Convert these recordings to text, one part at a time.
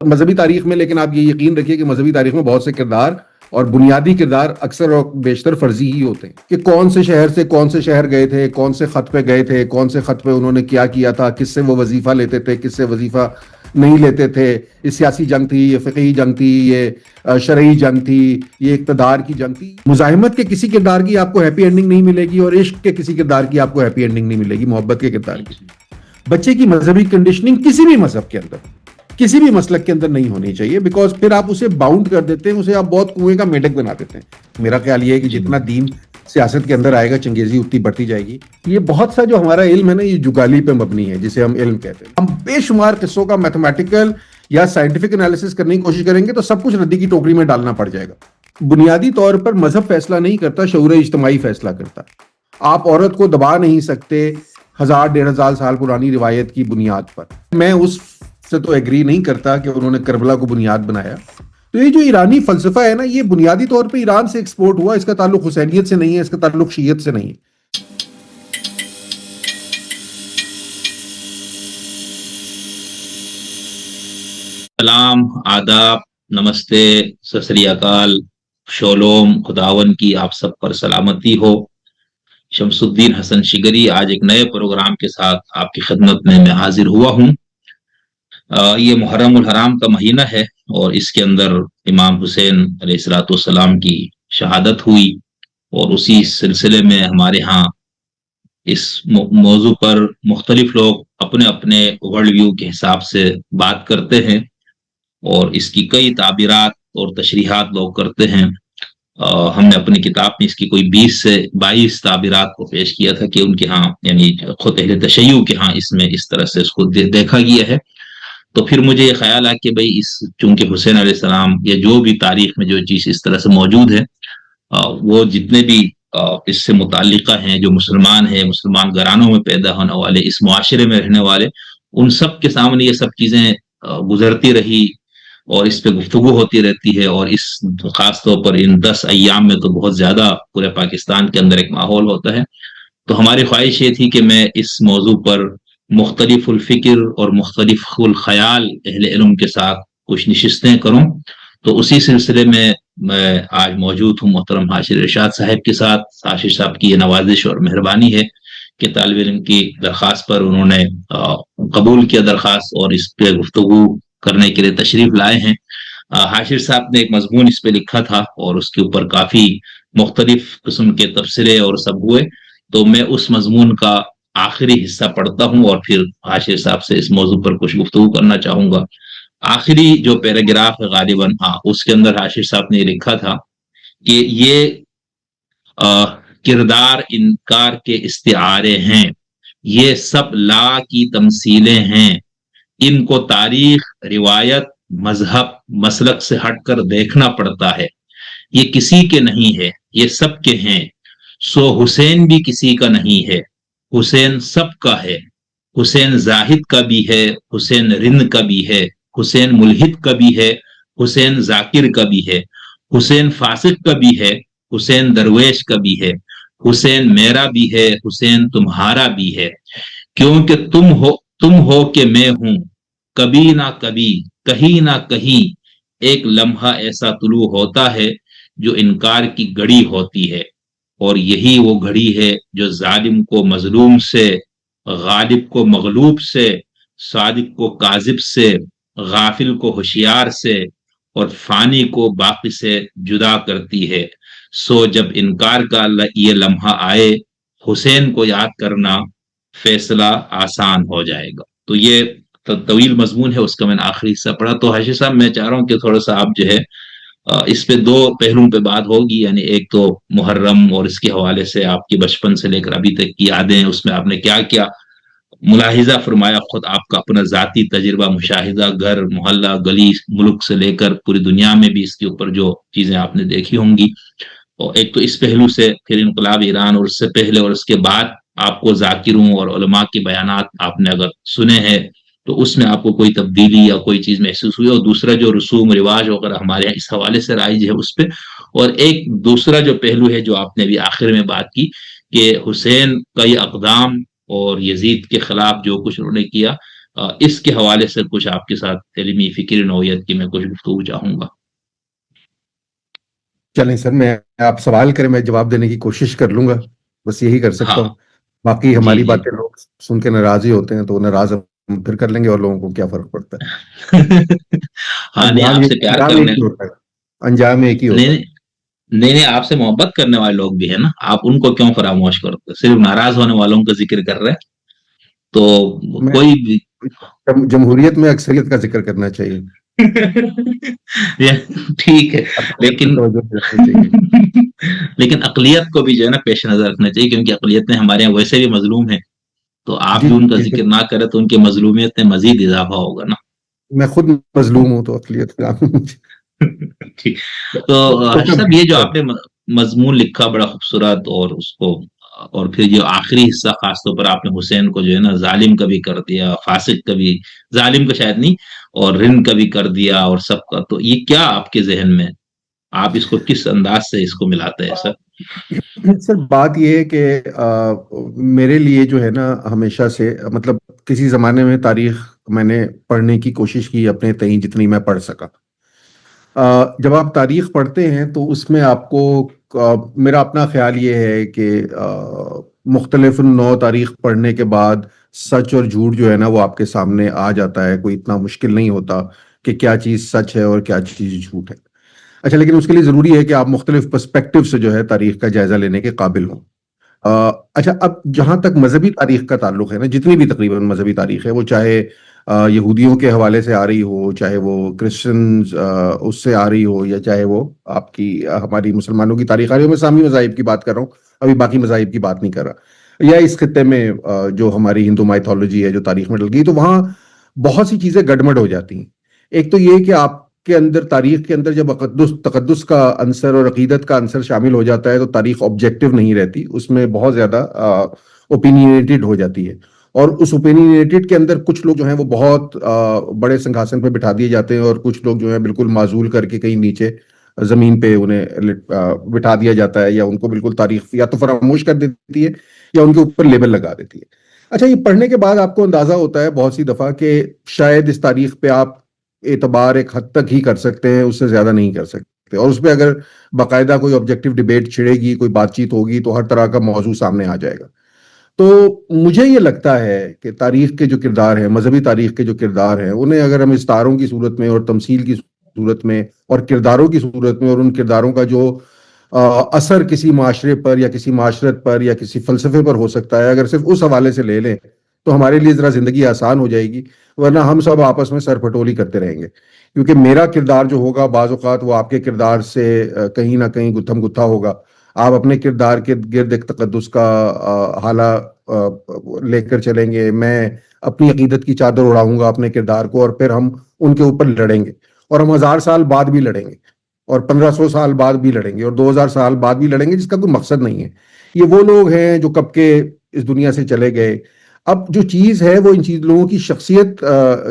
مذہبی تاریخ میں، لیکن آپ یہ یقین رکھیے کہ مذہبی تاریخ میں بہت سے کردار اور بنیادی کردار اکثر اور بیشتر فرضی ہی ہوتے ہیں، کہ کون سے شہر سے کون سے شہر گئے تھے، کون سے خط پہ گئے تھے، کون سے خط پہ انہوں نے کیا کیا تھا، کس سے وہ وظیفہ لیتے تھے، کس سے وظیفہ نہیں لیتے تھے، یہ سیاسی جنگ تھی، یہ فقہی جنگ تھی، یہ شرعی جنگ تھی، یہ اقتدار کی جنگ تھی۔ مزاحمت کے کسی کردار کی آپ کو ہیپی اینڈنگ نہیں ملے گی، اور عشق کے کسی کردار کی آپ کو ہیپی اینڈنگ نہیں ملے گی، محبت کے کردار کی۔ بچے کی مذہبی کنڈیشننگ کسی بھی مذہب کے اندر، کسی بھی مسلک کے اندر نہیں ہونی چاہیے، بیکاز پھر آپ اسے باؤنڈ کر دیتے ہیں، اسے آپ بہت کنویں کا میڈک بنا دیتے ہیں۔ میرا خیال یہ ہے کہ جتنا دین سیاست کے اندر آئے گا، چنگیزی اتنی بڑھتی جائے گی۔ یہ بہت سا جو ہمارا علم ہے نا، یہ جگالی پہ مبنی ہے، جسے ہم علم کہتے ہیں۔ ہم بے شمار قصوں کا میتھمیٹیکل یا سائنٹیفک انالیسس کرنے کی کوشش کریں گے تو سب کچھ ردی کی ٹوکری میں ڈالنا پڑ جائے گا۔ بنیادی طور پر مذہب فیصلہ نہیں کرتا، شعور اجتماعی فیصلہ کرتا۔ آپ عورت کو دبا نہیں سکتے 1000-1500 سال پرانی روایت کی بنیاد پر۔ میں اس سے تو ایگری نہیں کرتا کہ انہوں نے کربلا کو بنیاد بنایا۔ تو یہ جو ایرانی فلسفہ ہے نا، یہ بنیادی طور پہ ایران سے ایکسپورٹ ہوا، اس کا تعلق حسینیت سے نہیں ہے، اس کا تعلق شیعت سے نہیں ہے۔ سلام، آداب، نمستے، ست سری اکال، شولوم، خداون کی آپ سب پر سلامتی ہو۔ شمس الدین حسن شگری آج ایک نئے پروگرام کے ساتھ آپ کی خدمت میں حاضر ہوا ہوں۔ یہ محرم الحرام کا مہینہ ہے اور اس کے اندر امام حسین علیہ الصلوۃ والسلام کی شہادت ہوئی، اور اسی سلسلے میں ہمارے ہاں اس موضوع پر مختلف لوگ اپنے اپنے ورلڈ ویو کے حساب سے بات کرتے ہیں، اور اس کی کئی تعبیرات اور تشریحات لوگ کرتے ہیں۔ ہم نے اپنی کتاب میں اس کی کوئی 20 سے 22 تعبیرات کو پیش کیا تھا کہ ان کے ہاں، یعنی خود اہل تشیع کے ہاں اس میں اس طرح سے اس کو دیکھا گیا ہے۔ تو پھر مجھے یہ خیال آیا کہ بھئی چونکہ حسین علیہ السلام یا جو بھی تاریخ میں جو چیز اس طرح سے موجود ہے، وہ جتنے بھی اس سے متعلقہ ہیں، جو مسلمان ہیں، مسلمان گھرانوں میں پیدا ہونے والے، اس معاشرے میں رہنے والے، ان سب کے سامنے یہ سب چیزیں گزرتی رہی اور اس پہ گفتگو ہوتی رہتی ہے، اور اس خاص طور پر ان 10 ایام میں تو بہت زیادہ پورے پاکستان کے اندر ایک ماحول ہوتا ہے۔ تو ہماری خواہش یہ تھی کہ میں اس موضوع پر مختلف الفکر اور مختلف الخیال اہل علم کے ساتھ کچھ نشستیں کروں۔ تو اسی سلسلے میں آج موجود ہوں محترم حاشر ارشاد صاحب کے ساتھ۔ حاشر صاحب کی یہ نوازش اور مہربانی ہے کہ طالب علم کی درخواست پر انہوں نے قبول کیا درخواست، اور اس پہ گفتگو کرنے کے لیے تشریف لائے ہیں۔ حاشر صاحب نے ایک مضمون اس پہ لکھا تھا اور اس کے اوپر کافی مختلف قسم کے تبصرے اور سب ہوئے، تو میں اس مضمون کا آخری حصہ پڑھتا ہوں اور پھر حاشر صاحب سے اس موضوع پر کچھ گفتگو کرنا چاہوں گا۔ آخری جو پیراگراف ہے غالباً اس کے اندر حاشر صاحب نے لکھا تھا کہ یہ کردار انکار کے استعارے ہیں، یہ سب لا کی تمثیلیں ہیں، ان کو تاریخ، روایت، مذہب، مسلک سے ہٹ کر دیکھنا پڑتا ہے۔ یہ کسی کے نہیں ہے، یہ سب کے ہیں، سو حسین بھی کسی کا نہیں ہے، حسین سب کا ہے۔ حسین زاہد کا بھی ہے، حسین رند کا بھی ہے، حسین ملحد کا بھی ہے، حسین ذاکر کا بھی ہے، حسین فاسق کا بھی ہے، حسین درویش کا بھی ہے، حسین میرا بھی ہے، حسین تمہارا بھی ہے، کیونکہ تم ہو کہ میں ہوں، کبھی نہ کبھی، کہیں نہ کہیں ایک لمحہ ایسا طلوع ہوتا ہے جو انکار کی گھڑی ہوتی ہے، اور یہی وہ گھڑی ہے جو ظالم کو مظلوم سے، غالب کو مغلوب سے، صادق کو کاذب سے، غافل کو ہوشیار سے، اور فانی کو باقی سے جدا کرتی ہے۔ سو جب انکار کا یہ لمحہ آئے، حسین کو یاد کرنا فیصلہ آسان ہو جائے گا۔ تو یہ طویل مضمون ہے، اس کا میں نے آخری حصہ پڑھا۔ تو حاشر صاحب میں چاہ رہا ہوں کہ تھوڑا سا آپ جو ہے اس پہ 2 پہلوؤں پہ بات ہوگی، یعنی ایک تو محرم اور اس کے حوالے سے آپ کی بچپن سے لے کر ابھی تک کی یادیں، اس میں آپ نے کیا کیا ملاحظہ فرمایا، خود آپ کا اپنا ذاتی تجربہ، مشاہدہ، گھر، محلہ، گلی، ملک سے لے کر پوری دنیا میں بھی اس کے اوپر جو چیزیں آپ نے دیکھی ہوں گی، اور ایک تو اس پہلو سے، پھر انقلاب ایران اور اس سے پہلے اور اس کے بعد آپ کو ذاکروں اور علماء کے بیانات آپ نے اگر سنے ہیں تو اس میں آپ کو کوئی تبدیلی یا کوئی چیز محسوس ہوئی، اور دوسرا جو رسوم رواج وغیرہ ہمارے یہاں اس حوالے سے رائج ہے اس پہ، اور ایک دوسرا جو پہلو ہے جو آپ نے بھی آخر میں بات کی کہ حسین کا یہ اقدام اور یزید کے خلاف جو کچھ انہوں نے کیا، اس کے حوالے سے کچھ آپ کے ساتھ علمی فکری نوعیت کی میں کچھ گفتگو چاہوں گا. چلیں سر، میں آپ سوال کریں میں جواب دینے کی کوشش کر لوں گا، بس یہی کر سکتا ہاں ہوں. باقی جی ہماری جی. باتیں لوگ سن کے ناراض ہی ہوتے ہیں، تو ناراض ہم پھر کر لیں گے، اور لوگوں کو کیا فرق پڑتا ہے. ہاں نہیں، انجام آپ یہ سے پیار انجام ایک کرنے، ہی ہوتا ہے. انجام ایک ہی نہیں ہوتا نہیں نہیں نہیں، آپ سے محبت کرنے والے لوگ بھی ہیں نا، آپ ان کو کیوں فراموش کرتے؟ صرف ناراض ہونے والوں کا ذکر کر رہے ہیں تو ہے. میں کوئی بھی. جمہوریت میں اکثریت کا ذکر کرنا چاہیے. ٹھیک ہے، لیکن توجہ دینی چاہیے. لیکن اقلیت کو بھی جو ہے نا پیش نظر رکھنا چاہیے، کیونکہ اقلیتیں ہمارے یہاں ویسے بھی مظلوم ہیں، تو آپ جی بھی ان کا جی، ذکر نہ کریں تو ان کی مظلومیت میں مزید اضافہ ہوگا نا. میں خود مظلوم ہوں تو اقلیت کا ٹھیک. تو تو حاجی کب صاحب، یہ جو آپ نے مضمون لکھا بڑا خوبصورت، اور اس کو، اور پھر جو آخری حصہ خاص طور پر آپ نے حسین کو جو ہے نا ظالم کا بھی کر دیا، فاسق کا بھی، ظالم کا شاید نہیں، اور رند کا بھی کر دیا، اور سب کا، تو یہ کیا آپ کے ذہن میں، آپ اس کو کس انداز سے اس کو ملاتے ہیں سر؟ سر بات یہ ہے کہ میرے لیے جو ہے نا ہمیشہ سے مطلب کسی زمانے میں تاریخ میں نے پڑھنے کی کوشش کی اپنے تئیں جتنی میں پڑھ سکا. جب آپ تاریخ پڑھتے ہیں تو اس میں آپ کو میرا اپنا خیال یہ ہے کہ مختلف نوع تاریخ پڑھنے کے بعد سچ اور جھوٹ جو ہے نا وہ آپ کے سامنے آ جاتا ہے. کوئی اتنا مشکل نہیں ہوتا کہ کیا چیز سچ ہے اور کیا چیز جھوٹ ہے. اچھا، لیکن اس کے لیے ضروری ہے کہ آپ مختلف پرسپیکٹو سے جو ہے تاریخ کا جائزہ لینے کے قابل ہوں. اچھا، اب جہاں تک مذہبی تاریخ کا تعلق ہے نا، جتنی بھی تقریباً مذہبی تاریخ ہے، وہ چاہے یہودیوں کے حوالے سے آ رہی ہو، چاہے وہ کرسچنز اس سے آ رہی ہو، یا چاہے وہ آپ کی ہماری مسلمانوں کی تاریخ آ رہی ہو. میں اسلامی مذاہب کی بات کر رہا ہوں، ابھی باقی مذاہب کی بات نہیں کر رہا. یا اس خطے میں جو ہماری ہندو مائتھولوجی ہے جو تاریخ میں ڈل گئی، تو وہاں بہت سی چیزیں گڑبڑ ہو جاتی ہیں. ایک تو یہ کہ آپ کے اندر تاریخ کے اندر جب تقدس کا عنصر اور عقیدت کا عنصر شامل ہو جاتا ہے تو تاریخ آبجیکٹو نہیں رہتی، اس میں بہت زیادہ اوپینینیٹڈ ہو جاتی ہے. اور اس اوپینینیٹڈ کے اندر کچھ لوگ جو ہیں وہ بہت بڑے سنگھاسن پہ بٹھا دیے جاتے ہیں، اور کچھ لوگ جو ہیں بالکل معزول کر کے کہیں نیچے زمین پہ انہیں بٹھا دیا جاتا ہے، یا ان کو بالکل تاریخ یا تو فراموش کر دیتی ہے یا ان کے اوپر لیبل لگا دیتی ہے. اچھا، یہ پڑھنے کے بعد آپ کو اندازہ ہوتا ہے بہت سی دفعہ کہ شاید اس تاریخ پہ آپ اعتبار ایک حد تک ہی کر سکتے ہیں، اس سے زیادہ نہیں کر سکتے. اور اس پہ اگر باقاعدہ کوئی آبجیکٹو ڈیبیٹ چھڑے گی، کوئی بات چیت ہوگی، تو ہر طرح کا موضوع سامنے آ جائے گا. تو مجھے یہ لگتا ہے کہ تاریخ کے جو کردار ہیں، مذہبی تاریخ کے جو کردار ہیں، انہیں اگر ہم استعاروں کی صورت میں اور تمثیل کی صورت میں اور کرداروں کی صورت میں، اور ان کرداروں کا جو اثر کسی معاشرے پر یا کسی معاشرت پر یا کسی فلسفے پر ہو سکتا ہے، اگر صرف اس حوالے سے لے لیں تو ہمارے لیے ذرا زندگی آسان ہو جائے گی. ورنہ ہم سب آپس میں سر پھٹولی کرتے رہیں گے، کیونکہ میرا کردار جو ہوگا بعض اوقات وہ آپ کے کردار سے کہیں نہ کہیں گتھم گتھا ہوگا. آپ اپنے کردار کے گرد ایک تقدس کا حالہ لے کر چلیں گے، میں اپنی عقیدت کی چادر اڑاؤں گا اپنے کردار کو، اور پھر ہم ان کے اوپر لڑیں گے. اور ہم 1000 سال بعد بھی لڑیں گے، اور 1500 سال بعد بھی لڑیں گے، اور 2000 سال بعد بھی لڑیں گے، جس کا کوئی مقصد نہیں ہے. یہ وہ لوگ ہیں جو کب کے اس دنیا سے چلے گئے. اب جو چیز ہے وہ ان چیز لوگوں کی شخصیت،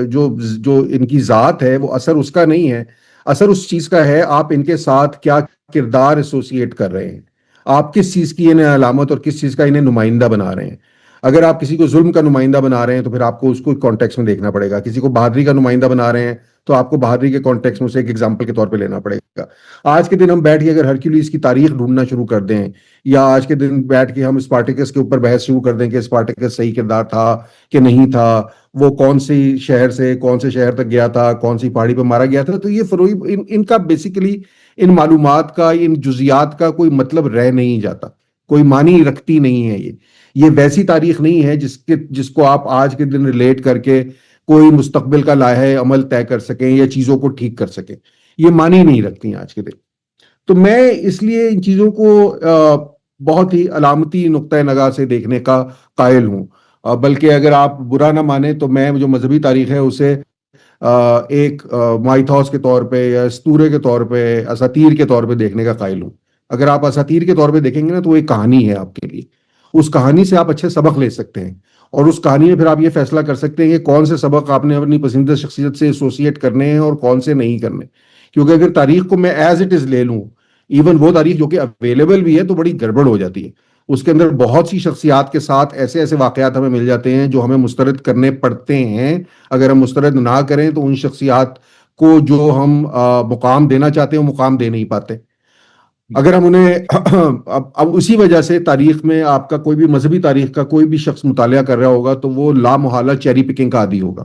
جو جو ان کی ذات ہے، وہ اثر اس کا نہیں ہے. اثر اس چیز کا ہے آپ ان کے ساتھ کیا کردار ایسوسیٹ کر رہے ہیں، آپ کس چیز کی انہیں علامت اور کس چیز کا انہیں نمائندہ بنا رہے ہیں. اگر آپ کسی کو ظلم کا نمائندہ بنا رہے ہیں تو پھر آپ کو اس کو کانٹیکس میں دیکھنا پڑے گا. کسی کو بہادری کا نمائندہ بنا رہے ہیں تو آپ کو بہادری کے کانٹیکس میں اسے ایک ایگزامپل کے طور پہ لینا پڑے گا. آج کے دن ہم بیٹھ کے اگر ہرکیولیس کی تاریخ ڈھونڈنا شروع کر دیں، یا آج کے دن بیٹھ کے ہم اسپارٹیکس کے اوپر بحث شروع کر دیں کہ اسپارٹیکس صحیح کردار تھا کہ نہیں تھا، وہ کون سی شہر سے کون سے شہر تک گیا تھا، کون سی پہاڑی پہ مارا گیا تھا، تو یہ فروئی ان کا بیسیکلی ان معلومات کا، ان جزیات کا کوئی مطلب رہ نہیں جاتا، کوئی معنی رکھتی نہیں ہے. یہ ویسی تاریخ نہیں ہے جس کو آپ آج کے دن ریلیٹ کر کے کوئی مستقبل کا لائحہ عمل طے کر سکیں یا چیزوں کو ٹھیک کر سکیں. یہ معنی نہیں رکھتی ہیں آج کے دن. تو میں اس لیے ان چیزوں کو بہت ہی علامتی نقطۂ نگاہ سے دیکھنے کا قائل ہوں. بلکہ اگر آپ برا نہ مانیں تو میں جو مذہبی تاریخ ہے اسے ایک مائتھوس کے طور پہ یا اسطورے کے طور پہ، اساطیر کے طور پہ دیکھنے کا قائل ہوں. اگر آپ اساطیر کے طور پہ دیکھیں گے نا تو وہ ایک کہانی ہے آپ کے لیے. اس کہانی سے آپ اچھے سبق لے سکتے ہیں، اور اس کہانی میں پھر آپ یہ فیصلہ کر سکتے ہیں کہ کون سے سبق آپ نے اپنی پسندیدہ شخصیت سے ایسوسیٹ کرنے ہیں اور کون سے نہیں کرنے. کیونکہ اگر تاریخ کو میں ایز اٹ از لے لوں، ایون وہ تاریخ جو کہ اویلیبل بھی ہے، تو بڑی گڑبڑ ہو جاتی ہے. اس کے اندر بہت سی شخصیات کے ساتھ ایسے ایسے واقعات ہمیں مل جاتے ہیں جو ہمیں مسترد کرنے پڑتے ہیں. اگر ہم مسترد نہ کریں تو ان شخصیات کو جو ہم مقام دینا چاہتے ہیں وہ مقام دے نہیں پاتے. اگر ہم انہیں اب اسی وجہ سے تاریخ میں آپ کا کوئی بھی مذہبی تاریخ کا کوئی بھی شخص مطالعہ کر رہا ہوگا تو وہ لامحالہ چیری پکنگ کا عادی ہوگا.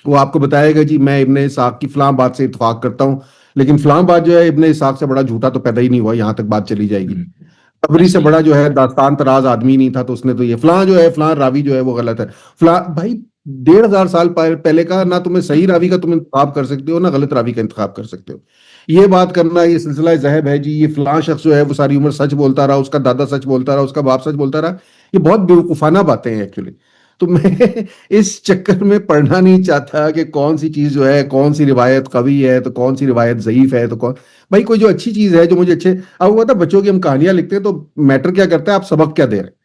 وہ آپ کو بتائے گا جی میں ابن اسحاق کی فلاں بات سے اتفاق کرتا ہوں، لیکن فلاں بات جو ہے ابن اسحاق سے بڑا جھوٹا تو پیدا ہی نہیں ہوا، یہاں تک بات چلی جائے گی. تبری سے بڑا جو ہے داستان تراز آدمی نہیں تھا تو اس نے تو یہ فلاں جو ہے فلاں راوی جو ہے وہ غلط ہے. فلاں بھائی 1500 سال پہلے کا نہ تمہیں صحیح راوی کا تم انتخاب کر سکتے ہو نہ غلط راوی کا انتخاب کر سکتے ہو. یہ بات کرنا یہ سلسلہ ذہب ہے جی یہ فلاں شخص جو ہے وہ ساری عمر سچ بولتا رہا، اس کا دادا سچ بولتا رہا، اس کا باپ سچ بولتا رہا، یہ بہت بیوقوفانہ باتیں ہیں ایکچولی. تو میں اس چکر میں پڑھنا نہیں چاہتا کہ کون سی چیز جو ہے، کون سی روایت قوی ہے تو کون سی روایت ضعیف ہے تو کون. بھائی کوئی جو اچھی چیز ہے جو مجھے اچھے، اب ہوا تھا بچوں کی ہم کہانیاں لکھتے ہیں تو میٹر کیا کرتا ہے آپ سبق کیا دے رہے ہیں.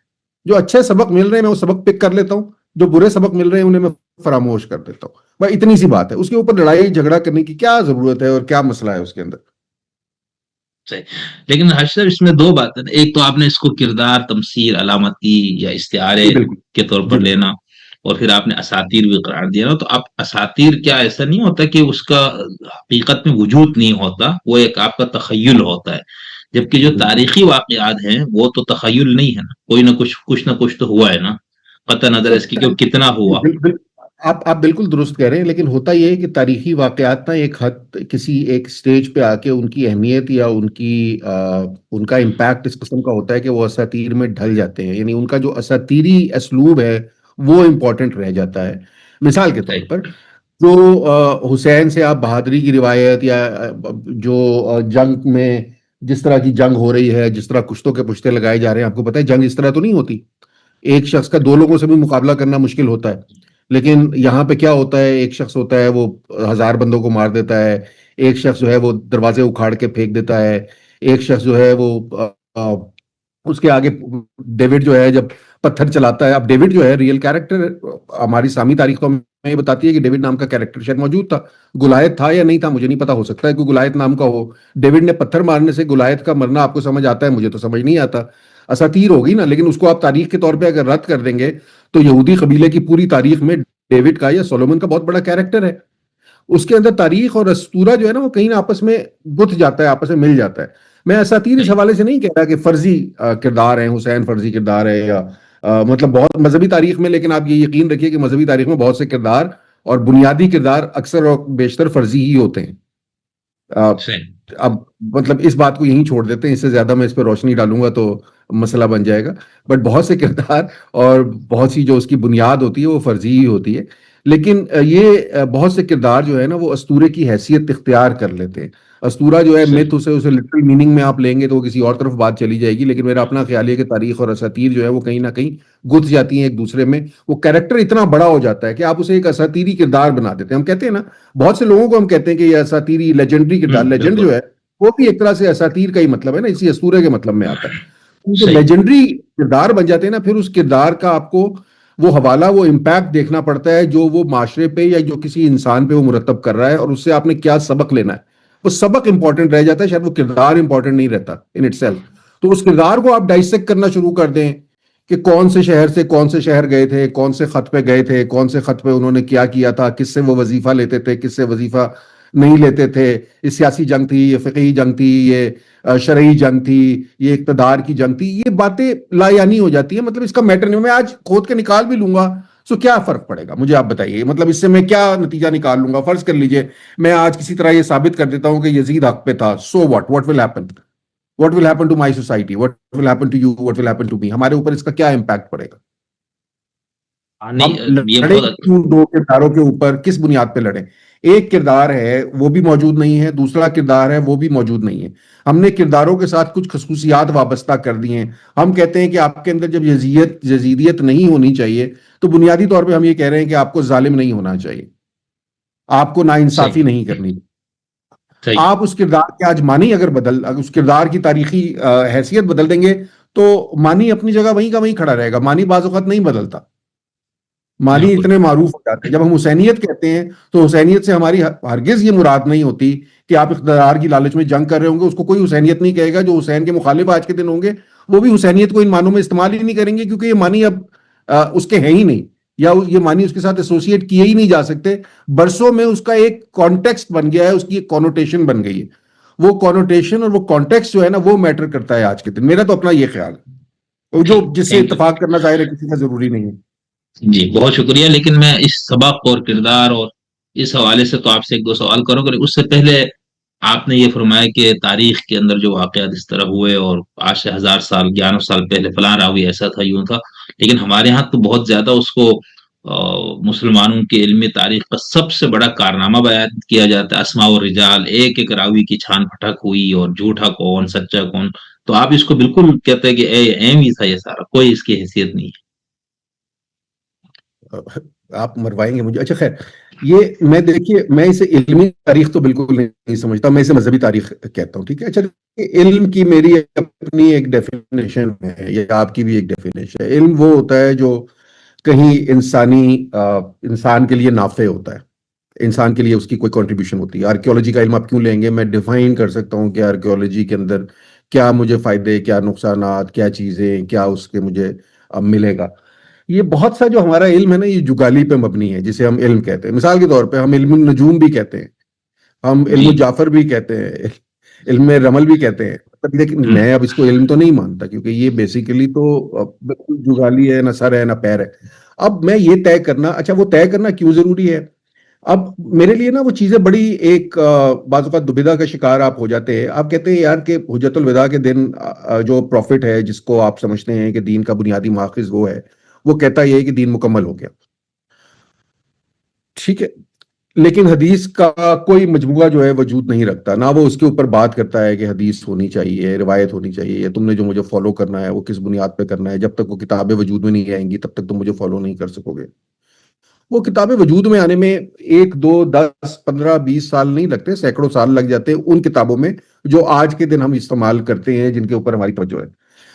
جو اچھے سبق مل رہے ہیں میں وہ سبق پک کر لیتا ہوں، جو برے سبق مل رہے ہیں انہیں میں فراموش کر دیتا ہوں. بھائی اتنی سی بات ہے، اس کے اوپر لڑائی جھگڑا کرنے کی کیا ضرورت ہے اور کیا مسئلہ ہے اس کے اندر. صحیح. لیکن حاجی صاحب اس میں دو باتیں، ایک تو آپ نے اس کو کردار، تمثیل، علامتی یا استعارے جی بالکل. کے طور جی پر بالکل. لینا، اور پھر آپ نے اساطیر بھی قرار دیا نا. تو اب اساطیر کیا ایسا نہیں ہوتا کہ اس کا حقیقت میں وجود نہیں ہوتا، وہ ایک آپ کا تخیل ہوتا ہے، جبکہ جو تاریخی واقعات ہیں وہ تو تخیل نہیں ہے نا، کوئی نہ کچھ نہ کچھ تو ہوا ہے نا، قطع نظر اس کی کہ وہ کتنا ہوا. بالکل آپ بالکل درست کہہ رہے ہیں، لیکن ہوتا یہ ہے کہ تاریخی واقعات نا ایک حد کسی ایک سٹیج پہ آ کے ان کی اہمیت یا ان کا امپیکٹ اس قسم کا ہوتا ہے کہ وہ اساطیر میں ڈھل جاتے ہیں. یعنی ان کا جو اساطیری اسلوب ہے وہ امپورٹنٹ رہ جاتا ہے. مثال کے طور صحیح. پر جو حسین سے آپ بہادری کی روایت یا جو جنگ میں جس طرح کی جنگ ہو رہی ہے، جس طرح کشتوں کے پشتے لگائے جا رہے ہیں، آپ کو پتہ ہے جنگ اس طرح تو نہیں ہوتی. ایک شخص کا دو لوگوں سے بھی مقابلہ کرنا مشکل ہوتا ہے، لیکن یہاں پہ کیا ہوتا ہے، ایک شخص ہوتا ہے وہ 1000 بندوں کو مار دیتا ہے، ایک شخص جو ہے وہ دروازے اکھاڑ کے پھینک دیتا ہے، ایک شخص جو ہے وہ آ، اس کے آگے ڈیوڈ جو ہے جب پتھر چلاتا ہے. اب ڈیوڈ جو ہے ریئل کیریکٹر ہماری اسلامی تاریخ تو ہمیں یہ بتاتی ہے کہ ڈیوڈ نام کا کیریکٹر شاید موجود تھا. گلایت تھا یا نہیں تھا مجھے نہیں پتا، ہو سکتا ہے کہ گلایت نام کا ہو. ڈیوڈ نے پتھر مارنے سے گلایت کا مرنا آپ کو سمجھ آتا ہے، مجھے تو سمجھ نہیں آتا. اساطیر ہوگی نا، لیکن اس کو آپ تاریخ کے طور پہ اگر رد کر دیں گے تو یہودی قبیلے کی پوری تاریخ میں ڈیوڈ کا یا سولومن کا بہت بڑا کیریکٹر ہے. اس کے اندر تاریخ اور اسطورہ جو ہے نا وہ کہیں نہ آپس میں گتھ جاتا ہے، آپس میں مل جاتا ہے. میں اساطیر اس صحیح. حوالے سے نہیں کہہ رہا کہ فرضی کردار ہیں، حسین فرضی کردار ہے یا مطلب بہت مذہبی تاریخ میں، لیکن آپ یہ یقین رکھیے کہ مذہبی تاریخ میں بہت سے کردار اور بنیادی کردار اکثر اور بیشتر فرضی ہی ہوتے ہیں. آ، صحیح. اب مطلب اس بات کو یہیں چھوڑ دیتے ہیں، اس سے زیادہ میں اس پہ روشنی ڈالوں گا تو مسئلہ بن جائے گا. بٹ بہت سے کردار اور بہت سی جو اس کی بنیاد ہوتی ہے وہ فرضی ہی ہوتی ہے. لیکن یہ بہت سے کردار جو ہے نا وہ اسطورے کی حیثیت اختیار کر لیتے ہیں. اسطورہ جو ہے صحیح. میتھ اسے لٹرل میننگ میں آپ لیں گے تو وہ کسی اور طرف بات چلی جائے گی، لیکن میرا اپنا خیال یہ کہ تاریخ اور اساطیر جو ہے وہ کہیں نہ کہیں گتھ جاتی ہیں ایک دوسرے میں. وہ کیریکٹر اتنا بڑا ہو جاتا ہے کہ آپ اسے ایک اساطیری کردار بنا دیتے ہیں. ہم کہتے ہیں نا بہت سے لوگوں کو ہم کہتے ہیں کہ یہ اساطیری لیجنڈری کردار، لیجنڈ بالکل. جو ہے وہ بھی ایک طرح سے اساطیر کا ہی مطلب ہے نا، اسی اسطورے کے مطلب میں آتا ہے. جو صحیح. لیجنڈری کردار بن جاتے ہیں نا پھر اس کردار کا آپ کو وہ حوالہ، وہ امپیکٹ دیکھنا پڑتا ہے جو وہ معاشرے پہ یا جو کسی انسان پہ وہ مرتب کر رہا ہے، اور اس سے آپ نے کیا سبق لینا ہے. وہ سبق امپورٹنٹ رہ جاتا ہے، شاید وہ کردار امپورٹنٹ نہیں رہتا ان اٹ سیلف. تو اس کردار کو آپ ڈائسیکٹ کرنا شروع کر دیں کہ کون سے شہر سے کون سے شہر گئے تھے، کون سے خط پہ گئے تھے، کون سے خط پہ انہوں نے کیا کیا تھا، کس سے وہ وظیفہ لیتے تھے، کس سے وظیفہ نہیں لیتے تھے. یہ سیاسی جنگ تھی، یہ فقہی جنگ تھی، یہ شرعی جنگ تھی، یہ اقتدار کی جنگ تھی. یہ باتیں لا یعنی ہو جاتی ہیں، مطلب اس کا میٹر نہیں. میں آج کھود کے نکال بھی لوں گا سو کیا فرق پڑے گا مجھے آپ بتائیے، مطلب اس سے میں کیا نتیجہ نکال لوں گا. فرض کر لیجئے میں آج کسی طرح یہ ثابت کر دیتا ہوں کہ یزید حق پہ تھا، so what will happen, what will happen to my society, what will happen to you, what will happen to me. ہمارے اوپر اس کا کیا امپیکٹ پڑے گا. ہم نہیں یہ لڑیں بہت کیوں دو کرداروں کے اوپر، کس بنیاد پہ لڑیں. ایک کردار ہے وہ بھی موجود نہیں ہے، دوسرا کردار ہے وہ بھی موجود نہیں ہے. ہم نے کرداروں کے ساتھ کچھ خصوصیات وابستہ کر دی ہیں. ہم کہتے ہیں کہ آپ کے اندر جب یزیدیت نہیں ہونی چاہیے تو بنیادی طور پہ ہم یہ کہہ رہے ہیں کہ آپ کو ظالم نہیں ہونا چاہیے، آپ کو ناانصافی صحیح. نہیں کرنی. صحیح. آپ اس کردار کے آج معنی اگر اس کردار کی تاریخی حیثیت بدل دیں گے تو معنی اپنی جگہ وہیں کا وہیں کھڑا رہے گا. معنی بعض اوقات نہیں بدلتا، معنی بالکل. اتنے معروف ہو جاتے ہیں. جب ہم حسینیت کہتے ہیں تو حسینیت سے ہماری ہرگز یہ مراد نہیں ہوتی کہ آپ اقتدار کی لالچ میں جنگ کر رہے ہوں گے. اس کو کوئی حسینیت نہیں کہے گا. جو حسین کے مخالف آج کے دن ہوں گے وہ بھی حسینیت کو ان معنوں میں استعمال ہی نہیں کریں گے، کیونکہ یہ معنی اب اس کے ہیں ہی نہیں، یا یہ معنی اس کے ساتھ ایسوسیٹ کیے ہی نہیں جا سکتے. برسوں میں اس کا ایک کانٹیکسٹ بن گیا ہے، اس کی ایک کونوٹیشن بن گئی ہے. وہ کونوٹیشن اور وہ کانٹیکسٹ جو ہے نا وہ میٹر کرتا ہے آج کے دن. میرا تو اپنا یہ خیال ہے، جو ٹھیک، جس سے تھینک یو. اتفاق کرنا ظاہر ہے کسی کا ضروری نہیں ہے. جی بہت شکریہ. لیکن میں اس سبق اور کردار اور اس حوالے سے تو آپ سے ایک دو سوال کروں گا. اس سے پہلے آپ نے یہ فرمایا کہ تاریخ کے اندر جو واقعات اس طرح ہوئے اور آج سے 1000 سال 1100 سال پہلے فلاں راوی ایسا تھا یوں تھا، لیکن ہمارے ہاں تو بہت زیادہ اس کو مسلمانوں کے علمی تاریخ کا سب سے بڑا کارنامہ بیان کیا جاتا ہے. اسماء و رجال، ایک ایک راوی کی چھان پھٹک ہوئی اور جھوٹا کون سچا کون. تو آپ اس کو بالکل کہتے ہیں کہ ایم ہی تھا یہ سارا، کوئی اس کی حیثیت نہیں ہے. آپ مروائیں گے مجھے. اچھا خیر، یہ میں دیکھیے، میں اسے علمی تاریخ تو بالکل نہیں سمجھتا، میں اسے مذہبی تاریخ کہتا ہوں. ٹھیک ہے. اچھا، علم کی میری اپنی ایک ڈیفینیشن ہے، یا آپ کی بھی ایک ڈیفینیشن ہے. علم وہ ہوتا ہے جو کہیں انسان کے لیے نافع ہوتا ہے، انسان کے لیے اس کی کوئی کنٹریبیوشن ہوتی ہے. آرکیولوجی کا علم آپ کیوں لیں گے؟ میں ڈیفائن کر سکتا ہوں کہ آرکیولوجی کے اندر کیا مجھے فائدے، کیا نقصانات، کیا چیزیں، کیا اس کے مجھے ملے گا. یہ بہت سا جو ہمارا علم ہے نا، یہ جگالی پہ مبنی ہے، جسے ہم علم کہتے ہیں. مثال کے طور پہ ہم علم النجوم بھی کہتے ہیں، ہم علم جی. الجعفر بھی کہتے ہیں، علم رمل بھی کہتے ہیں. لیکن میں اب اس کو علم تو نہیں مانتا، کیونکہ یہ بیسیکلی تو بالکل جگالی ہے، نہ سر ہے نہ پیر ہے. اب میں یہ طے کرنا، اچھا وہ طے کرنا کیوں ضروری ہے؟ اب میرے لیے نا وہ چیزیں بڑی ایک بعض اوقات دوبیدھا کا شکار آپ ہو جاتے ہیں. آپ کہتے ہیں یار کہ حجت الوداع کے دن جو پروفٹ ہے، جس کو آپ سمجھتے ہیں کہ دین کا بنیادی ماخذ وہ ہے، وہ کہتا یہ ہے کہ دین مکمل ہو گیا. ٹھیک ہے، لیکن حدیث کا کوئی مجموعہ جو ہے وجود نہیں رکھتا، نہ وہ اس کے اوپر بات کرتا ہے کہ حدیث ہونی چاہیے، روایت ہونی چاہیے، یا تم نے جو مجھے فالو کرنا ہے وہ کس بنیاد پہ کرنا ہے. جب تک وہ کتابیں وجود میں نہیں آئیں گی تب تک تم مجھے فالو نہیں کر سکو گے. وہ کتابیں وجود میں آنے میں 1 2 10 15 20 سال نہیں لگتے، سینکڑوں سال لگ جاتے ہیں ان کتابوں میں جو آج کے دن ہم استعمال کرتے ہیں، جن کے اوپر ہماری توجہ ہے.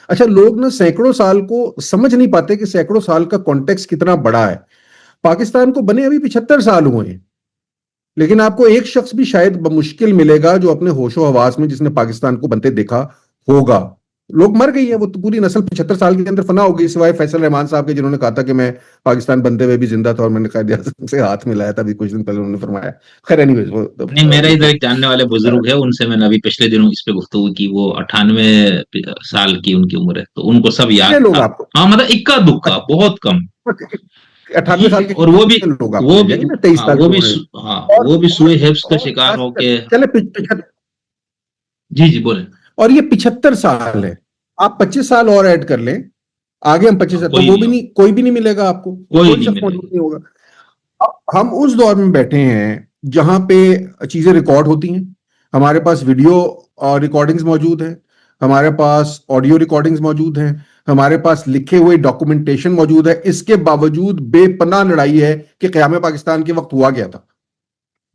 اچھا، لوگ نا سینکڑوں سال کو سمجھ نہیں پاتے کہ سینکڑوں سال کا کانٹیکس کتنا بڑا ہے. پاکستان کو بنے ابھی 75 سال ہوئے ہیں، لیکن آپ کو ایک شخص بھی شاید بمشکل ملے گا جو اپنے ہوش و حواس میں جس نے پاکستان کو بنتے دیکھا ہوگا. لوگ مر گئی ہیں، وہ تو پوری نسل 75 سال کے اندر فنا ہو گئی، سوائے فیصل رحمان صاحب کے، جنہوں نے کہا تھا کہ میں پاکستان بنتے ہوئے بھی زندہ تھا اور میں نے قائد اعظم سے ہاتھ ملایا تھا. ابھی کچھ دن پہلے انہوں نے فرمایا. خیر اینی ویز، نہیں، میرا ادھر ایک جاننے والے بزرگ ہے، ان سے میں نے ابھی پچھلے دنوں اس پہ گفتگو کی. وہ 98 سال کی ان کی عمر ہے، تو ان کو سب یاد لوگ تھا. آپ کو ہاں مطلب اکا دکا بہت کم. 98 جی. سال کے اور وہ بھی لوگ آپ کو وہ مل بھی جائیں گے نا، 23 ہاں سال وہ کی بھی عمر میں. ہاں اور وہ بھی سوئے حفظ کا اور شکار ہو کے. چلے جی جی بولیں. اور یہ 75 سال ہے، آپ 25 سال اور ایڈ کر لیں آگے، ہم 25 تو کوئی وہ نہیں بھی ہوگا، نہیں، کوئی بھی نہیں ملے گا آپ کو، کوئی کوئی نہیں شخص ملے موجود گا. نہیں ہوگا. اب ہم اس دور میں بیٹھے ہیں جہاں پہ چیزیں ریکارڈ ہوتی ہیں، ہمارے پاس ویڈیو ریکارڈنگز موجود ہیں، ہمارے پاس آڈیو ریکارڈنگز موجود ہیں، ہمارے پاس لکھے ہوئے ڈاکومنٹیشن موجود ہے. اس کے باوجود بے پناہ لڑائی ہے کہ قیام پاکستان کے وقت ہوا گیا تھا.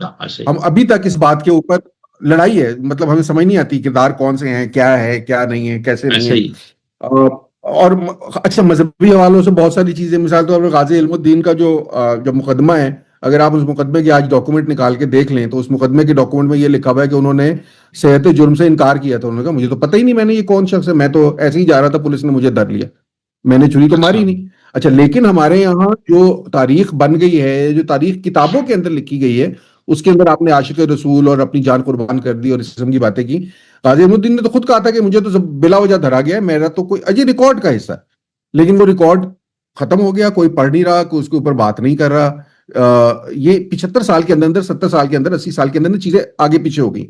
ہاں صحیح. ہم ابھی تک اس بات کے اوپر لڑائی ہے، مطلب ہمیں سمجھ نہیں آتی کردار کون سے ہیں، کیا ہے کیا نہیں ہے، کیسے نہیں ایسا ہے. ہی. اور اچھا، مذہبی حوالوں سے بہت ساری چیزیں، مثال طور پر غازی علم الدین کا جو مقدمہ ہے، اگر آپ اس مقدمے کی آج ڈاکومنٹ نکال کے دیکھ لیں تو اس مقدمے کے ڈاکومنٹ میں یہ لکھا ہوا ہے کہ انہوں نے صحت جرم سے انکار کیا تھا. انہوں نے کہا مجھے تو پتہ ہی نہیں میں نے یہ کون شخص ہے، میں تو ایسے ہی جا رہا تھا، پولیس نے مجھے در لیا، میں نے چھری تو اچھا. ماری نہیں. اچھا، لیکن ہمارے یہاں جو تاریخ بن گئی ہے، جو تاریخ کتابوں کے اندر لکھی گئی ہے، اس کے اندر آپ نے عاشق رسول اور اپنی جان قربان کر دی اور اس قسم کی باتیں کی. غازی علم الدین نے تو خود کہا تھا کہ مجھے تو بلا وجہ دھرا گیا ہے، میرا تو کوئی اجی ریکارڈ کا حصہ ہے، لیکن وہ ریکارڈ ختم ہو گیا، کوئی پڑھ نہیں رہا، کوئی اس کے اوپر بات نہیں کر رہا. یہ 75 سال کے اندر 70 سال کے اندر 80 سال کے اندر چیزیں آگے پیچھے ہو گئی.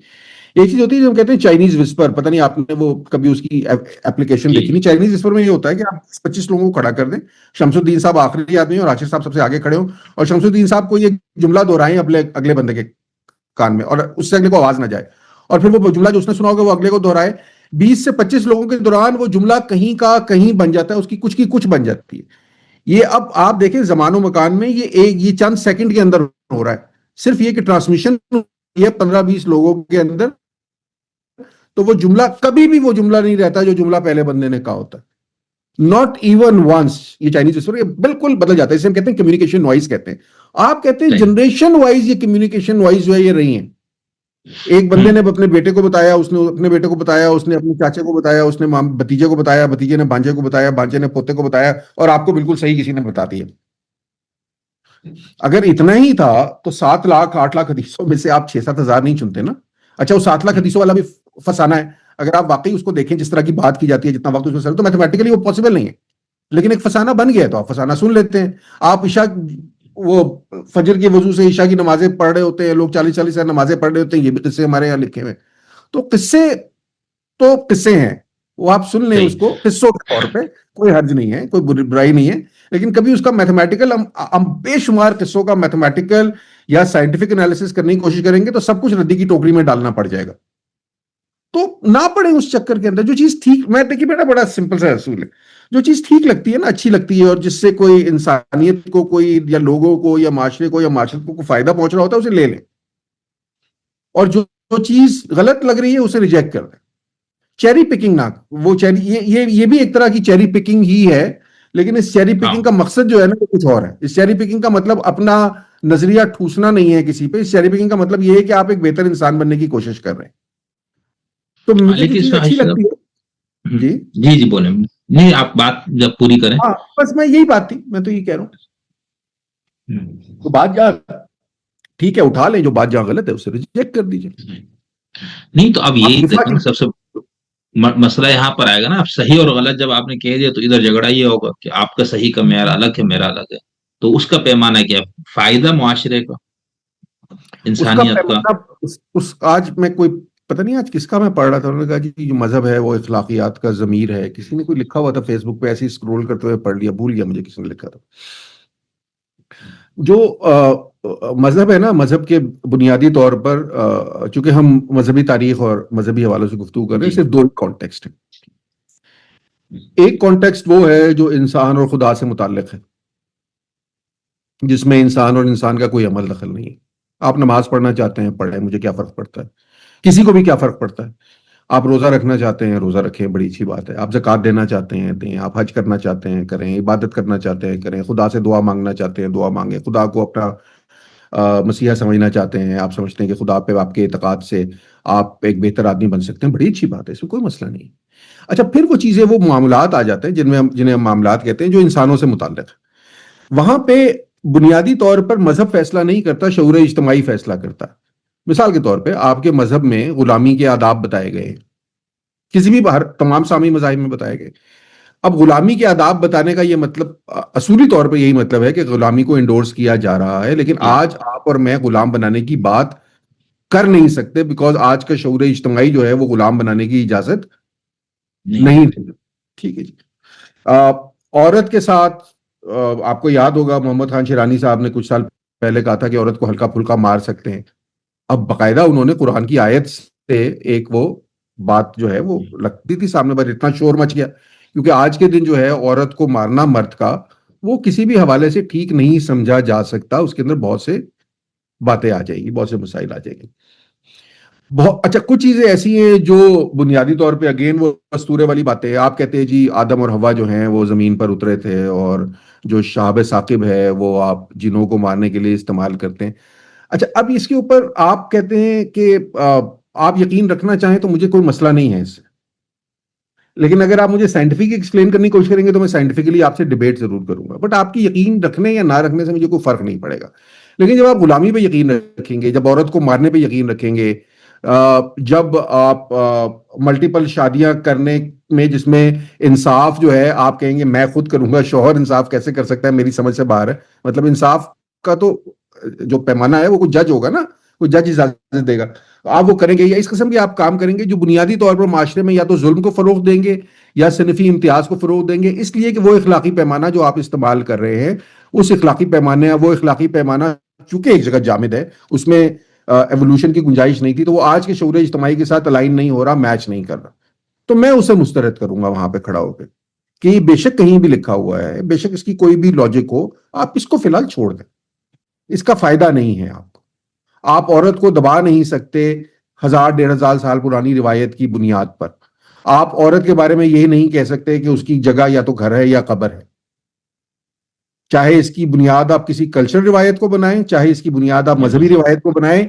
ایک چیز ہوتی ہے جو ہم کہتے ہیں چائنیز وسپر، پتہ نہیں آپ نے وہ کبھی اس کی اپلیکیشن جی دیکھی نہیں. چائنیز وسپر میں یہ ہوتا ہے کہ آپ 25 لوگوں کو کھڑا کر دیں، شمس الدین صاحب آخری آدمی اور عاشر صاحب سب سے آگے کھڑے ہوں، اور شمس الدین صاحب کو یہ جملہ دہرائیں اگلے بندے کے کان میں، اور اس سے اگلے کو آواز نہ جائے، اور پھر وہ جملہ جو اس نے سنا ہوگا وہ اگلے کو دہرائے. 20 سے 25 لوگوں کے دوران وہ جملہ کہیں کا کہیں بن جاتا ہے، اس کی کچھ بن جاتی ہے. یہ اب آپ دیکھیں زمان و مکان میں یہ چند سیکنڈ کے اندر ہو رہا ہے. صرف یہ کہ ٹرانسمیشن یہ 15-20 لوگوں کے اندر، تو وہ جملہ کبھی بھی وہ جملہ نہیں رہتا جو جملہ پہلے بندے نے کہا ہوتا ہے. Not even once. یہ چائنیز یہ بالکل بدل جاتا ہے، اسے ہم کہتے ہیں کمیونیکیشن وائز کہتے ہیں. آپ کہتے ہیں صحیح. جنریشن وائز یہ کمیونیکیشن وائز جو ہے یہ رہی ہیں. ایک بندے نے اپنے بیٹے کو بتایا, اس نے اپنے بیٹے کو بتایا, اس نے اپنے چاچے کو بتایا, اس نے بھتیجے کو بتایا, بھتیجے نے بھانجے کو بتایا, بھانجے نے پوتے کو بتایا, اور آپ کو بالکل صحیح کسی نے بتا دیا. اگر اتنا ہی تھا تو 7 لاکھ 8 لاکھ حدیثوں میں سے آپ 6-7 ہزار نہیں چنتے نا. اچھا, وہ 7 لاکھ حدیثوں والا بھی فسانہ ہے. اگر آپ واقعی اس کو دیکھیں جس طرح کی بات کی جاتی ہے, جتنا وقت اس میں تو میتھمیٹیکلی وہ پاسبل نہیں ہے, لیکن ایک فسانہ بن گیا, تو آپ فسانہ سن لیتے ہیں. آپ عشاء, وہ فجر کی وضو سے عشاء کی نمازیں پڑھ رہے ہوتے ہیں لوگ, 40-40 نمازیں پڑھ رہے ہوتے ہیں, یہ بھی قصے ہمارے یہاں لکھے ہوئے. تو قصے ہیں, وہ آپ سن لیں اس کو قصوں کے طور پہ, کوئی حرج نہیں ہے, کوئی برائی نہیں ہے. لیکن کبھی اس کا میتھمیٹیکل, ہم بے شمار قصوں کا میتھمیٹیکل یا سائنٹیفک انالیسس کرنے کی کوشش کریں گے تو سب کچھ ردی کی ٹوکری میں ڈالنا پڑ جائے گا. تو نہ پڑے اس چکر کے اندر. جو چیز ٹھیک, میں دیکھیے بیٹا بڑا سمپل سا اصول ہے, جو چیز ٹھیک لگتی ہے نا, اچھی لگتی ہے, اور جس سے کوئی انسانیت کو, کوئی یا لوگوں کو یا معاشرے کو یا معاشرت کو کوئی فائدہ پہنچ رہا ہوتا ہے, اسے لے لیں. اور جو چیز غلط لگ رہی ہے اسے ریجیکٹ کر دیں. چیری پکنگ نہ, وہ چیری, یہ بھی ایک طرح کی چیری پکنگ ہی ہے, لیکن اس چیری پکنگ کا مقصد جو ہے نا وہ کچھ اور ہے. اس چیری پکنگ کا مطلب اپنا نظریہ ٹھوسنا نہیں ہے کسی پہ. اس چیری پکنگ کا مطلب یہ ہے کہ آپ ایک بہتر انسان بننے کی کوشش کر رہے ہیں. تو مجھے جو لیکن اس چیز میں اچھی لگتی ہے. جی جی بولیں, نہیں آپ بات جب پوری کریں. ہاں, بس میں یہی بات تھی, میں تو یہ کہہ رہا ہوں. تو بات جہاں ٹھیک ہے اٹھا لیں, جو بات جہاں غلط ہے اسے ریجیکٹ کر دیجیے. نہیں تو اب آپ یہی دفاع دیکھیں نا, سب سے مسئلہ یہاں پر آئے گا نا, اب صحیح اور غلط جب آپ نے کہہ دیا تو ادھر جھگڑا یہ ہوگا کہ آپ کا صحیح کا معیار الگ ہے, میرا الگ ہے. تو اس کا پیمانہ کیا, فائدہ معاشرے کا, اس کا انسانیت کا. آج میں کوئی پتہ نہیں آج کس کا میں پڑھ رہا تھا, انہوں نے کہا جی جو مذہب ہے وہ اخلاقیات کا ضمیر ہے. کسی نے کوئی لکھا ہوا تھا فیس بک پہ, ایسے ہی اسکرول کرتے ہوئے پڑھ لیا, بھول گیا مجھے کس نے لکھا تھا. جو مذہب ہے نا, مذہب کے بنیادی طور پر, چونکہ ہم مذہبی تاریخ اور مذہبی حوالوں سے گفتگو کر رہے ہیں, صرف 2 کانٹیکسٹ ہیں. ایک کانٹیکسٹ وہ ہے جو انسان اور خدا سے متعلق ہے, جس میں انسان اور انسان کا کوئی عمل دخل نہیں ہے. آپ نماز پڑھنا چاہتے ہیں پڑھیں, مجھے کیا فرق پڑتا ہے, کسی کو بھی کیا فرق پڑتا ہے. آپ روزہ رکھنا چاہتے ہیں روزہ رکھیں, بڑی اچھی بات ہے. آپ زکوٰۃ دینا چاہتے ہیں دیں, آپ حج کرنا چاہتے ہیں کریں, عبادت کرنا چاہتے ہیں کریں, خدا سے دعا مانگنا چاہتے ہیں دعا مانگیں, خدا کو اپنا مسیحا سمجھنا چاہتے ہیں, آپ سمجھتے ہیں کہ خدا پہ آپ کے اعتقاد سے آپ ایک بہتر آدمی بن سکتے ہیں, بڑی اچھی بات ہے, اس میں کوئی مسئلہ نہیں. اچھا, پھر وہ چیزیں, وہ معاملات آ جاتے ہیں جنہیں ہم معاملات کہتے ہیں, جو انسانوں سے متعلق ہے. وہاں پہ بنیادی طور پر مذہب فیصلہ نہیں کرتا, شعور اجتماعی فیصلہ کرتا. مثال کے طور پہ آپ کے مذہب میں غلامی کے آداب بتائے گئے, کسی بھی تمام سامی مذاہب میں بتائے گئے. اب غلامی کے آداب بتانے کا یہ مطلب, اصولی طور پہ یہی مطلب ہے کہ غلامی کو انڈورس کیا جا رہا ہے, لیکن آج آپ اور میں غلام بنانے کی بات کر نہیں سکتے, بیکاز آج کا شعور اجتماعی جو ہے وہ غلام بنانے کی اجازت نہیں دے. ٹھیک ہے جی. عورت کے ساتھ, آپ کو یاد ہوگا محمد خان شیرانی صاحب نے کچھ سال پہلے کہا تھا کہ عورت کو ہلکا پھلکا مار سکتے ہیں. اب باقاعدہ انہوں نے قرآن کی آیت سے ایک وہ بات جو ہے وہ لگتی تھی سامنے, پر اتنا شور مچ گیا کیونکہ آج کے دن جو ہے عورت کو مارنا مرد کا, وہ کسی بھی حوالے سے ٹھیک نہیں سمجھا جا سکتا. اس کے اندر بہت سے باتیں آ جائیں گی, بہت سے مسائل آ جائیں گے. اچھا, کچھ چیزیں ایسی ہیں جو بنیادی طور پہ اگین وہ اسطورے والی باتیں ہیں. آپ کہتے ہیں جی آدم اور حوا جو ہیں وہ زمین پر اترے تھے, اور جو شہاب ثاقب ہے وہ آپ جنوں کو مارنے کے لیے استعمال کرتے ہیں. اچھا, اب اس کے اوپر آپ کہتے ہیں کہ آپ یقین رکھنا چاہیں تو مجھے کوئی مسئلہ نہیں ہے اس سے, لیکن اگر آپ مجھے سائنٹیفک ایکسپلین کرنے کی کوشش کریں گے تو میں سائنٹیفکلی آپ سے ڈیبیٹ ضرور کروں گا, بٹ آپ کی یقین رکھنے یا نہ رکھنے سے مجھے کوئی فرق نہیں پڑے گا. لیکن جب آپ غلامی پہ یقین رکھیں گے, جب عورت کو مارنے پہ یقین رکھیں گے, جب آپ ملٹیپل شادیاں کرنے میں جس میں انصاف جو ہے آپ کہیں گے میں خود کروں گا, شوہر انصاف کیسے کر سکتا ہے, میری سمجھ سے باہر ہے. مطلب انصاف کا تو جو پیمانہ ہے وہ کوئی جج ہوگا نا, کوئی جج اجازت دے گا, آپ وہ کریں گے, یا اس قسم کے آپ کام کریں گے جو بنیادی طور پر معاشرے میں یا تو ظلم کو فروغ دیں گے یا صنفی امتیاز کو فروغ دیں گے, اس لیے کہ وہ اخلاقی پیمانہ جو آپ استعمال کر رہے ہیں اس اخلاقی پیمانے, وہ اخلاقی پیمانہ چونکہ ایک جگہ جامد ہے, اس میں ایوولوشن کی گنجائش نہیں تھی, تو وہ آج کے شعور اجتماعی کے ساتھ الائن نہیں ہو رہا, میچ نہیں کر رہا. تو میں اسے مسترد کروں گا وہاں پہ کھڑا ہو کے کہ یہ بے شک کہیں بھی لکھا ہوا ہے, بے شک اس کی کوئی بھی لاجک ہو, آپ اس کو فی الحال چھوڑ دیں, اس کا فائدہ نہیں ہے آپ کو. آپ عورت کو دبا نہیں سکتے 1000-1500 سال پرانی روایت کی بنیاد پر. آپ عورت کے بارے میں یہ نہیں کہہ سکتے کہ اس کی جگہ یا تو گھر ہے یا قبر ہے. چاہے اس کی بنیاد آپ کسی کلچرل روایت کو بنائیں، چاہے اس کی بنیاد آپ مذہبی روایت کو بنائیں.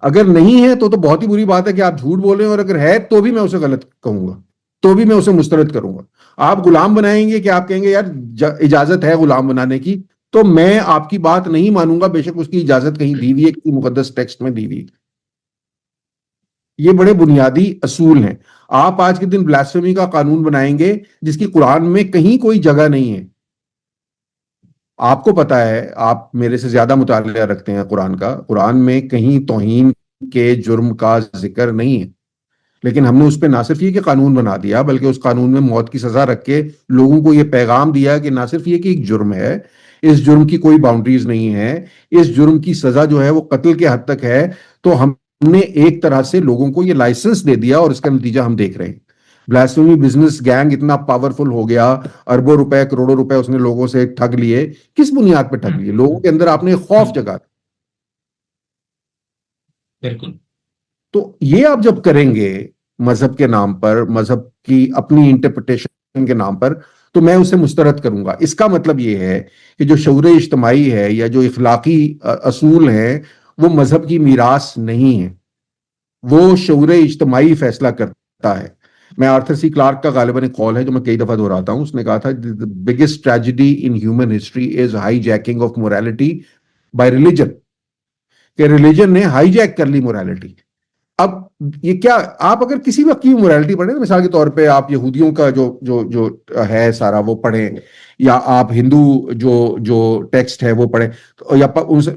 اگر نہیں ہے تو بہت ہی بری بات ہے کہ آپ جھوٹ بول رہے ہیں، اور اگر ہے تو بھی میں اسے غلط کہوں گا، تو بھی میں اسے مسترد کروں گا. آپ غلام بنائیں گے کہ آپ کہیں گے یار اجازت ہے غلام بنانے کی، تو میں آپ کی بات نہیں مانوں گا، بے شک اس کی اجازت کہیں دی ہوئی ہے، کسی مقدس ٹیکسٹ میں دی ہوئی ہے. یہ بڑے بنیادی اصول ہیں. آپ آج کے دن بلاسفیمی کا قانون بنائیں گے جس کی قرآن میں کہیں کوئی جگہ نہیں ہے. آپ کو پتا ہے، آپ میرے سے زیادہ مطالعہ رکھتے ہیں قرآن کا، قرآن میں کہیں توہین کے جرم کا ذکر نہیں ہے، لیکن ہم نے اس پہ نہ صرف یہ کہ قانون بنا دیا، بلکہ اس قانون میں موت کی سزا رکھ کے لوگوں کو یہ پیغام دیا کہ نہ صرف یہ کہ ایک جرم ہے، اس جرم کی کوئی باؤنڈریز نہیں ہے، اس جرم کی سزا جو ہے وہ قتل کے حد تک ہے. تو ہم نے ایک طرح سے لوگوں کو یہ لائسنس دے دیا، اور اس کا نتیجہ ہم دیکھ رہے ہیں. بلاسفیمی بزنس گینگ اتنا پاورفل ہو گیا، اربوں روپے کروڑوں روپے اس نے لوگوں سے ٹھگ لیے. کس بنیاد پہ ٹھگ لیے؟ لوگوں کے اندر آپ نے خوف جگا. بالکل. تو یہ آپ جب کریں گے مذہب کے نام پر، مذہب کی اپنی انٹرپریٹیشن کے نام پر، تو میں اسے مسترد کروں گا. اس کا مطلب یہ ہے کہ جو شعور اجتماعی ہے یا جو اخلاقی اصول ہیں وہ مذہب کی میراث نہیں ہے، وہ شعور اجتماعی فیصلہ کرتا ہے. میں آرتھر سی کلارک کا غالباً ایک قول ہے جو میں کئی دفعہ دہراتا ہوں، اس نے کہا تھا the biggest tragedy in human history is hijacking of morality by religion. کہ ریلیجن نے ہائی جیک کر لی مورالٹی. اب یہ کیا، آپ اگر کسی وقت کی مورالٹی پڑھیں، مثال کے طور پہ آپ یہودیوں کا جو ہے سارا وہ پڑھیں، یا آپ ہندو جو ٹیکسٹ ہے وہ پڑھیں، یا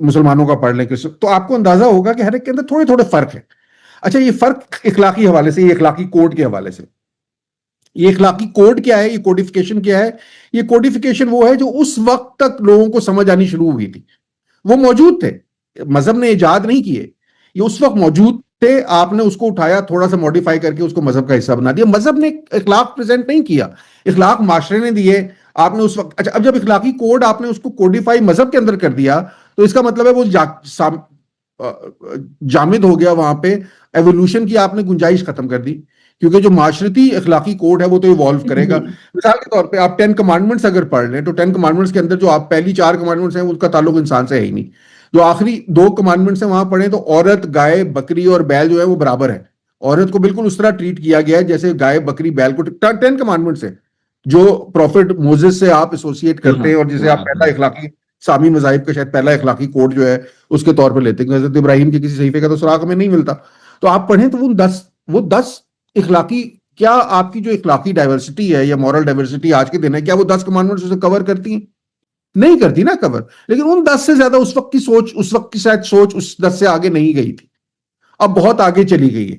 مسلمانوں کا پڑھ لیں، تو آپ کو اندازہ ہوگا کہ ہر ایک کے اندر تھوڑے تھوڑے فرق ہیں. اچھا، یہ فرق اخلاقی حوالے سے، یہ اخلاقی کوڈ کے حوالے سے، یہ اخلاقی کوڈ کیا ہے، یہ کوڈیفیکیشن کیا ہے؟ یہ کوڈیفیکیشن وہ ہے جو اس وقت تک لوگوں کو سمجھ آنی شروع ہوئی تھی. وہ موجود تھے، مذہب نے ایجاد نہیں کیے، یہ اس وقت موجود تھے. آپ نے اس کو اٹھایا، تھوڑا سا ماڈیفائی کر کے اس کو مذہب کا حصہ بنا دیا. مذہب نے اخلاق پریزنٹ نہیں کیا، اخلاق معاشرے نے دیے. آپ نے اس وقت، اچھا، اب جب اخلاقی کوڈ آپ نے اس کو کوڈیفائی مذہب کے اندر کر دیا، تو اس کا مطلب ہے وہ جامد ہو گیا. وہاں پہ ایوولوشن کی آپ نے گنجائش ختم کر دی، کیونکہ جو معاشرتی اخلاقی کوڈ ہے وہ تو ایوالو کرے گا. مثال کے طور پہ آپ 10 کمانڈمنٹس اگر پڑھ لیں، تو 10 کمانڈمنٹس کے اندر جو آپ پہلی 4 کمانڈمنٹس ہیں ان کا تعلق انسان سے ہے ہی نہیں. جو آخری 2 کمانڈمنٹس ہیں وہاں پڑھیں تو عورت، گائے، بکری اور بیل جو ہے وہ برابر ہے. عورت کو بالکل اس طرح ٹریٹ کیا گیا ہے جیسے گائے، بکری، بیل کو. 10 کمانڈمنٹس ہیں جو پروفٹ موزس سے آپ ایسوسیٹ کرتے ہیں، اور جسے آپ پہلا اخلاقی، سامی مذاہب کا شاید پہلا اخلاقی کوڈ جو ہے اس کے طور پہ لیتے ہیں. حضرت ابراہیم کے کسی صحیفے کا تو سراغ ہمیں نہیں ملتا. تو آپ پڑھیں تو وہ 10 اخلاقی، کیا آپ کی جو اخلاقی ڈائیورسٹی ہے یا مورل ڈائیورسٹی آج کے دن ہے، کیا وہ 10 کمانڈمنٹس اسے کور کرتی ہیں؟ نہیں کرتی نا کور. لیکن ان 10 سے زیادہ اس وقت کی سوچ، اس وقت کی شاید سوچ اس 10 سے آگے نہیں گئی تھی. اب بہت آگے چلی گئی ہے،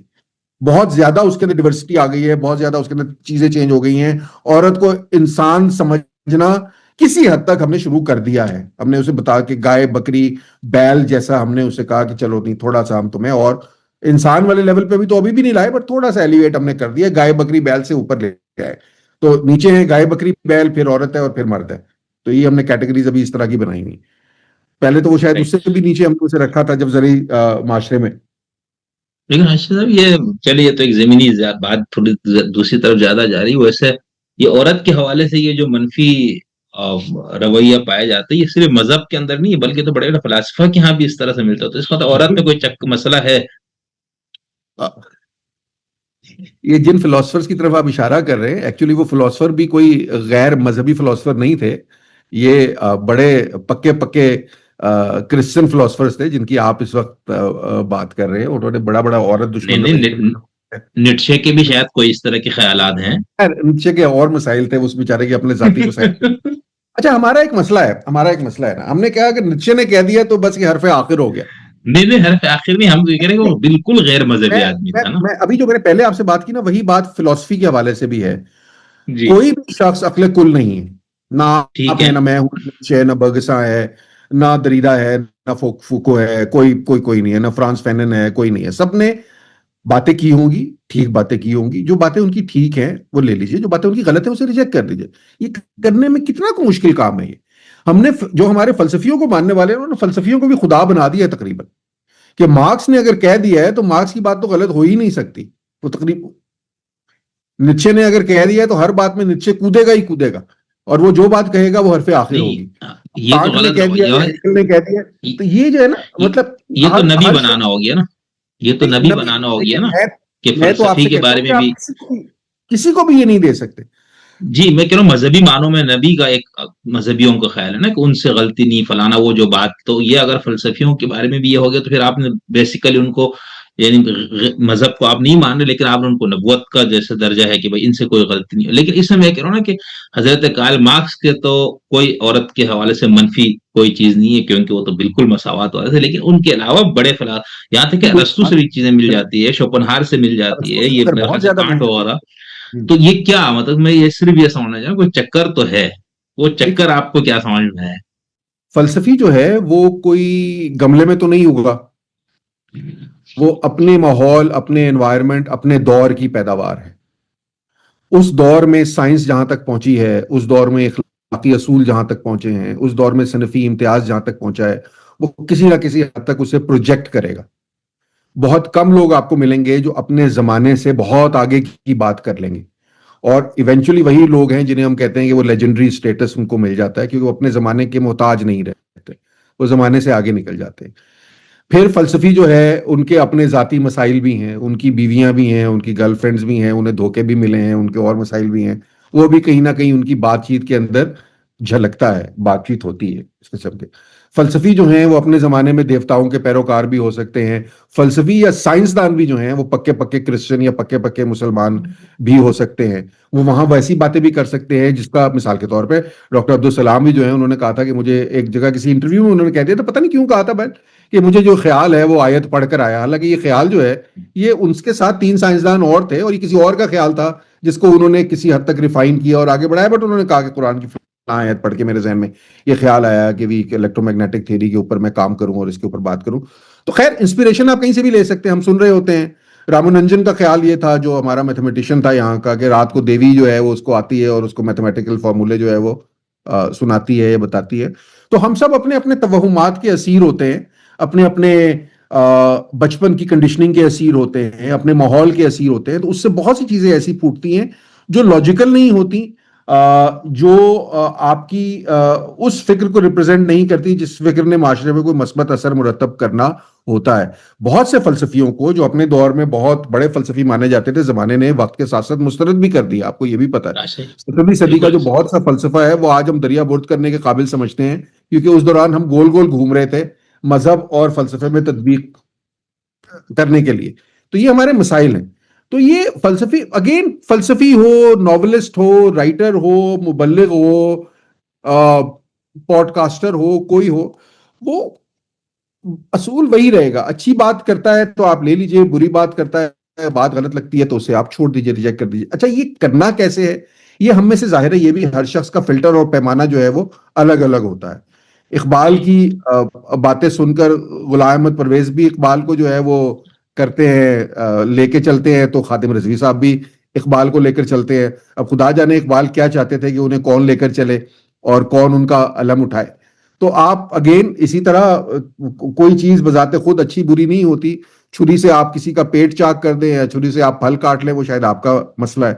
بہت زیادہ اس کے اندر ڈیورسٹی آ گئی ہے، بہت زیادہ اس کے اندر چیزیں چینج ہو گئی ہیں. عورت کو انسان سمجھنا کسی حد تک ہم نے شروع کر دیا ہے. ہم نے اسے بتا کہ گائے، بکری، بیل جیسا ہم نے اسے کہا کہ چلو نہیں، تھوڑا سا ہم تمہیں، اور انسان والے لیول پہ بھی تو ابھی بھی نہیں لائے، بٹ تھوڑا سا ایلیویٹ ہم نے کر دیا. گائے، بکری، بیل سے اوپر لے آئے. تو نیچے ہے گائے، بکری، بیل، پھر عورت ہے، اور پھر مرد ہے. تو یہ ہم نے کیٹیگریز ابھی اس طرح کی بنائی نہیں. پہلے تو وہ شاید اس سے بھی نیچے ہم نے اسے رکھا تھا جب زرعی معاشرے میں. لیکن ارشد صاحب، یہ چلیے تو ایک زمینی بات تھوڑی دوسری طرف زیادہ جا رہی. ویسے یہ عورت کے حوالے سے یہ جو منفی رویہ پایا جاتا ہے، یہ صرف مذہب کے اندر نہیں ہے بلکہ تو بڑے بڑے فلاسفہ کے ہاں بھی اس طرح سے ملتا ہے. تو اس کا تو عورت میں کوئی مسئلہ ہے؟ یہ جن فلاسفرز کی طرف آپ اشارہ کر رہے ہیں، ایکچولی وہ فلاسفر بھی کوئی غیر مذہبی فلاسفر نہیں تھے. یہ بڑے پکے پکے کرسچن فلاسفرز تھے جن کی آپ اس وقت بات کر رہے ہیں. انہوں نے بڑا بڑا عورت دشمن نہیں، نیٹشے کے بھی شاید کوئی اس طرح کے خیالات ہیں. نیچے کے اور مسائل تھے، اس بیچارے کے اپنے ذاتی مسائل. اچھا، ہمارا ایک مسئلہ ہے نا، ہم نے کہا کہ نیچے نے کہہ دیا تو بس یہ حرف آخر ہو گیا. نہیں، حرف آخر میں ہم تو یہ کہہ رہے ہیں کہ وہ بالکل غیر مذہبی آدمی تھا نا. میں ابھی جو میں نے پہلے آپ سے بات کی نا، وہی بات فلسفی کے حوالے سے بھی ہے. جی، کوئی بھی شخص عقل کل نہیں ہے. نہ ٹھیک آپ ہے. ہیں، نہ میں ہوں، نیچے، نہ برگسا ہے، نہ دریدا ہے، نہ فوکو ہے. کوئی نہیں ہے، نہ فرانس فینن ہے، کوئی نہیں ہے. سب نے باتیں کی ہوں گی، ٹھیک باتیں کی ہوں گی. جو باتیں ان کی ٹھیک ہیں وہ لے لیجئے، جو باتیں ان کی غلط ہیں اسے ریجیکٹ کر دیجئے. یہ کرنے میں کتنا کو مشکل کام ہے. یہ ہم نے جو ہمارے فلسفیوں کو ماننے والے ہیں، انہوں نے فلسفیوں کو بھی خدا بنا دیا ہے تقریباً. کہ مارکس نے اگر کہہ دیا ہے تو مارکس کی بات تو غلط ہو ہی نہیں سکتی. وہ تقریباً نیچے نے اگر کہہ دیا ہے تو ہر بات میں نیچے کودے گا ہی کودے گا. اور وہ جو بات کہے گا وہ حرف آخر ہوگی. نہیں یہ تو کانٹ نے غلط کہہ ہو دیا گیا. یا ہیگل نے کہہ دیا, تو یہ جو ہے نا مطلب یہ تو نبی ہر بنانا ہو گیا نا, یہ تو نبی بنانا ہو گیا نا کہ میں تو آپ فلسفی سے کے کہتا بارے ہوں میں کہ بھی. آپ کسی کو بھی یہ نہیں دے سکتے. جی میں کہہ رہا ہوں مذہبی معنوں میں نبی کا ایک مذہبیوں کا خیال ہے نا کہ ان سے غلطی نہیں فلانا وہ جو بات, تو یہ اگر فلسفیوں کے بارے میں بھی یہ ہو گیا تو پھر آپ نے بیسیکلی ان کو یعنی مذہب کو آپ نہیں مان رہے لیکن آپ نے ان کو نبوت کا جیسے درجہ ہے کہ بھائی ان سے کوئی غلطی نہیں. لیکن اس میں میں کہہ رہا ہوں نا کہ حضرت کارل مارکس کے تو کوئی عورت کے حوالے سے منفی کوئی چیز نہیں ہے کیونکہ وہ تو بالکل مساوات والے تھے, لیکن ان کے علاوہ بڑے فلا یہاں تک کہ ارسطو سے بھی چیزیں مل جاتی ہے, شوپنہار سے مل جاتی ہے, یہ میرے خیال بہت سے زیادہ کانٹ وغیرہ. تو یہ کیا مطلب میں یہ صرف یہ سمجھنا چاہوں کوئی چکر تو ہے, وہ چکر آپ کو کیا سمجھ میں ہے؟ فلسفی جو ہے وہ کوئی گملے میں تو نہیں ہوگا, وہ اپنے ماحول, اپنے انوائرمنٹ, اپنے دور کی پیداوار ہے. اس دور میں سائنس جہاں تک پہنچی ہے, اس دور میں اخلاقی اصول جہاں تک پہنچے ہیں, اس دور میں صنفی امتیاز جہاں تک پہنچا ہے, وہ کسی نہ کسی حد تک اسے پروجیکٹ کرے گا. بہت کم لوگ آپ کو ملیں گے جو اپنے زمانے سے بہت آگے کی بات کر لیں گے, اور ایونچولی وہی لوگ ہیں جنہیں ہم کہتے ہیں کہ وہ لیجنڈری سٹیٹس ان کو مل جاتا ہے کیونکہ وہ اپنے زمانے کے محتاج نہیں رہتے, وہ زمانے سے آگے نکل جاتے ہیں. پھر فلسفی جو ہے ان کے اپنے ذاتی مسائل بھی ہیں, ان کی بیویاں بھی ہیں, ان کی گرل فرینڈز بھی ہیں, انہیں دھوکے بھی ملے ہیں, ان کے اور مسائل بھی ہیں, وہ بھی کہیں نہ کہیں ان کی بات چیت کے اندر جھلکتا ہے, بات چیت ہوتی ہے اس قسم کے. فلسفی جو ہیں وہ اپنے زمانے میں دیوتاؤں کے پیروکار بھی ہو سکتے ہیں. فلسفی یا سائنسدان بھی جو ہیں وہ پکے پکے کرسچن یا پکے پکے مسلمان بھی ہو سکتے ہیں. وہ وہاں ویسی باتیں بھی کر سکتے ہیں جس کا مثال کے طور پہ ڈاکٹر عبدالسلام بھی جو ہیں انہوں نے کہا تھا کہ مجھے ایک جگہ کسی انٹرویو میں انہوں نے کہہ دیا تھا, پتہ نہیں کیوں کہا تھا بھائی, کہ مجھے جو خیال ہے وہ آیت پڑھ کر آیا. حالانکہ یہ خیال جو ہے یہ ان کے ساتھ 3 سائنسدان اور تھے اور یہ کسی اور کا خیال تھا جس کو انہوں نے کسی حد تک ریفائن کیا اور آگے بڑھایا, بٹ انہوں نے کہا کہ قرآن کی آیت پڑھ کے میرے ذہن میں یہ خیال آیا کہ بھی الیکٹرو میگنیٹک تھیوری کے اوپر میں کام کروں اور اس کے اوپر بات کروں. تو خیر انسپریشن آپ کہیں سے بھی لے سکتے ہیں. ہم سن رہے ہوتے ہیں رامانجن کا خیال یہ تھا, جو ہمارا میتھمیٹیشین تھا یہاں کا, کہ رات کو دیوی جو ہے وہ اس کو آتی ہے اور اس کو میتھمیٹیکل فارمولے جو ہے وہ سناتی ہے یا بتاتی ہے. تو ہم سب اپنے اپنے توہمات کے اسیر ہوتے ہیں, اپنے اپنے بچپن کی کنڈیشننگ کے اسیر ہوتے ہیں, اپنے ماحول کے اسیر ہوتے ہیں. تو اس سے بہت سی چیزیں ایسی پھوٹتی ہیں جو لاجیکل نہیں ہوتی, جو آپ کی اس فکر کو ریپرزینٹ نہیں کرتی جس فکر نے معاشرے میں کوئی مثبت اثر مرتب کرنا ہوتا ہے. بہت سے فلسفیوں کو جو اپنے دور میں بہت بڑے فلسفی مانے جاتے تھے, زمانے نے وقت کے ساتھ ساتھ مسترد بھی کر دیا. آپ کو یہ بھی پتا ہے 17ویں صدی کا جو بہت سا فلسفہ ہے وہ آج ہم دریا برد کرنے کے قابل سمجھتے ہیں, کیونکہ اس دوران ہم گول گول گھوم رہے تھے مذہب اور فلسفے میں تطبیق کرنے کے لیے. تو یہ ہمارے مسائل ہیں. تو یہ فلسفی, اگین فلسفی ہو, ناولسٹ ہو, رائٹر ہو, مبلغ ہو, پوڈ کاسٹر ہو, کوئی ہو, وہ اصول وہی رہے گا. اچھی بات کرتا ہے تو آپ لے لیجئے, بری بات کرتا ہے, بات غلط لگتی ہے تو اسے آپ چھوڑ دیجئے, ریجیکٹ کر دیجئے. اچھا یہ کرنا کیسے ہے, یہ ہم میں سے ظاہر ہے, یہ بھی ہر شخص کا فلٹر اور پیمانہ جو ہے وہ الگ الگ ہوتا ہے. اقبال کی باتیں سن کر غلام احمد پرویز بھی اقبال کو جو ہے وہ کرتے ہیں, لے کے چلتے ہیں, تو خادم رضوی صاحب بھی اقبال کو لے کر چلتے ہیں. اب خدا جانے اقبال کیا چاہتے تھے کہ انہیں کون لے کر چلے اور کون ان کا علم اٹھائے. تو آپ اگین اسی طرح کوئی چیز بذات خود اچھی بری نہیں ہوتی. چھری سے آپ کسی کا پیٹ چاک کر دیں یا چھری سے آپ پھل کاٹ لیں, وہ شاید آپ کا مسئلہ ہے.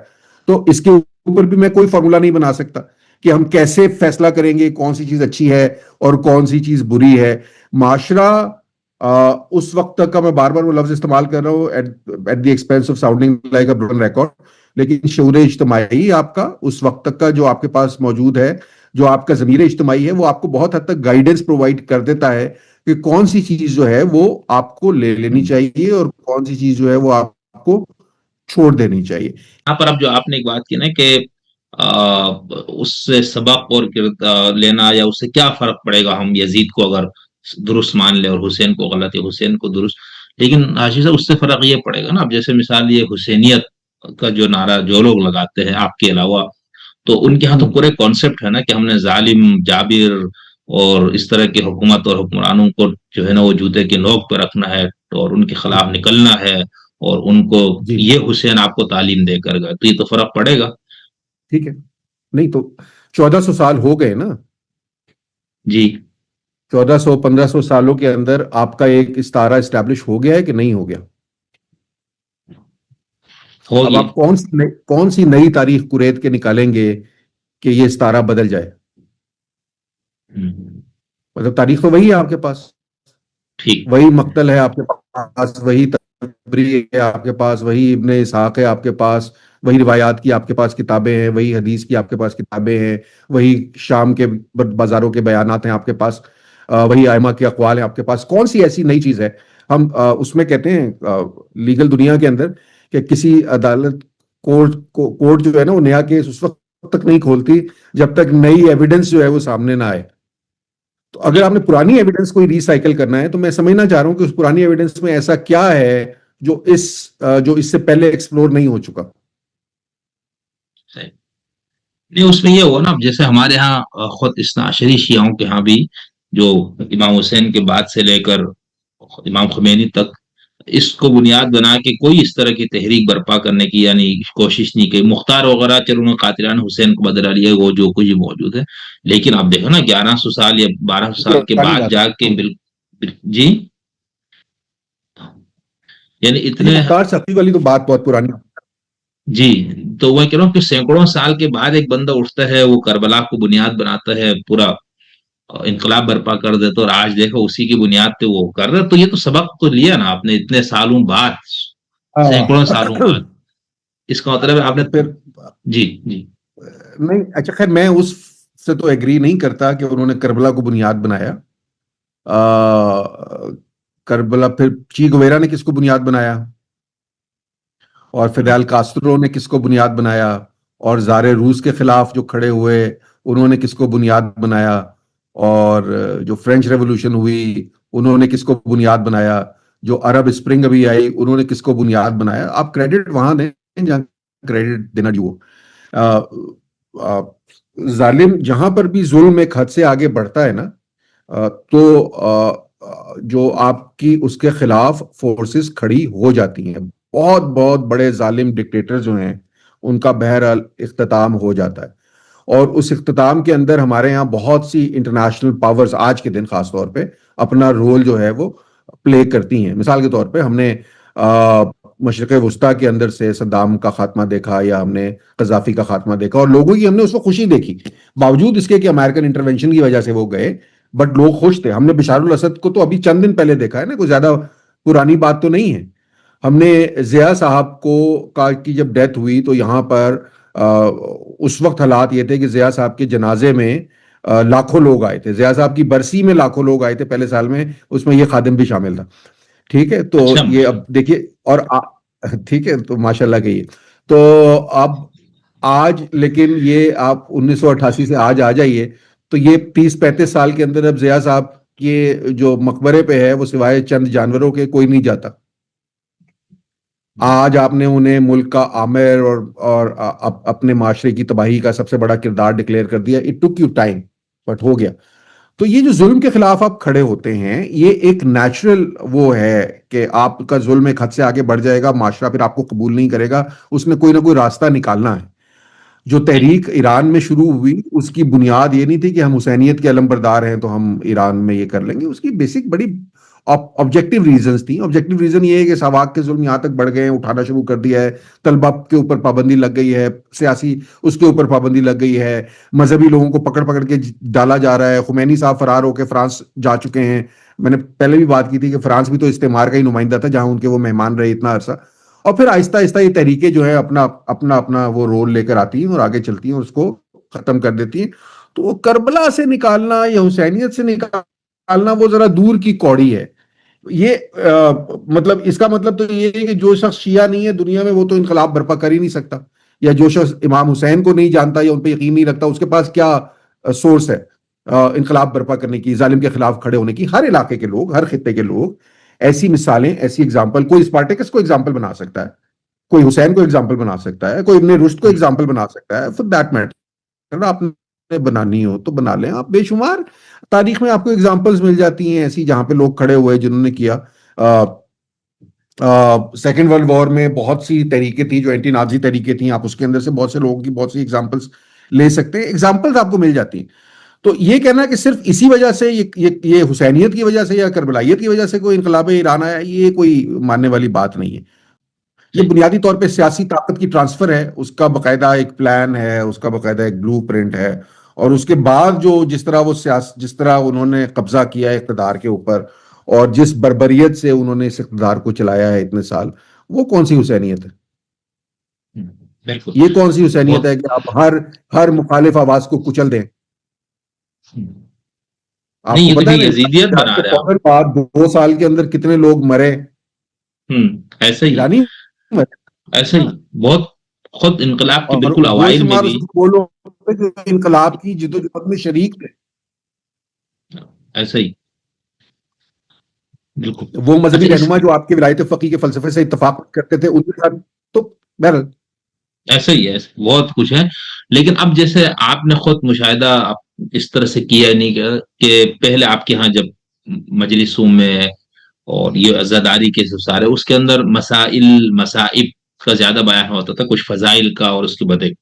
تو اس کے اوپر بھی میں کوئی فارمولا نہیں بنا سکتا کہ ہم کیسے فیصلہ کریں گے کون سی چیز اچھی ہے اور کون سی چیز بری ہے. معاشرہ اس وقت تک کا, میں بار بار وہ لفظ استعمال کر رہا ہوں at the expense of sounding like a broken record, لیکن شعور اجتماعی آپ کا اس وقت تک کا جو آپ کے پاس موجود ہے, جو آپ کا ضمیر اجتماعی ہے, وہ آپ کو بہت حد تک گائیڈنس پرووائڈ کر دیتا ہے کہ کون سی چیز جو ہے وہ آپ کو لے لینی چاہیے اور کون سی چیز جو ہے وہ آپ کو چھوڑ دینی چاہیے. یہاں پر اب جو آپ نے ایک بات کی نا کہ اس سے سبق اور لینا یا اس سے کیا فرق پڑے گا, ہم یزید کو اگر درست مان لیں اور حسین کو غلط یا حسین کو درست, لیکن حاشی صاحب اس سے فرق یہ پڑے گا نا. اب جیسے مثال یہ حسینیت کا جو نعرہ جو لوگ لگاتے ہیں آپ کے علاوہ, تو ان کے ہاں تو پورے کانسیپٹ ہے نا کہ ہم نے ظالم, جابر اور اس طرح کی حکومت اور حکمرانوں کو جو ہے نا وہ جوتے کی نوک پہ رکھنا ہے اور ان کے خلاف نکلنا ہے, اور ان کو جی یہ حسین آپ کو تعلیم دے کر گئے. تو یہ تو فرق پڑے گا. ٹھیک ہے, نہیں تو 1400 سال ہو گئے نا. جی 1500 سالوں کے اندر آپ کا ایک استعارہ اسٹیبلش ہو گیا ہے کہ نہیں ہو گیا؟ اب ہوگی. آپ کون سی نئی تاریخ کریت کے نکالیں گے کہ یہ ستارہ بدل جائے. مطلب تاریخ تو وہی ہے آپ کے پاس, ٹھیک. وہی مقتل ہے آپ کے پاس, وہی تبری ہے آپ کے پاس, وہی ابن اسحاق ہے آپ کے پاس, وہی روایات کی آپ کے پاس کتابیں ہیں, وہی حدیث کی آپ کے پاس کتابیں ہیں, وہی شام کے بازاروں کے بیانات ہیں آپ کے پاس, وہی ائمہ کے اقوال ہیں آپ کے پاس. کون سی ایسی نئی چیز ہے؟ ہم اس میں کہتے ہیں لیگل دنیا کے اندر کہ کسی عدالت کورٹ جو ہے نا وہ نیا کیس اس وقت تک نہیں کھولتی جب تک نئی ایویڈنس جو ہے وہ سامنے نہ آئے. تو اگر آپ نے پرانی ایویڈنس کو ریسائیکل کرنا ہے تو میں سمجھنا چاہ رہا ہوں کہ اس پرانی ایویڈنس میں ایسا کیا ہے جو اس سے پہلے ایکسپلور نہیں ہو چکا. صحیح. نہیں, اس میں یہ ہوا نا, جیسے ہمارے ہاں خود اثنا عشری شیعوں کے ہاں بھی جو امام حسین کے بعد سے لے کر امام خمینی تک اس کو بنیاد بنا کے کوئی اس طرح کی تحریک برپا کرنے کی یعنی کوشش نہیں کی. مختار وغیرہ چلو انہوں نے قاتلان حسین کو بدلا لیا, وہ جو کچھ موجود ہے, لیکن آپ دیکھو نا 1100 سال یا 1200 سال کے پرانی بعد بات جا کے جی, یعنی ہے یہ اتنے. مختار سخی والی تو بات بہت پرانی. جی, تو وہ کہہ رہا ہوں کہ سینکڑوں سال کے بعد ایک بندہ اٹھتا ہے, وہ کربلا کو بنیاد بناتا ہے, پورا انقلاب برپا کر دیتا, اور آج دیکھو اسی کی بنیاد پہ وہ کر رہے. تو یہ تو سبق تو لیا نا آپ نے اتنے سالوں بعد, سینکڑوں سالوں بعد. اس کا مطلب ہے آپ نے. پھر جی جی. نہیں, اچھا خیر میں اس سے تو ایگری نہیں کرتا کہ انہوں نے کربلا کو بنیاد بنایا. کربلا پھر چی گویرا نے کس کو بنیاد بنایا, اور فیدل کاسٹرو نے کس کو بنیاد بنایا, اور زار روس کے خلاف جو کھڑے ہوئے انہوں نے کس کو بنیاد بنایا, اور جو فرینچ ریولوشن ہوئی انہوں نے کس کو بنیاد بنایا, جو عرب اسپرنگ ابھی آئی انہوں نے کس کو بنیاد بنایا. آپ کریڈٹ وہاں دیں جہاں کریڈٹ دینا جو ظالم جہاں پر بھی ظلم ایک حد سے آگے بڑھتا ہے نا, تو جو آپ کی اس کے خلاف فورسز کھڑی ہو جاتی ہیں. بہت بہت بڑے ظالم ڈکٹیٹر جو ہیں ان کا بہرحال اختتام ہو جاتا ہے, اور اس اختتام کے اندر ہمارے یہاں بہت سی انٹرنیشنل پاورز آج کے دن خاص طور پہ اپنا رول جو ہے وہ پلے کرتی ہیں. مثال کے طور پہ ہم نے مشرق وسطیٰ کے اندر سے صدام کا خاتمہ دیکھا, یا ہم نے قذافی کا خاتمہ دیکھا, اور لوگوں کی ہم نے اس کو خوشی دیکھی باوجود اس کے کہ امریکن انٹرونشن کی وجہ سے وہ گئے, بٹ لوگ خوش تھے. ہم نے بشار الاسد کو تو ابھی چند دن پہلے دیکھا ہے نا, کوئی زیادہ پرانی بات تو نہیں ہے. ہم نے ضیاء صاحب کی جب ڈیتھ ہوئی تو یہاں پر اس وقت حالات یہ تھے کہ ضیاء صاحب کے جنازے میں لاکھوں لوگ آئے تھے. ضیاء صاحب کی برسی میں لاکھوں لوگ آئے تھے پہلے سال میں, اس میں یہ خادم بھی شامل تھا. ٹھیک ہے, تو اچھا. یہ اب دیکھیے, اور ٹھیک ہے, تو ماشاء اللہ کہیے. تو اب آج لیکن یہ آپ 1988 سے آج آ جائیے تو یہ 30-35 سال کے اندر اب ضیاء صاحب کے جو مقبرے پہ ہے وہ سوائے چند جانوروں کے کوئی نہیں جاتا. آج آپ نے انہیں ملک کا آمر اور اپنے معاشرے کی تباہی کا سب سے بڑا کردار ڈکلیئر کر دیا. It took you time but ہو گیا. تو یہ جو ظلم کے خلاف آپ کھڑے ہوتے ہیں یہ ایک نیچرل وہ ہے کہ آپ کا ظلم ایک حد سے آگے بڑھ جائے گا, معاشرہ پھر آپ کو قبول نہیں کرے گا, اس میں کوئی نہ کوئی راستہ نکالنا ہے. جو تحریک ایران میں شروع ہوئی اس کی بنیاد یہ نہیں تھی کہ ہم حسینیت کے علم بردار ہیں تو ہم ایران میں یہ کر لیں گے. اس کی بیسک بڑی آبجیکٹو ریزنز تھیں. آبجیکٹو ریزن یہ ہے کہ ساواک کے ظلم یہاں تک بڑھ گئے ہیں, اٹھانا شروع کر دیا ہے, طلبہ کے اوپر پابندی لگ گئی ہے, سیاسی اس کے اوپر پابندی لگ گئی ہے, مذہبی لوگوں کو پکڑ پکڑ کے ڈالا جا رہا ہے. خمینی صاحب فرار ہو کے فرانس جا چکے ہیں. میں نے پہلے بھی بات کی تھی کہ فرانس بھی تو استعمار کا ہی نمائندہ تھا جہاں ان کے وہ مہمان رہے اتنا عرصہ. اور پھر آہستہ آہستہ یہ تحریکیں جو ہے اپنا وہ رول لے کر آتی ہیں اور آگے چلتی ہیں اور اس کو ختم کر دیتی ہیں. تو وہ کربلا سے نکالنا یا حسینیت سے نکالنا وہ ذرا دور کی کوڑی ہے. یہ مطلب اس کا مطلب تو یہ ہے کہ جو شخص شیعہ نہیں ہے دنیا میں وہ تو انقلاب برپا کر ہی نہیں سکتا, یا جو شخص امام حسین کو نہیں جانتا یا ان پہ یقین نہیں رکھتا اس کے پاس کیا سورس ہے انقلاب برپا کرنے کی, ظالم کے خلاف کھڑے ہونے کی. ہر علاقے کے لوگ, ہر خطے کے لوگ ایسی مثالیں, ایسی اگزامپل, کوئی اسپارٹیکس کو اگزامپل بنا سکتا ہے, کوئی حسین کو اگزامپل بنا سکتا ہے, کوئی ابن رشد کو اگزامپل بنا سکتا ہے. فور دیٹ میٹر آپ نے بنانی ہو تو بنا لیں آپ. بے شمار تاریخ میں آپ کو اگزامپلز مل جاتی ہیں ایسی جہاں پہ لوگ کھڑے ہوئے جنہوں نے کیا. سیکنڈ ورلڈ وار میں بہت سی تحریکیں تھیں جو اینٹی نازی تحریکیں تھیں, آپ اس کے اندر سے بہت سے لوگوں کی بہت سی اگزامپلز لے سکتے ہیں. اگزامپلز آپ کو مل جاتی ہیں. تو یہ کہنا کہ صرف اسی وجہ سے یہ حسینیت کی وجہ سے یا کربلائیت کی وجہ سے کوئی انقلاب ایران آیا, یہ کوئی ماننے والی بات نہیں ہے. یہ بنیادی طور پہ سیاسی طاقت کی ٹرانسفر ہے، اس کا باقاعدہ ایک پلان ہے، اس کا باقاعدہ ایک بلو پرنٹ ہے، اور اس کے بعد جو جس طرح انہوں نے قبضہ کیا ہے اقتدار کے اوپر، اور جس بربریت سے انہوں نے اس اقتدار کو چلایا ہے اتنے سال، وہ کون سی حسینیت ہے؟ بالکل. یہ کون سی حسینیت بہت ہے کہ آپ ہر مخالف آواز کو کچل دیں؟ آپ نہیں، کو یہ تو پتا ہے کہ نا یزیدیت انقلاب بنا کے رہے آپ. فوراً بعد 2 سال کے اندر کتنے لوگ مرے؟ ایسے ہی ایرانی مرے ایسے نا، ہی بہت. خود انقلاب کے اور بالکل وہ اوائل میں شمار اس بھی. کو بولو کہ جو انقلاب کی جدوجہد میں شریک تھے، ایسے ہی بالکل. وہ مذہبی اچھا، اس رہنما جو آپ کے ولایت فقیہ کے فلسفے سے اتفاق کرتے تھے، ان کے ساتھ تو بہرحال ایسے ہی ہے، بہت کچھ ہے. لیکن اب جیسے آپ نے خود مشاہدہ اس طرح سے کیا نہیں کہ پہلے آپ کے ہاں جب مجلسوں میں اور یہ عزاداری کے سارے اس کے اندر مسائب کا زیادہ بیان ہوتا تھا، کچھ فضائل کا، اور اس کے بعد ایک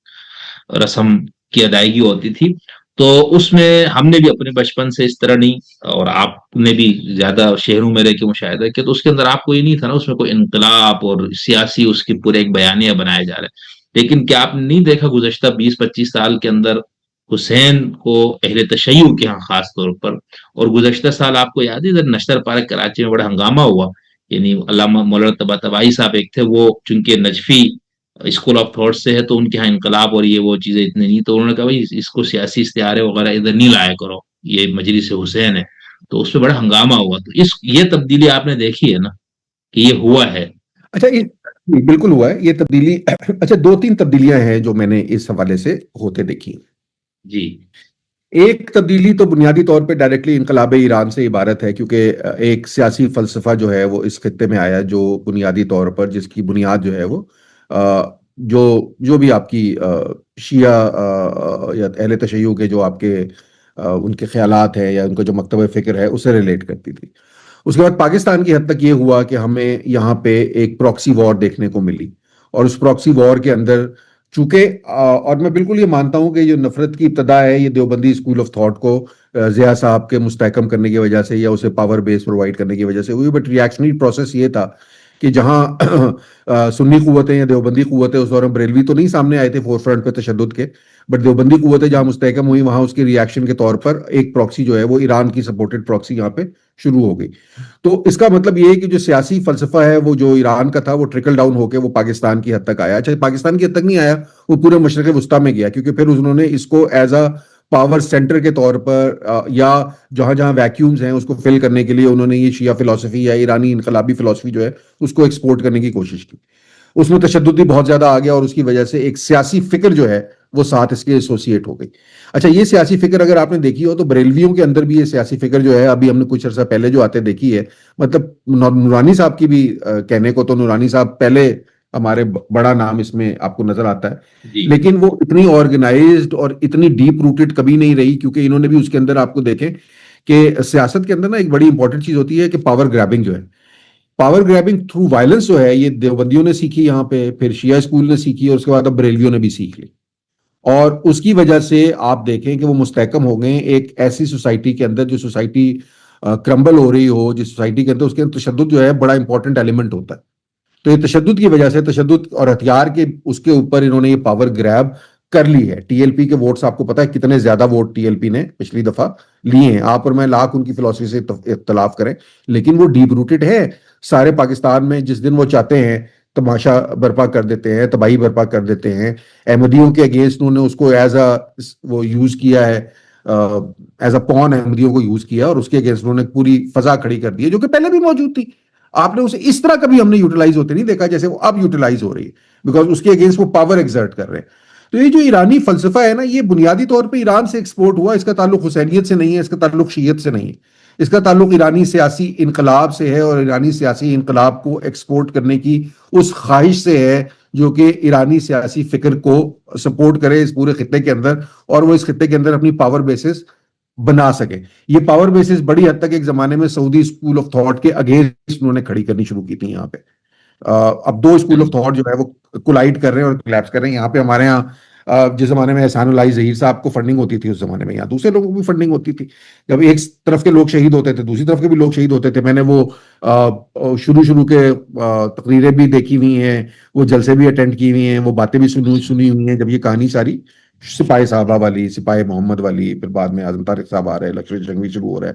رسم کی ادائیگی ہوتی تھی. تو اس میں ہم نے بھی اپنے بچپن سے اس طرح نہیں، اور آپ نے بھی زیادہ شہروں میں رہ کے مشاہدہ کیا، تو اس کے اندر آپ کو یہ نہیں تھا نا اس میں کوئی انقلاب اور سیاسی اس کے پورے ایک بیانیہ بنائے جا رہے. لیکن کیا آپ نے نہیں دیکھا گزشتہ 20-25 سال کے اندر حسین کو اہل تشیع کے ہاں خاص طور پر، اور گزشتہ سال آپ کو یاد ہے ادھر نشتر پارک کراچی میں بڑا ہنگامہ ہوا. یعنی علامہ مولانا طباطبائی صاحب ایک تھے، وہ چونکہ نجفی اسکول آف تھاٹ سے ہے، تو ان کے ہاں انقلاب اور یہ وہ چیزیں اتنی نہیں، تو انہوں نے کہا بھائی اس کو سیاسی استعارے وغیرہ ادھر نہیں لایا کرو، یہ مجلس حسین ہے. تو اس پہ بڑا ہنگامہ ہوا. تو یہ تبدیلی آپ نے دیکھی ہے نا کہ یہ ہوا ہے. اچھا بالکل ہوا ہے یہ تبدیلی. اچھا 2-3 تبدیلیاں ہیں جو میں نے اس حوالے سے ہوتے دیکھی. جی. ایک تبدیلی تو بنیادی طور پہ ڈائریکٹلی انقلاب ایران سے عبارت ہے، کیونکہ ایک سیاسی فلسفہ جو ہے وہ اس خطے میں آیا، جو بنیادی طور پر جس کی بنیاد جو ہے وہ جو بھی آپ کی شیعہ یا اہل تشیع کے جو آپ کے ان کے خیالات ہیں یا ان کا جو مکتبہ فکر ہے اسے ریلیٹ کرتی تھی. اس کے بعد پاکستان کی حد تک یہ ہوا کہ ہمیں یہاں پہ ایک پراکسی وار دیکھنے کو ملی، اور اس پراکسی وار کے اندر چونکہ اور میں بالکل یہ مانتا ہوں کہ یہ نفرت کی ابتدا ہے، یہ دیوبندی اسکول آف تھاٹ کو ضیاء صاحب کے مستحکم کرنے کی وجہ سے یا اسے پاور بیس پرووائڈ کرنے کی وجہ سے ہوئی، بٹ ریئیکشنری پروسیس یہ تھا کہ جہاں سنی قوتیں یا دیوبندی قوتیں، اس دوران بریلوی تو نہیں سامنے آئے تھے فور فرنٹ پہ تشدد کے، بٹ دیوبندی قوتیں جہاں مستحکم ہوئی، وہاں اس کے ریئیکشن کے طور پر ایک پراکسی جو ہے وہ ایران کی سپورٹڈ پراکسی یہاں پہ شروع ہو گئی. تو اس کا مطلب یہ ہے کہ جو سیاسی فلسفہ ہے وہ جو ایران کا تھا وہ ٹرکل ڈاؤن ہو کے وہ پاکستان کی حد تک آیا. اچھا پاکستان کی حد تک نہیں آیا، وہ پورے مشرق وسطیٰ میں گیا، کیونکہ پھر انہوں نے اس کو ایز اے پاور سینٹر کے طور پر یا جہاں جہاں ویکیومز ہیں اس کو فل کرنے کے لیے انہوں نے یہ شیعہ فلسفی یا ایرانی انقلابی فلسفی جو ہے اس کو ایکسپورٹ کرنے کی کوشش کی. اس میں تشدد بھی بہت زیادہ آ گیا، اور اس کی وجہ سے ایک سیاسی فکر جو ہے وہ ساتھ اس کے ایسوسیٹ ہو گئی. اچھا یہ سیاسی فکر اگر آپ نے دیکھی ہو تو بریلویوں کے اندر بھی یہ سیاسی فکر جو ہے، ابھی ہم نے کچھ عرصہ پہلے جو آتے دیکھی ہے، مطلب نورانی صاحب کی بھی کہنے کو تو نورانی صاحب پہلے ہمارے بڑا نام اس میں آپ کو نظر آتا ہے، جی. لیکن وہ اتنی آرگنائزڈ اور اتنی ڈیپ روٹڈ کبھی نہیں رہی، کیونکہ انہوں نے بھی اس کے اندر آپ کو دیکھیں کہ سیاست کے اندر نا ایک بڑی امپورٹنٹ چیز ہوتی ہے کہ پاور گریبنگ جو ہے، پاور گریبنگ تھرو وائلنس جو ہے، یہ دیوبندیوں نے سیکھی یہاں پہ، پھر شیعہ اسکول نے سیکھی، اور اس کے بعد اب بریلویوں نے بھی سیکھ لی. اور اس کی وجہ سے آپ دیکھیں کہ وہ مستحکم ہو گئے ایک ایسی سوسائٹی کے اندر جو سوسائٹی کرمبل ہو رہی ہو، جس سوسائٹی کے اندر اس کے اندر تشدد جو ہے بڑا امپورٹنٹ ایلیمنٹ ہوتا ہے. تو یہ تشدد کی وجہ سے، تشدد اور ہتھیار کے اس کے اوپر انہوں نے یہ پاور گریب کر لی ہے. ٹی ایل پی کے ووٹس آپ کو پتا ہے کتنے زیادہ ووٹ ٹی ایل پی نے پچھلی دفعہ لیے ہیں. آپ اور میں لاکھ ان کی فلسفی سے اختلاف کریں، لیکن وہ ڈیپ روٹڈ ہے سارے پاکستان میں. جس دن وہ چاہتے ہیں تماشا برپا کر دیتے ہیں، تباہی برپا کر دیتے ہیں. احمدیوں کے اگینسٹ انہوں نے اس کو ایز اے وہ یوز کیا ہے، ایز اے پون احمدیوں کو یوز کیا، اور اس کے اگینسٹ انہوں نے پوری فضا کھڑی کر دی ہے جو کہ پہلے بھی موجود تھی. آپ نے اسے اس طرح کبھی ہم نے یوٹیلائز ہوتے نہیں دیکھا جیسے وہ اب یوٹیلائز ہو رہی ہے، بیکاز اس کے اگینسٹ وہ پاور ایگزرٹ کر رہے ہیں. تو یہ جو ایرانی فلسفہ ہے نا، یہ بنیادی طور پہ ایران سے ایکسپورٹ ہوا. اس کا تعلق حسینیت سے نہیں ہے، اس کا تعلق شیعت سے نہیں ہے، اس کا تعلق ایرانی سیاسی انقلاب سے ہے، اور ایرانی سیاسی انقلاب کو ایکسپورٹ کرنے کی اس خواہش سے ہے جو کہ ایرانی سیاسی فکر کو سپورٹ کرے اس پورے خطے کے اندر، اور وہ اس خطے کے اندر اپنی پاور بیسز بنا سکے. یہ پاور بیسز بڑی حد تک ایک زمانے میں سعودی اسکول آف تھاٹ کے اگینسٹ انہوں نے کھڑی کرنی شروع کی تھی یہاں پہ. اب 2 اسکول آف تھاٹ جو ہے وہ کولائڈ کر رہے ہیں اور کلیپس کر رہے ہیں. یہاں پہ ہمارے ہاں جس زمانے میں احسان اللہ ظہیر صاحب کو فنڈنگ ہوتی تھی اس زمانے میں، یہاں دوسرے لوگوں کو بھی فنڈنگ ہوتی تھی. جب ایک طرف کے لوگ شہید ہوتے تھے دوسری طرف کے بھی لوگ شہید ہوتے تھے. میں نے وہ شروع کے تقریریں بھی دیکھی ہوئی ہیں، وہ جلسے بھی اٹینڈ کی ہوئی ہیں، وہ باتیں بھی سنی ہوئی ہیں، جب یہ کہانی ساری سپاہی صاحبہ والی، سپاہی محمد والی، پھر بعد میں اعظم طارق صاحب آ رہے ہیں، لشکر جنگی شروع ہو رہا ہے،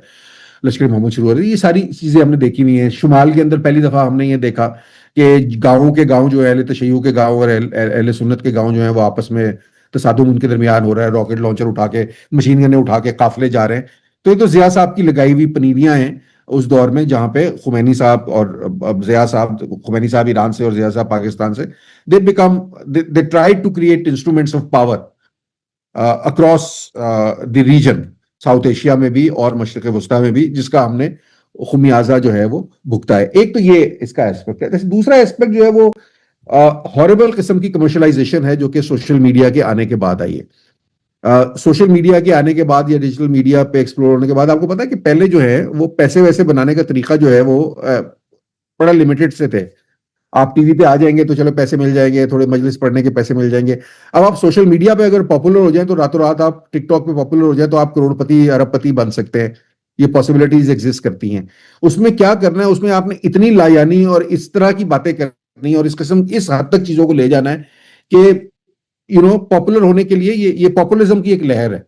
لشکر محمد شروع ہو رہا ہے، یہ ساری چیزیں ہم نے دیکھی ہوئی ہیں. شمال کے اندر پہلی دفعہ ہم نے یہ دیکھا کہ گاؤں کے گاؤں جو ہے اہل تشیع کے گاؤں اور اہل سنت کے گاؤں جو ہیں وہ آپس میں تصادم ان کے درمیان ہو رہا ہے، راکٹ لانچر اٹھا کے، مشین گنیں اٹھا کے قافلے جا رہے ہیں. تو یہ تو ضیاء صاحب کی لگائی ہوئی پنیریاں ہیں اس دور میں، جہاں پہ خمینی صاحب اور ضیاء صاحب، خمینی صاحب ایران سے اور ضیاء صاحب پاکستان سے، they tried to create instruments of power across the region، south Asia میں بھی اور مشرق وسطیٰ میں بھی، جس کا ہم نے خمیازہ جو ہے وہ بھگتا ہے. ایک تو یہ اس کا ایسپیکٹ ہے. دوسرا ایسپیکٹ جو ہے وہ ہارریبل قسم کی کمرشلائزیشن ہے جو کہ سوشل میڈیا کے آنے کے بعد آئی ہے. سوشل میڈیا کے آنے کے بعد یا ڈیجیٹل میڈیا پہ ایکسپلور ہونے کے بعد آپ کو پتا ہے کہ پہلے جو ہے وہ پیسے ویسے بنانے کا طریقہ جو ہے وہ بڑا لمیٹڈ سے تھے. آپ ٹی وی پہ آ جائیں گے تو چلو پیسے مل جائیں گے، تھوڑے مجلس پڑھنے کے پیسے مل جائیں گے. اب آپ سوشل میڈیا پہ اگر پاپولر ہو جائیں تو راتوں رات آپ ٹک ٹاک پہ پاپولر ہو جائیں تو آپ کروڑ پتی ارب پتی بن سکتے ہیں. یہ پاسبلٹیز ایگزسٹ کرتی ہیں. اس میں کیا کرنا ہے، اس میں آپ نے اتنی لایانی اور اس طرح کی باتیں کرنی اور اس حد تک چیزوں کو لے جانا ہے کہ پاپولر ہونے کے لیے یہ پاپولزم کی ایک لہر ہے.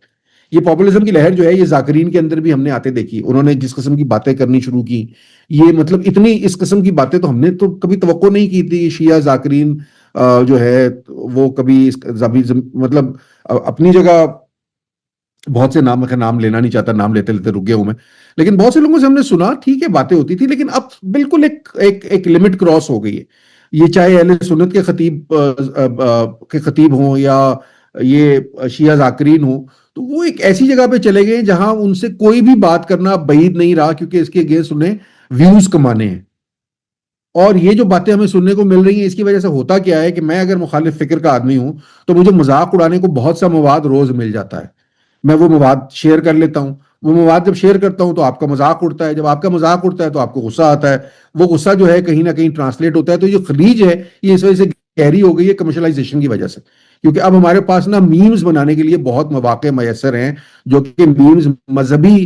یہ پاپولزم کی لہر جو ہے یہ ذاکرین کے اندر بھی ہم نے آتے دیکھی. انہوں نے جس قسم کی باتیں کرنی شروع کی، یہ مطلب اتنی اس قسم کی باتیں تو ہم نے تو کبھی توقع نہیں کی تھی. شیعہ ذاکرین جو ہے وہ کبھی مطلب اپنی جگہ بہت سے نام لینا نہیں چاہتا، نام لیتے لیتے رک گیا ہوں میں، لیکن بہت سے لوگوں سے ہم نے سنا ٹھیک ہے باتیں ہوتی تھی، لیکن اب بالکل ایک لمٹ کراس ہو گئی ہے. یہ چاہے اہل سنت کے خطیب ہوں یا یہ شیعہ ذاکرین ہوں، تو وہ ایک ایسی جگہ پہ چلے گئے جہاں ان سے کوئی بھی بات کرنا بعید نہیں رہا، کیونکہ اس کے اگینسٹ انہیں ویوز کمانے ہیں. اور یہ جو باتیں ہمیں سننے کو مل رہی ہیں اس کی وجہ سے ہوتا کیا ہے کہ میں اگر مخالف فکر کا آدمی ہوں تو مجھے مذاق اڑانے کو بہت سا مواد روز مل جاتا ہے. میں وہ مواد شیئر کر لیتا ہوں. وہ مواد جب شیئر کرتا ہوں تو آپ کا مذاق اڑتا ہے. جب آپ کا مذاق اڑتا ہے تو آپ کو غصہ آتا ہے. وہ غصہ جو ہے کہیں نہ کہیں ٹرانسلیٹ ہوتا ہے. تو یہ خلیج ہے یہ اس وجہ سے گہری ہو گئی ہے کمرشلائزیشن کی وجہ سے، کیونکہ اب ہمارے پاس نا میمز بنانے کے لیے بہت مواقع میسر ہیں، جو کہ میمز مذہبی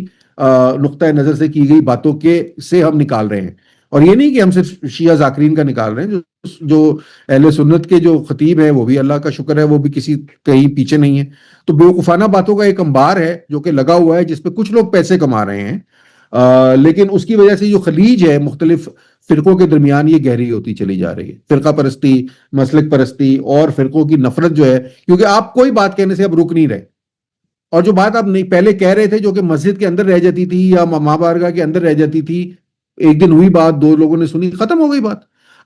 نقطۂ نظر سے کی گئی باتوں کے سے ہم نکال رہے ہیں. اور یہ نہیں کہ ہم صرف شیعہ ذاکرین کا نکال رہے ہیں، جو اہل سنت کے جو خطیب ہیں وہ بھی اللہ کا شکر ہے وہ بھی کہیں پیچھے نہیں ہے. تو بیوقوفانہ باتوں کا ایک انبار ہے جو کہ لگا ہوا ہے، جس پہ کچھ لوگ پیسے کما رہے ہیں، لیکن اس کی وجہ سے جو خلیج ہے مختلف فرقوں کے درمیان یہ گہری ہوتی چلی جا رہی ہے. فرقہ پرستی، مسلک پرستی اور فرقوں کی نفرت جو ہے، کیونکہ آپ کوئی بات کہنے سے اب رک نہیں رہے. اور جو بات آپ پہلے کہہ رہے تھے جو کہ مسجد کے اندر رہ جاتی تھی یا ماں بارگاہ کے اندر رہ جاتی تھی، ایک دن ہوئی بات، دو لوگوں نے سنی، ختم ہو گئی بات.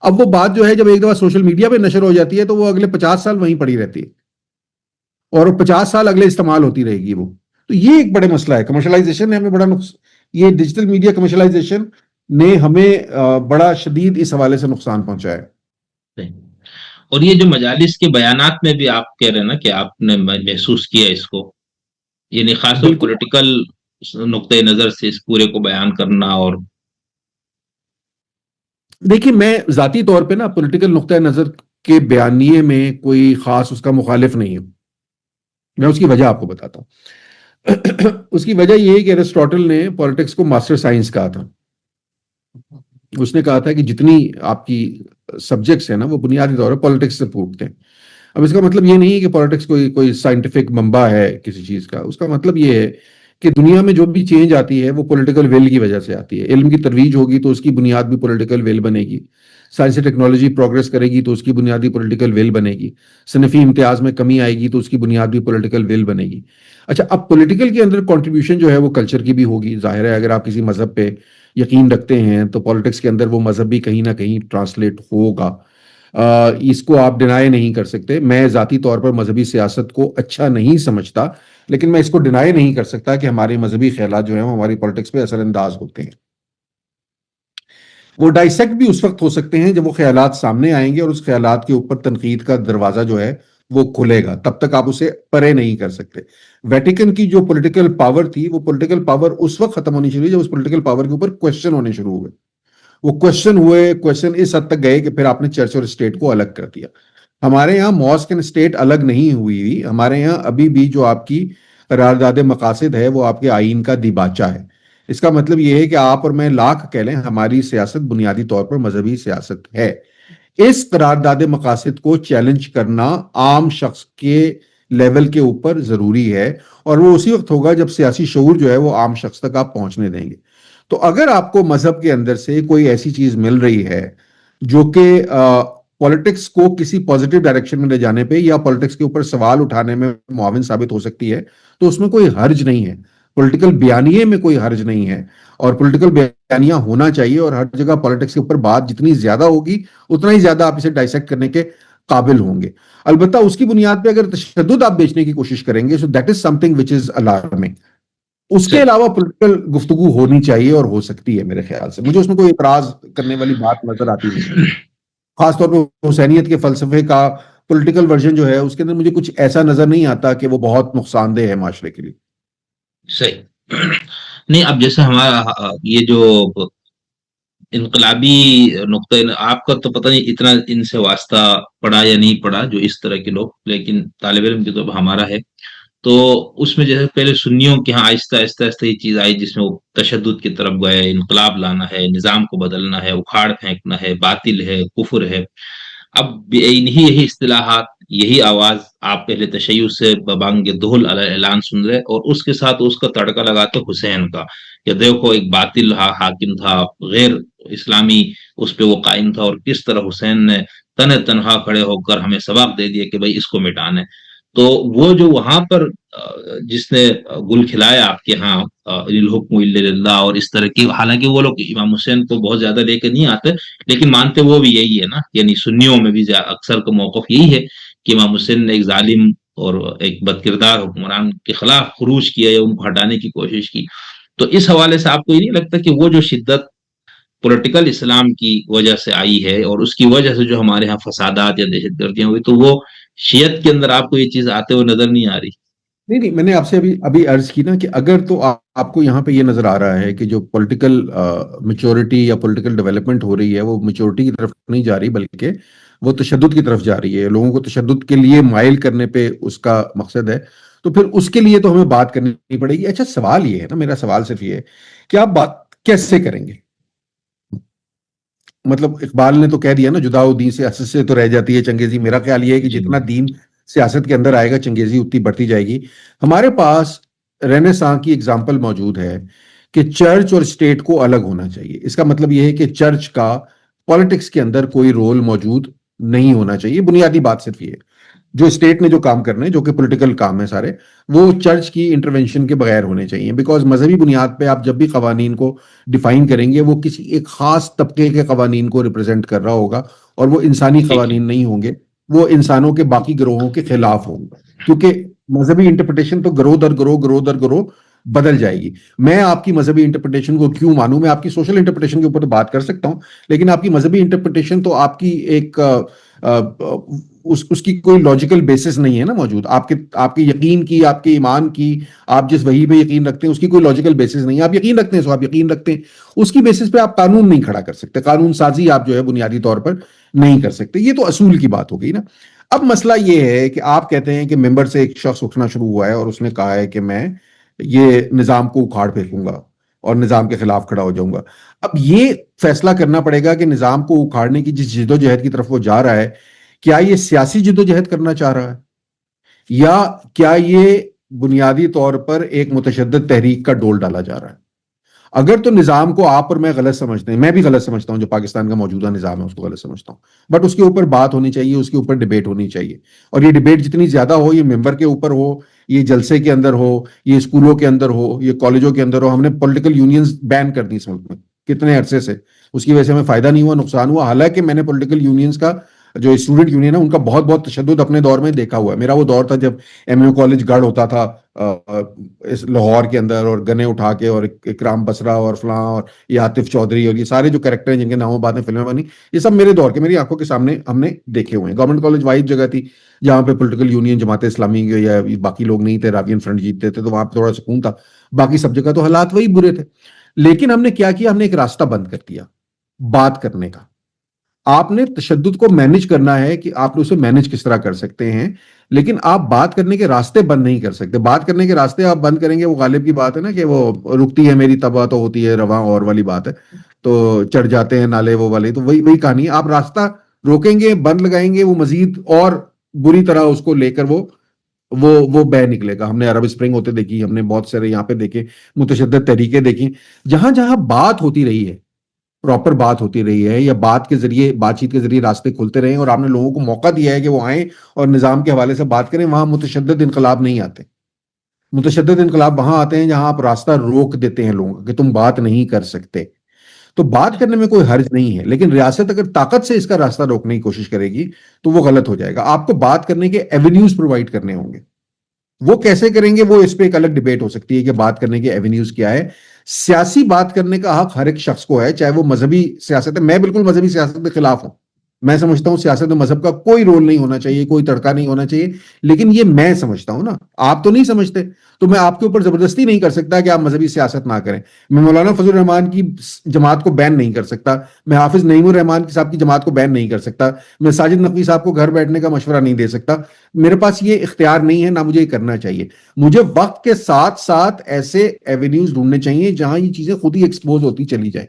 اب وہ بات جو ہے جب ایک دفعہ سوشل میڈیا پہ نشر ہو جاتی ہے تو وہ اگلے 50 سال وہیں پڑی رہتی ہے اور 50 سال اگلے استعمال ہوتی رہے گی وہ. تو یہ ایک بڑے مسئلہ ہے. کمرشلائزیشن نے ہمیں بڑا یہ ڈیجیٹل میڈیا کمرشلائزیشن نے ہمیں بڑا شدید اس حوالے سے نقصان پہنچایا ہے. اور یہ جو مجالس کے بیانات میں بھی آپ کہہ رہے ہیں نا کہ آپ نے محسوس کیا اس کو، یعنی خاص طور پولیٹیکل نقطۂ نظر سے اس پورے کو بیان کرنا. اور دیکھیے میں ذاتی طور پہ نا پولیٹیکل نقطۂ نظر کے بیانیے میں کوئی خاص اس کا مخالف نہیں ہوں. میں اس کی وجہ آپ کو بتاتا ہوں. اس کی وجہ یہ ہے کہ ارسطاٹل نے پولیٹکس کو ماسٹر سائنس کہا تھا. اس نے کہا تھا کہ جتنی آپ کی سبجیکٹس ہیں نا وہ بنیادی طور پر پولیٹکس سے پھوٹتے ہیں. اب اس کا مطلب یہ نہیں ہے کہ پولیٹکس کوئی سائنٹیفک منبع ہے کسی چیز کا. اس کا مطلب یہ ہے کہ دنیا میں جو بھی چینج آتی ہے وہ پولیٹیکل ویل کی وجہ سے آتی ہے. علم کی ترویج ہوگی تو اس کی بنیاد بھی پولیٹیکل ویل بنے گی. سائنس ٹیکنالوجی پروگریس کرے گی تو اس کی بنیادی پولیٹیکل ویل بنے گی. صنفی امتیاز میں کمی آئے گی تو اس کی بنیاد بھی پولیٹیکل ویل بنے گی. اچھا، اب پولیٹیکل کے اندر کنٹریبیوشن جو ہے وہ کلچر کی بھی ہوگی. ظاہر ہے اگر آپ کسی مذہب پہ یقین رکھتے ہیں تو پولیٹکس کے اندر وہ مذہب بھی کہیں نہ کہیں ٹرانسلیٹ ہوگا. اس کو آپ ڈینائی نہیں کر سکتے. میں ذاتی طور پر مذہبی سیاست کو اچھا نہیں سمجھتا، لیکن میں اس کو ڈینائی نہیں کر سکتا کہ ہمارے مذہبی خیالات جو ہیں وہ ہماری پولیٹکس پہ اثر انداز ہوتے ہیں. وہ ڈائسیکٹ بھی اس وقت ہو سکتے ہیں جب وہ خیالات سامنے آئیں گے اور اس خیالات کے اوپر تنقید کا دروازہ جو ہے وہ کھلے گا. تب تک آپ اسے پرے نہیں کر سکتے. ویٹیکن کی جو پولیٹیکل پاور تھی وہ پولیٹیکل پاور اس وقت ختم ہونی شروع ہوئی جب اس پولیٹیکل پاور کے اوپر کوشچن ہونے شروع ہوئے. وہ کوشچن اس حد تک گئے کہ پھر آپ نے چرچ اور اسٹیٹ کو الگ کر دیا. ہمارے یہاں ماسک اینڈ اسٹیٹ الگ نہیں ہوئی. ہمارے یہاں ابھی بھی جو آپ کی قرارداد مقاصد ہے وہ آپ کے آئین کا دیباچہ ہے. اس کا مطلب یہ ہے کہ آپ اور میں لاکھ کہہ لیں، ہماری سیاست بنیادی طور پر مذہبی سیاست ہے. اس قرارداد مقاصد کو چیلنج کرنا عام شخص کے لیول کے اوپر ضروری ہے، اور وہ اسی وقت ہوگا جب سیاسی شعور جو ہے وہ عام شخص تک آپ پہنچنے دیں گے. تو اگر آپ کو مذہب کے اندر سے کوئی ایسی چیز مل رہی ہے جو کہ پولیٹکس کو کسی پازیٹیو ڈائریکشن میں لے جانے پہ یا پولیٹکس کے اوپر سوال اٹھانے میں معاون ثابت ہو سکتی ہے، تو اس میں کوئی حرج نہیں ہے. پولیٹیکل بیانیے میں کوئی حرج نہیں ہے، اور پولیٹیکل بیانیہ ہونا چاہیے، اور ہر جگہ پولیٹکس کے اوپر بات جتنی زیادہ ہوگی اتنا ہی زیادہ آپ اسے ڈائسیکٹ کرنے کے قابل ہوں گے. البتہ اس کی بنیاد پہ اگر تشدد آپ بیچنے کی کوشش کریں گے، so that is something which is alarming. اس کے صحیح. علاوہ پولیٹیکل گفتگو ہونی چاہیے اور ہو سکتی ہے. میرے خیال سے مجھے اس میں کوئی اعتراض کرنے والی بات نظر آتی نہیں ہے. خاص طور پہ حسینیت کے فلسفے کا پولیٹیکل ورژن جو ہے اس کے اندر مجھے کچھ ایسا نظر نہیں آتا کہ وہ بہت نقصان دہ ہے معاشرے کے لیے. صحیح. نہیں، اب جیسے ہمارا یہ جو انقلابی نقطۂ آپ کا تو پتہ نہیں اتنا ان سے واسطہ پڑا یا نہیں پڑا جو اس طرح کے لوگ، لیکن طالب علم کی تو ہمارا ہے. تو اس میں جیسے پہلے سنیوں کے ہاں آہستہ آہستہ آہستہ یہ چیز آئی جس میں وہ تشدد کی طرف گئے، انقلاب لانا ہے، نظام کو بدلنا ہے، اکھاڑ پھینکنا ہے، باطل ہے، کفر ہے. اب یہی اصطلاحات، یہی آواز آپ پہلے تشیع سے ببانگ دہل اعلان سن رہے، اور اس کے ساتھ اس کا تڑکا لگاتے حسین کا، کہ دیکھو ایک باطل حاکم تھا، غیر اسلامی اس پہ وہ قائم تھا، اور کس طرح حسین نے تنہا کھڑے ہو کر ہمیں سبق دے دیا کہ بھائی اس کو مٹانا ہے. تو وہ جو وہاں پر جس نے گل کھلایا آپ کے ہاں الحکم الا للہ اور اس طرح کی، حالانکہ وہ لوگ امام حسین کو بہت زیادہ لے کے نہیں آتے، لیکن مانتے وہ بھی یہی ہے نا. یعنی سنیوں میں بھی اکثر کا موقف یہی ہے کہ امام حسین نے ایک ظالم اور ایک بد کردار حکمران کے خلاف خروج کیا یا ان کو ہٹانے کی کوشش کی. تو اس حوالے سے آپ کو یہ نہیں لگتا کہ وہ جو شدت پولیٹیکل اسلام کی وجہ سے آئی ہے، اور اس کی وجہ سے جو ہمارے ہاں فسادات یا دہشت گردیاں ہوئی، تو وہ شیعت کے اندر آپ کو یہ چیز آتے ہوئے نظر نہیں آ رہی؟ نہیں، میں نے آپ سے ابھی عرض کی نا کہ اگر تو آپ کو یہاں پہ یہ نظر آ رہا ہے کہ جو پولیٹیکل میچورٹی یا پولیٹیکل ڈیولپمنٹ ہو رہی ہے وہ میچورٹی کی طرف نہیں جا رہی بلکہ وہ تشدد کی طرف جا رہی ہے، لوگوں کو تشدد کے لیے مائل کرنے پہ اس کا مقصد ہے، تو پھر اس کے لیے تو ہمیں بات کرنی پڑے گی. اچھا، سوال یہ ہے نا، میرا سوال صرف یہ ہے کہ آپ بات کیسے کریں گے؟ مطلب اقبال نے تو کہہ دیا نا، جداؤ دین سے اساس سے تو رہ جاتی ہے چنگیزی. میرا خیال یہ ہے کہ جی. جتنا دین سیاست کے اندر آئے گا چنگیزی اتنی بڑھتی جائے گی. ہمارے پاس رینیساں کی اگزامپل موجود ہے کہ چرچ اور اسٹیٹ کو الگ ہونا چاہیے. اس کا مطلب یہ ہے کہ چرچ کا پالیٹکس کے اندر کوئی رول موجود نہیں ہونا چاہیے. بنیادی بات صرف یہ ہے. جو اسٹیٹ نے جو کام کرنے جو کہ پولیٹیکل کام ہے سارے، وہ چرچ کی انٹرونشن کے بغیر ہونے چاہیے. بیکاز مذہبی بنیاد پہ آپ جب بھی قوانین کو ڈیفائن کریں گے وہ کسی ایک خاص طبقے کے قوانین کو ریپرزینٹ کر رہا ہوگا، اور وہ انسانی ٹھیک ہے. قوانین نہیں ہوں گے، وہ انسانوں کے باقی گروہوں کے خلاف ہوں گے. کیونکہ مذہبی انٹرپریٹیشن تو گروہ در گروہ بدل جائے گی. میں آپ کی مذہبی انٹرپریٹیشن کو کیوں مانوں؟ میں آپ کی سوشل انٹرپریٹیشن کے اوپر تو بات کر سکتا ہوں، لیکن آپ کی مذہبی انٹرپریٹیشن تو آپ کی ایک اس کی کوئی لاجیکل بیسس نہیں ہے نا موجود. آپ کے یقین کی، آپ کے ایمان کی، آپ جس وحی پہ یقین رکھتے ہیں اس کی کوئی لاجیکل بیسس نہیں ہے. آپ یقین رکھتے ہیں سو آپ یقین رکھتے ہیں، اس کی بیسس پہ آپ قانون نہیں کھڑا کر سکتے، قانون سازی آپ جو ہے بنیادی طور پر نہیں کر سکتے. یہ تو اصول کی بات ہو گئی نا. اب مسئلہ یہ ہے کہ آپ کہتے ہیں کہ ممبر سے ایک شخص اٹھنا شروع ہوا ہے اور اس نے کہا ہے کہ میں یہ نظام کو اکھاڑ پھینکوں گا اور نظام کے خلاف کھڑا ہو جاؤں گا. اب یہ فیصلہ کرنا پڑے گا کہ نظام کو اکھاڑنے کی جس جدوجہد کی طرف وہ جا رہا ہے، کیا یہ سیاسی جدوجہد کرنا چاہ رہا ہے، یا کیا یہ بنیادی طور پر ایک متشدد تحریک کا ڈول ڈالا جا رہا ہے. اگر تو نظام کو آپ اور میں غلط سمجھتے ہیں، میں بھی غلط سمجھتا ہوں، جو پاکستان کا موجودہ نظام ہے اس کو غلط سمجھتا ہوں، بٹ اس کے اوپر بات ہونی چاہیے، اس کے اوپر ڈیبیٹ ہونی چاہیے. اور یہ ڈیبیٹ جتنی زیادہ ہو، یہ ممبر کے اوپر ہو، یہ جلسے کے اندر ہو، یہ اسکولوں کے اندر ہو، یہ کالجوں کے اندر ہو. ہم نے پولیٹیکل یونینز بین کر دی اس ملک میں کتنے عرصے سے، اس کی وجہ سے ہمیں فائدہ نہیں ہوا، نقصان ہوا. حالانکہ میں نے پولیٹیکل یونینز کا جو اسٹوڈنٹ یونین ہے ان کا بہت تشدد اپنے دور میں دیکھا ہوا ہے. میرا وہ دور تھا جب ایم یو کالج گڑھ ہوتا تھا اس لاہور کے اندر، اور گنے اٹھا کے، اور اکرام بسرا اور فلاں اور یہ عاطف چودھری اور یہ سارے جو کریکٹر ہیں جن کے ناموں بعد میں فلمیں بنی، یہ سب میرے دور کے، میری آنکھوں کے سامنے ہم نے دیکھے ہوئے ہیں. گورنمنٹ کالج واحد جگہ تھی جہاں پہ پولیٹیکل یونین جماعت اسلامی یا باقی لوگ نہیں تھے، رابین فرنٹ جیتتے تھے، تو وہاں پہ تھوڑا سکون تھا. باقی سب جگہ تو حالات وہی برے تھے. لیکن ہم نے کیا کیا؟ ہم نے ایک راستہ بند کر دیا بات کرنے کا. آپ نے تشدد کو مینج کرنا ہے کہ آپ اسے مینج کس طرح کر سکتے ہیں، لیکن آپ بات کرنے کے راستے بند نہیں کر سکتے. بات کرنے کے راستے آپ بند کریں گے، وہ غالب کی بات ہے نا کہ وہ رکتی ہے میری تباہ تو ہوتی ہے رواں اور والی بات ہے، تو چڑھ جاتے ہیں نالے وہ والے، تو وہی کہانی ہے. آپ راستہ روکیں گے، بند لگائیں گے، وہ مزید اور بری طرح اس کو لے کر وہ بہ نکلے گا. ہم نے عرب اسپرنگ ہوتے دیکھی، ہم نے بہت سارے یہاں پہ دیکھے متشدد تحریکیں دیکھی. جہاں جہاں بات ہوتی رہی ہے، پراپر بات ہوتی رہی ہے، یا بات چیت کے ذریعے راستے کھلتے رہے اور آپ نے لوگوں کو موقع دیا ہے کہ وہ آئیں اور نظام کے حوالے سے بات کریں، وہاں متشدد انقلاب نہیں آتے. متشدد انقلاب وہاں آتے ہیں جہاں آپ راستہ روک دیتے ہیں لوگوں کہ تم بات نہیں کر سکتے. تو بات کرنے میں کوئی حرج نہیں ہے، لیکن ریاست اگر طاقت سے اس کا راستہ روکنے کی کوشش کرے گی تو وہ غلط ہو جائے گا. آپ کو بات کرنے کے ایونیوز پرووائڈ کرنے ہوں گے. وہ کیسے کریں گے، وہ اس پہ ایک الگ ڈیبیٹ ہو سکتی ہے کہ بات کرنے کے ایونیوز کیا ہے. سیاسی بات کرنے کا حق ہر ایک شخص کو ہے، چاہے وہ مذہبی سیاست ہے. میں بالکل مذہبی سیاست کے خلاف ہوں. میں سمجھتا ہوں سیاست میں مذہب کا کوئی رول نہیں ہونا چاہیے، کوئی تڑکا نہیں ہونا چاہیے. لیکن یہ میں سمجھتا ہوں نا، آپ تو نہیں سمجھتے، تو میں آپ کے اوپر زبردستی نہیں کر سکتا کہ آپ مذہبی سیاست نہ کریں. میں مولانا فضل الرحمان کی جماعت کو بین نہیں کر سکتا، میں حافظ نعیم الرحمان صاحب کی جماعت کو بین نہیں کر سکتا، میں ساجد نقوی صاحب کو گھر بیٹھنے کا مشورہ نہیں دے سکتا. میرے پاس یہ اختیار نہیں ہے، نہ مجھے یہ کرنا چاہیے. مجھے وقت کے ساتھ ساتھ ایسے ایونیوز ڈھونڈنے چاہیے جہاں یہ چیزیں خود ہی ایکسپوز ہوتی چلی جائیں.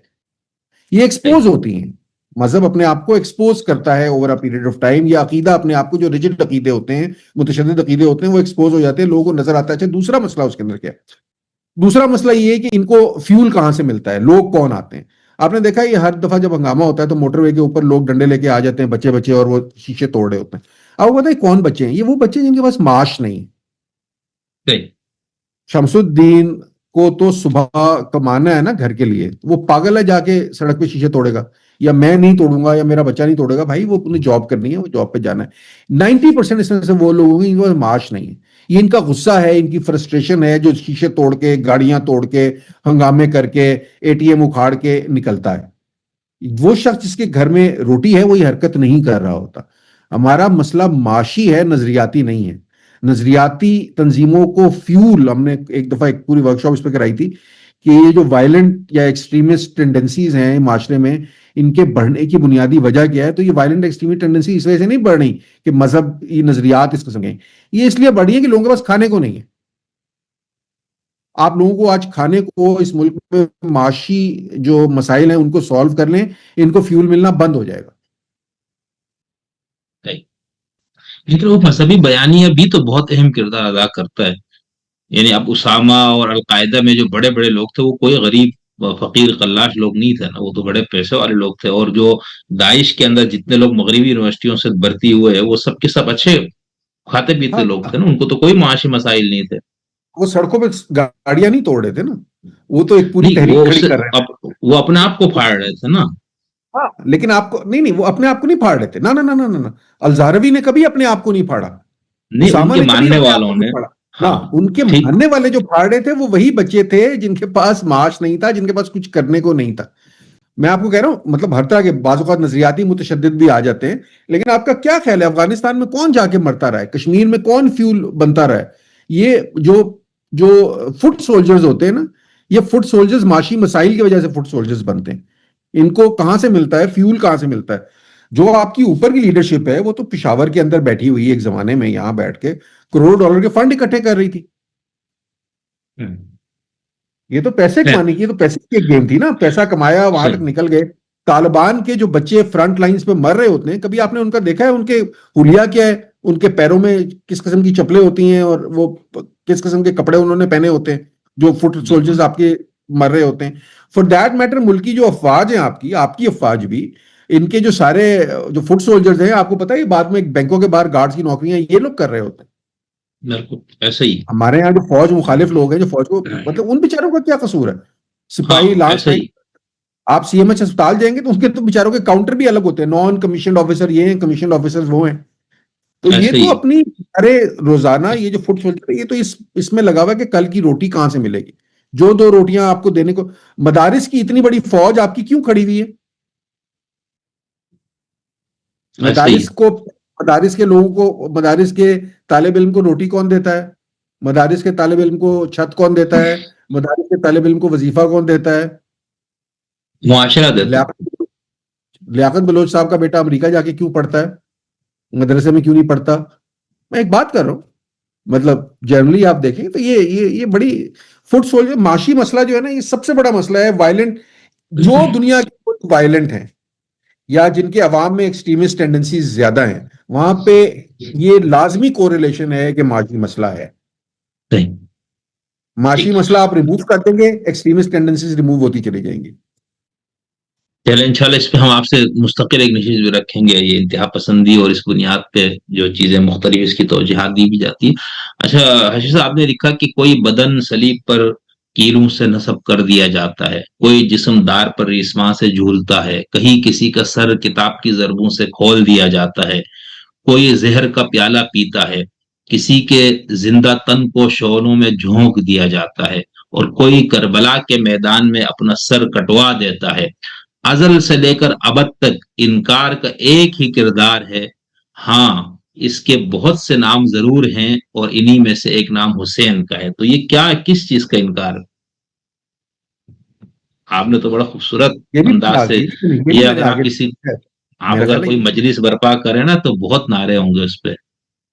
یہ ایکسپوز ہوتی ہیں، مذہب اپنے آپ کو ایکسپوز کرتا ہے over a period of time, یا عقیدہ اپنے آپ کو، جو ریجڈ عقیدے ہوتے ہیں، متشدد عقیدے ہوتے ہیں، وہ ایکسپوز ہو جاتے ہیں، لوگوں کو نظر آتا ہے. اچھا، دوسرا مسئلہ اس کے اندر کیا ہے؟ دوسرا مسئلہ یہ ہے کہ ان کو فیول کہاں سے ملتا ہے، لوگ کون آتے ہیں. آپ نے دیکھا یہ ہر دفعہ جب ہنگامہ ہوتا ہے تو موٹر وے کے اوپر لوگ ڈنڈے لے کے آ جاتے ہیں، بچے اور وہ شیشے توڑ رہے ہوتے ہیں. اب وہ بتائیں کون بچے ہیں؟ یہ وہ بچے جن کے پاس معاش نہیں. شمس الدین کو تو صبح کمانا ہے نا گھر کے لیے، وہ پاگل ہے جا کے سڑک پہ شیشے توڑے گا؟ یا میں نہیں توڑوں گا یا میرا بچہ نہیں توڑے گا؟ بھائی وہ اپنی جاب کرنی ہے، وہ جاب پہ جانا ہے. 90% اس میں سے وہ لوگ ہیں جن کے پاس معاش نہیں ہے. یہ ان کا غصہ ہے، ان کی فرسٹریشن ہے، جو شیشے توڑ کے، گاڑیاں توڑ کے، ہنگامے کر کے، اے ٹی ایم اکھاڑ کے نکلتا ہے. وہ شخص جس کے گھر میں روٹی ہے وہ یہ حرکت نہیں کر رہا ہوتا. ہمارا مسئلہ معاشی ہے، نظریاتی نہیں ہے. نظریاتی تنظیموں کو فیول، ہم نے ایک دفعہ ایک پوری ورکشاپ اس پہ کرائی تھی کہ یہ جو وائلنٹ یا ایکسٹریمسٹ ٹینڈنسیز ہیں معاشرے میں، ان کے بڑھنے کی بنیادی وجہ کیا ہے. تو یہ وائلنٹ ایکسٹریمسٹ ٹینڈنسی اس وجہ سے نہیں بڑھ رہی کہ مذہب، یہ نظریات اس قسم کے ہیں. یہ اس لیے بڑھ رہی ہے کہ لوگوں کے پاس کھانے کو نہیں ہے. آپ لوگوں کو آج کھانے کو، اس ملک میں معاشی جو مسائل ہیں ان کو سالو کر لیں، ان کو فیول ملنا بند ہو جائے گا. لیکن وہ مذہبی بیانیہ بھی تو بہت اہم کردار ادا کرتا ہے. یعنی اب اسامہ اور القاعدہ میں جو بڑے بڑے لوگ تھے وہ کوئی غریب فقیر قلاش لوگ نہیں تھے نا، وہ تو بڑے پیسے والے لوگ تھے. اور جو داعش کے اندر جتنے لوگ مغربی یونیورسٹیوں سے بھرتی ہوئے ہیں وہ سب کے سب اچھے کھاتے پیتے ہاں، لوگ تھے نا، ان کو تو کوئی معاشی مسائل نہیں تھے. وہ سڑکوں پہ گاڑیاں نہیں توڑ رہے تھے نا، وہ تو ایک پوری نہیں، تحریک کھڑی کر رہے تھے. وہ اپنے آپ کو پھاڑ رہے تھے نا. ہاں، لیکن آپ کو نہیں، وہ اپنے آپ کو نہیں پھاڑ رہے تھے. نہ نہ نہ نہ نہ، الزاروی نے کبھی اپنے آپ کو نہیں پھاڑا، نہیں، ان اسامہ کے نے کبھی ماننے اپنے آپ کو والوں نہیں نے. پھاڑا. نہ، ہاں، ان کے ٹھیک. ماننے والے جو پھاڑ رہے تھے وہ وہی بچے تھے جن کے پاس معاش نہیں تھا، جن کے پاس کچھ کرنے کو نہیں تھا. میں آپ کو کہہ رہا ہوں، مطلب ہر طرح کے بعض اوقات نظریاتی متشدد بھی آ جاتے ہیں. لیکن آپ کا کیا خیال ہے افغانستان میں کون جا کے مرتا رہا ہے؟ کشمیر میں کون فیول بنتا رہا ہے؟ یہ جو فٹ سولجرز ہوتے ہیں نا، یہ فٹ سولجرز معاشی مسائل کی وجہ سے فٹ سولجرز بنتے ہیں. ان کو کہاں سے ملتا ہے فیول؟ کہاں سے ملتا ہے؟ جو آپ کی اوپر کی لیڈرشپ ہے وہ تو پشاور کے اندر بیٹھی ہوئی ایک زمانے میں یہاں بیٹھ کے کروڑ ڈالر کے فنڈ اکٹھے کر رہی تھی. یہ تو پیسے کمانے کی، یہ تو پیسے کی ایک گیم تھی نا. پیسہ کمایا، وہاں تک نکل گئے. طالبان کے جو بچے فرنٹ لائنز پہ مر رہے ہوتے ہیں، کبھی آپ نے ان کا دیکھا ہے ان کے حلیہ کیا ہے؟ ان کے پیروں میں کس قسم کی چپلیں ہوتی ہیں اور وہ کس قسم کے کپڑے انہوں نے پہنے ہوتے ہیں جو فٹ سولجرز آپ کے مر رہے ہوتے ہیں. فار دیٹ میٹر ملکی جو افواج ہیں، آپ کی افواج بھی، ان کے جو سارے جو فٹ سولجرز ہیں، آپ کو پتا ہے بعد میں بینکوں کے باہر گارڈز کی نوکریاں یہ لوگ کر رہے ہوتے ہیں. بالکل ایسے ہی. ہمارے یہاں جو فوج مخالف لوگ ہیں، جو فوج کو، مطلب ان بیچاروں کا کیا قصور ہے؟ ہاں، سپاہی لانس ایسے نائک، ہی. آپ سی ایم ایچ اسپتال جائیں گے تو ان کے تو بیچاروں کے کاؤنٹر بھی الگ ہوتے ہیں. نان کمیشنڈ آفیسر یہ ہیں، کمیشنڈ آفیسر وہ ہیں. تو یہ ایسے تو ہی. اپنی ارے روزانہ یہ جو فٹ سولجر ہے، یہ تو اس میں لگا ہوا ہے کہ کل کی روٹی کہاں سے ملے گی. جو دو روٹیاں آپ کو دینے کو، مدارس کی اتنی بڑی فوج آپ کی کیوں کھڑی ہوئی ہے؟ ایسے ہی. مدارس کے لوگوں کو، مدارس کے طالب علم کو روٹی کون دیتا ہے؟ مدارس کے طالب علم کو چھت کون دیتا ہے؟ مدارس کے طالب علم کو وظیفہ کون دیتا ہے؟ معاشرہ دیتا ہے. لیاقت بلوچ صاحب کا بیٹا امریکہ جا کے کیوں پڑھتا ہے, مدرسے میں کیوں نہیں پڑھتا؟ میں ایک بات کر رہا ہوں, مطلب جنرلی آپ دیکھیں تو یہ بڑی فٹ سولجر معاشی مسئلہ جو ہے نا, یہ سب سے بڑا مسئلہ ہے. وائلنٹ جو دنیا کے وائلنٹ ہیں یا جن کے عوام میں ایکسٹریمسٹ ٹینڈنسیز زیادہ ہیں, وہاں پہ یہ لازمی کوریلیشن ہے کہ معاشی مسئلہ ہے. معاشی مسئلہ آپ ریموو کر دیں گے, ایکسٹریمسٹ ٹینڈنسیز ریموو ہوتی چلی جائیں گی. چلیں انشاءاللہ اس پہ ہم آپ سے مستقل ایک نشست بھی رکھیں گے. یہ انتہا پسندی اور اس بنیاد پہ جو چیزیں مختلف اس کی توجیحات دی بھی جاتی ہے. اچھا حشر صاحب, آپ نے لکھا کہ کوئی بدن صلیب پر کیلوں سے نصب کر دیا جاتا ہے, کوئی جسم دار پر ریسماں سے جھولتا ہے, کہیں کسی کا سر کتاب کی ضربوں سے کھول دیا جاتا ہے, کوئی زہر کا پیالہ پیتا ہے, کسی کے زندہ تن کو شعلوں میں جھونک دیا جاتا ہے, اور کوئی کربلا کے میدان میں اپنا سر کٹوا دیتا ہے. ازل سے لے کر ابد تک انکار کا ایک ہی کردار ہے. ہاں اس کے بہت سے نام ضرور ہیں اور انہی میں سے ایک نام حسین کا ہے. تو یہ کیا, کس چیز کا انکار؟ آپ نے تو بڑا خوبصورت یہ بھی انداز سے یہ, اگر آپ کسی آپ میرا اگر خیال ہے کوئی مجلس برپا کریں نا تو بہت نعرے ہوں گے اس پہ.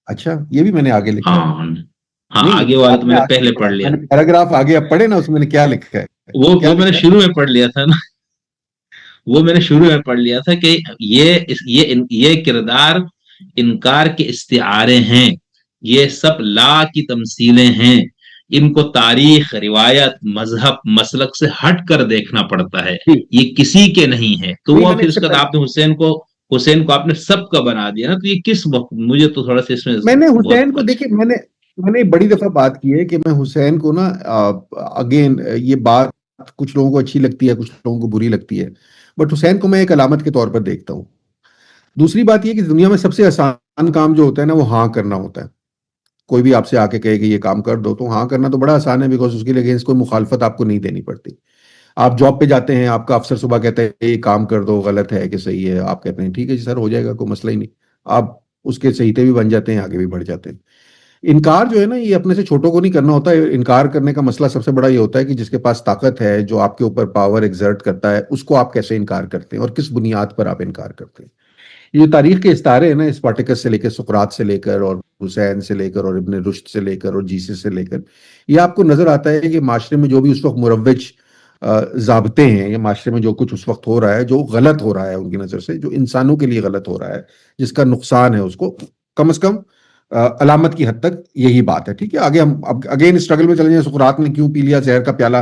اچھا, یہ بھی میں نے آگے لکھا ہے. ہاں ہاں, نہیں, آگے والا آپ تو نے میں نے آگے پہلے نہیں پڑھ پڑھا, لیا. میں نے پیراگراف آگے اب پڑھے نا, اس میں نے کیا لکھا ہے, کیا وہ میں نے لکھا ہے؟ شروع میں پڑھ لیا تھا نا, وہ میں نے شروع میں پڑھ لیا تھا کہ یہ کردار انکار کے استعارے ہیں, یہ سب لا کی تمثیلیں ہیں, ان کو تاریخ, روایت, مذہب, مسلک سے ہٹ کر دیکھنا پڑتا ہے, جی, یہ کسی کے نہیں ہے. تو وہی وہ میں نے پھر اس اس سے کا پہلے, آپ نے حسین کو آپ نے سب کا بنا دیا نا. تو یہ کس وقت, مجھے تو تھوڑا سا اس میں نے بہت حسین کو دیکھیں, میں نے بڑی دفعہ بات کی ہے کہ میں حسین کو نا, اگین یہ بات کچھ لوگوں کو اچھی لگتی ہے, کچھ لوگوں کو بری لگتی ہے, بٹ حسین کو میں ایک علامت کے طور پر دیکھتا ہوں. دوسری بات یہ کہ دنیا میں سب سے آسان کام جو ہوتا ہے نا, وہ ہاں کرنا ہوتا ہے. کوئی بھی آپ سے آ کے کہے کہ یہ کام کر دو, تو ہاں کرنا تو بڑا آسان ہے, بیکاز اس کے لیے کوئی مخالفت آپ کو نہیں دینی پڑتی. آپ جاب پہ جاتے ہیں, آپ کا افسر صبح کہتے ہیں یہ کام کر دو, غلط ہے کہ صحیح ہے, آپ کہتے ہیں ٹھیک ہے جی سر, ہو جائے گا, کوئی مسئلہ ہی نہیں. آپ اس کے صحیح بھی بن جاتے ہیں, آگے بھی بڑھ جاتے ہیں. انکار جو ہے نا, یہ اپنے سے چھوٹوں کو نہیں کرنا ہوتا ہے. انکار کرنے کا مسئلہ سب سے بڑا یہ ہوتا ہے کہ جس کے پاس طاقت ہے, جو آپ کے اوپر پاور ایگزرٹ کرتا ہے, اس کو آپ کیسے انکار کرتے ہیں اور کس بنیاد پر آپ انکار کرتے ہیں. یہ تاریخ کے استعارے ہیں نا, اسپارٹیکس سے لے کر, سقراط سے لے کر, اور حسین سے لے کر, اور ابن رشد سے لے کر, اور جیسس سے لے کر, یہ آپ کو نظر آتا ہے کہ معاشرے میں جو بھی اس وقت مروج ضابطے ہیں, یا معاشرے میں جو کچھ اس وقت ہو رہا ہے, جو غلط ہو رہا ہے ان کی نظر سے, جو انسانوں کے لیے غلط ہو رہا ہے, جس کا نقصان ہے, اس کو کم از کم علامت کی حد تک یہی بات ہے. ٹھیک ہے, آگے ہم اب اگین اسٹرگل میں چلیں گے, سقراط نے کیوں پی لیا زہر کا پیالہ,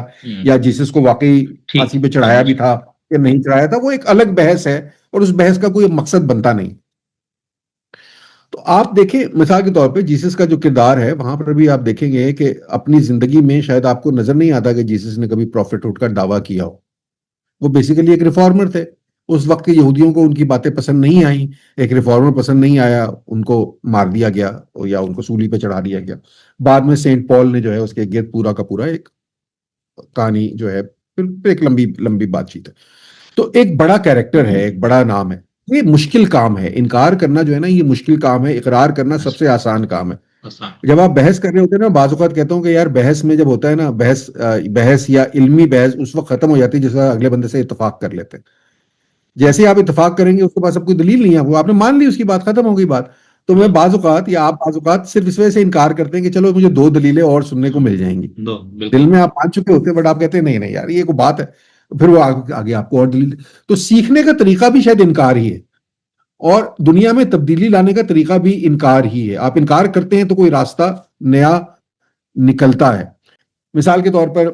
یا جیسس کو واقعی پھانسی پہ چڑھایا بھی تھا یا نہیں چڑھایا تھا, وہ ایک الگ بحث ہے, اور اس بحث کا کوئی مقصد بنتا نہیں. تو آپ دیکھیں مثال کے طور پہ جیسس کا جو کردار ہے, وہاں پر بھی آپ دیکھیں گے کہ اپنی زندگی میں شاید آپ کو نظر نہیں آتا کہ جیسس نے کبھی پروفٹ اٹھ کر دعویٰ کیا ہو. وہ بیسیکلی ایک ریفارمر تھے. اس وقت کے یہودیوں کو ان کی باتیں پسند نہیں آئیں, ایک ریفارمر پسند نہیں آیا, ان کو مار دیا گیا یا ان کو سولی پہ چڑھا دیا گیا. بعد میں سینٹ پال نے جو ہے اس کے گرد پورا کا پورا ایک کہانی جو ہے, پھر ایک لمبی لمبی بات چیت ہے. تو ایک بڑا کیریکٹر ہے, ایک بڑا نام ہے. یہ مشکل کام ہے, انکار کرنا جو ہے نا, یہ مشکل کام ہے. اقرار کرنا سب سے آسان کام ہے. جب آپ بحث کر رہے ہوتے ہیں نا, بعض اوقات کہتا ہوں کہ یار بحث میں جب ہوتا ہے نا, بحث یا علمی بحث اس وقت ختم ہو جاتی ہے جس وقت اگلے بندے سے اتفاق کر لیتے ہیں. جیسے آپ اتفاق کریں گے, اس کے پاس اب کوئی دلیل نہیں ہے, وہ آپ نے مان لی, اس کی بات ختم ہو گئی بات. تو میں بعض اوقات یا آپ بعض اوقات صرف اس وجہ سے انکار کرتے ہیں کہ چلو مجھے 2 دلیلیں اور سننے کو مل جائیں گی. دل میں آپ مان چکے ہوتے ہیں, بٹ آپ کہتے ہیں نہیں نہیں یار یہ کوئی بات ہے, پھر وہ آگے آپ کو اور دلیل. تو سیکھنے کا طریقہ بھی شاید انکار ہی ہے, اور دنیا میں تبدیلی لانے کا طریقہ بھی انکار ہی ہے. آپ انکار کرتے ہیں تو کوئی راستہ نیا نکلتا ہے. مثال کے طور پر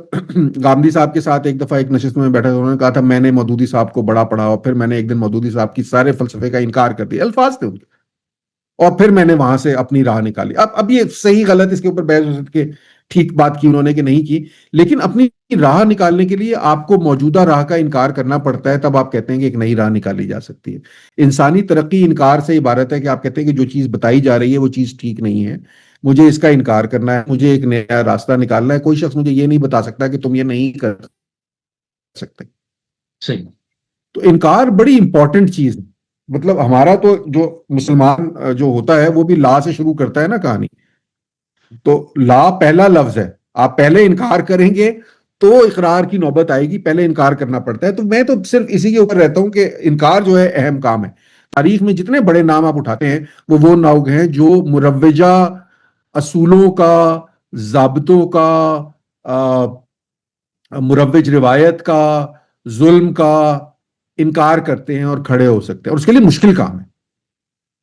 گاندھی صاحب کے ساتھ ایک دفعہ ایک نشست میں بیٹھا, انہوں نے کہا تھا میں نے مودودی صاحب کو بڑا پڑھا, اور پھر میں نے ایک دن مودودی صاحب کی سارے فلسفے کا انکار کر دیا, الفاظ تھے ان کے, اور پھر میں نے وہاں سے اپنی راہ نکالی. اب یہ صحیح غلط اس کے اوپر بحث کے ٹھیک بات کی انہوں نے کہ نہیں کی, لیکن اپنی راہ نکالنے کے لیے آپ کو موجودہ راہ کا انکار کرنا پڑتا ہے, تب آپ کہتے ہیں کہ ایک نئی راہ نکالی جا سکتی ہے. انسانی ترقی انکار سے عبارت ہے کہ آپ کہتے ہیں کہ جو چیز بتائی جا رہی ہے وہ چیز ٹھیک نہیں ہے, مجھے اس کا انکار کرنا ہے, مجھے ایک نیا راستہ نکالنا ہے. کوئی شخص مجھے یہ نہیں بتا سکتا کہ تم یہ نہیں کر سکتے. صحیح. تو انکار بڑی امپورٹنٹ چیز ہے. مطلب ہمارا تو جو مسلمان جو ہوتا ہے وہ بھی لا سے شروع کرتا ہے نا کہانی, تو لا پہلا لفظ ہے, آپ پہلے انکار کریں گے تو اقرار کی نوبت آئے گی، پہلے انکار کرنا پڑتا ہے. تو میں تو صرف اسی کے اوپر رہتا ہوں کہ انکار جو ہے اہم کام ہے. تاریخ میں جتنے بڑے نام آپ اٹھاتے ہیں وہ لوگ ہیں جو مروجہ اصولوں کا، ضابطوں کا، مروج روایت کا، ظلم کا انکار کرتے ہیں اور کھڑے ہو سکتے ہیں، اور اس کے لیے مشکل کام ہے.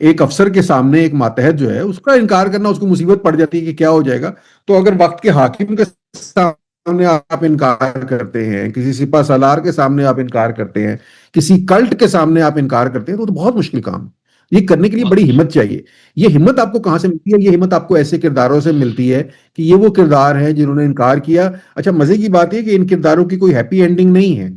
ایک افسر کے سامنے ایک ماتحت جو ہے اس کا انکار کرنا، اس کو مصیبت پڑ جاتی ہے کہ کیا ہو جائے گا. تو اگر وقت کے حاکم کے سامنے آپ انکار کرتے ہیں، کسی سپہ سالار کے سامنے آپ انکار کرتے ہیں، کسی کلٹ کے سامنے آپ انکار کرتے ہیں، تو بہت مشکل کام ہے. یہ کرنے کے لیے بہت بڑی مشکل. ہمت چاہیے. یہ ہمت آپ کو کہاں سے ملتی ہے؟ یہ ہمت آپ کو ایسے کرداروں سے ملتی ہے کہ یہ وہ کردار ہیں جنہوں نے انکار کیا. اچھا، مزے کی بات ہے کہ ان کرداروں کی کوئی ہیپی اینڈنگ نہیں ہے.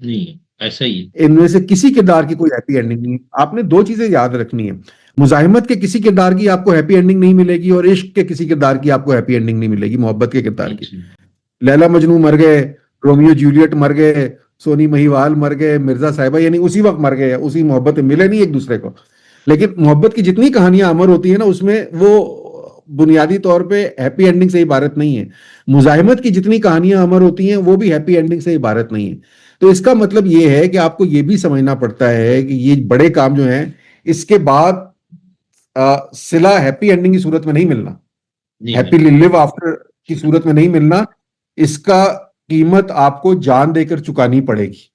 نہیں، ایسا ہی ہے. ان میں سے کسی کردار کی کوئی ہیپی اینڈنگ نہیں. آپ نے دو چیزیں یاد رکھنی ہے: مزاحمت کے کسی کردار کی آپ کو ہیپی اینڈنگ نہیں ملے گی، اور عشق کے کسی کردار کی آپ کو ہیپی اینڈنگ نہیں ملے گی. محبت کے کردار جی کی، جی. لیلا مجنو مر گئے، رومیو جولیٹ مر گئے، سونی مہیوال مر گئے، مرزا صاحبہ، یعنی اسی وقت مر گئے، اسی محبت میں ملے نہیں ایک دوسرے کو. لیکن محبت کی جتنی کہانیاں امر ہوتی ہیں نا، اس میں وہ بنیادی طور پہ ہیپی اینڈنگ سے عبارت نہیں ہے. مزاحمت کی جتنی کہانیاں امر ہوتی ہیں وہ بھی ہیپی اینڈنگ سے عبارت نہیں ہے. تو اس کا مطلب یہ ہے کہ آپ کو یہ بھی سمجھنا پڑتا ہے کہ یہ بڑے کام جو ہیں اس کے بعد صلہ ہیپی اینڈنگ کی صورت میں نہیں ملنا، نہیں ہیپی ملتا. لیو آفٹر کی صورت میں نہیں ملنا. اس کا قیمت آپ کو جان دے کر چکانی پڑے گی.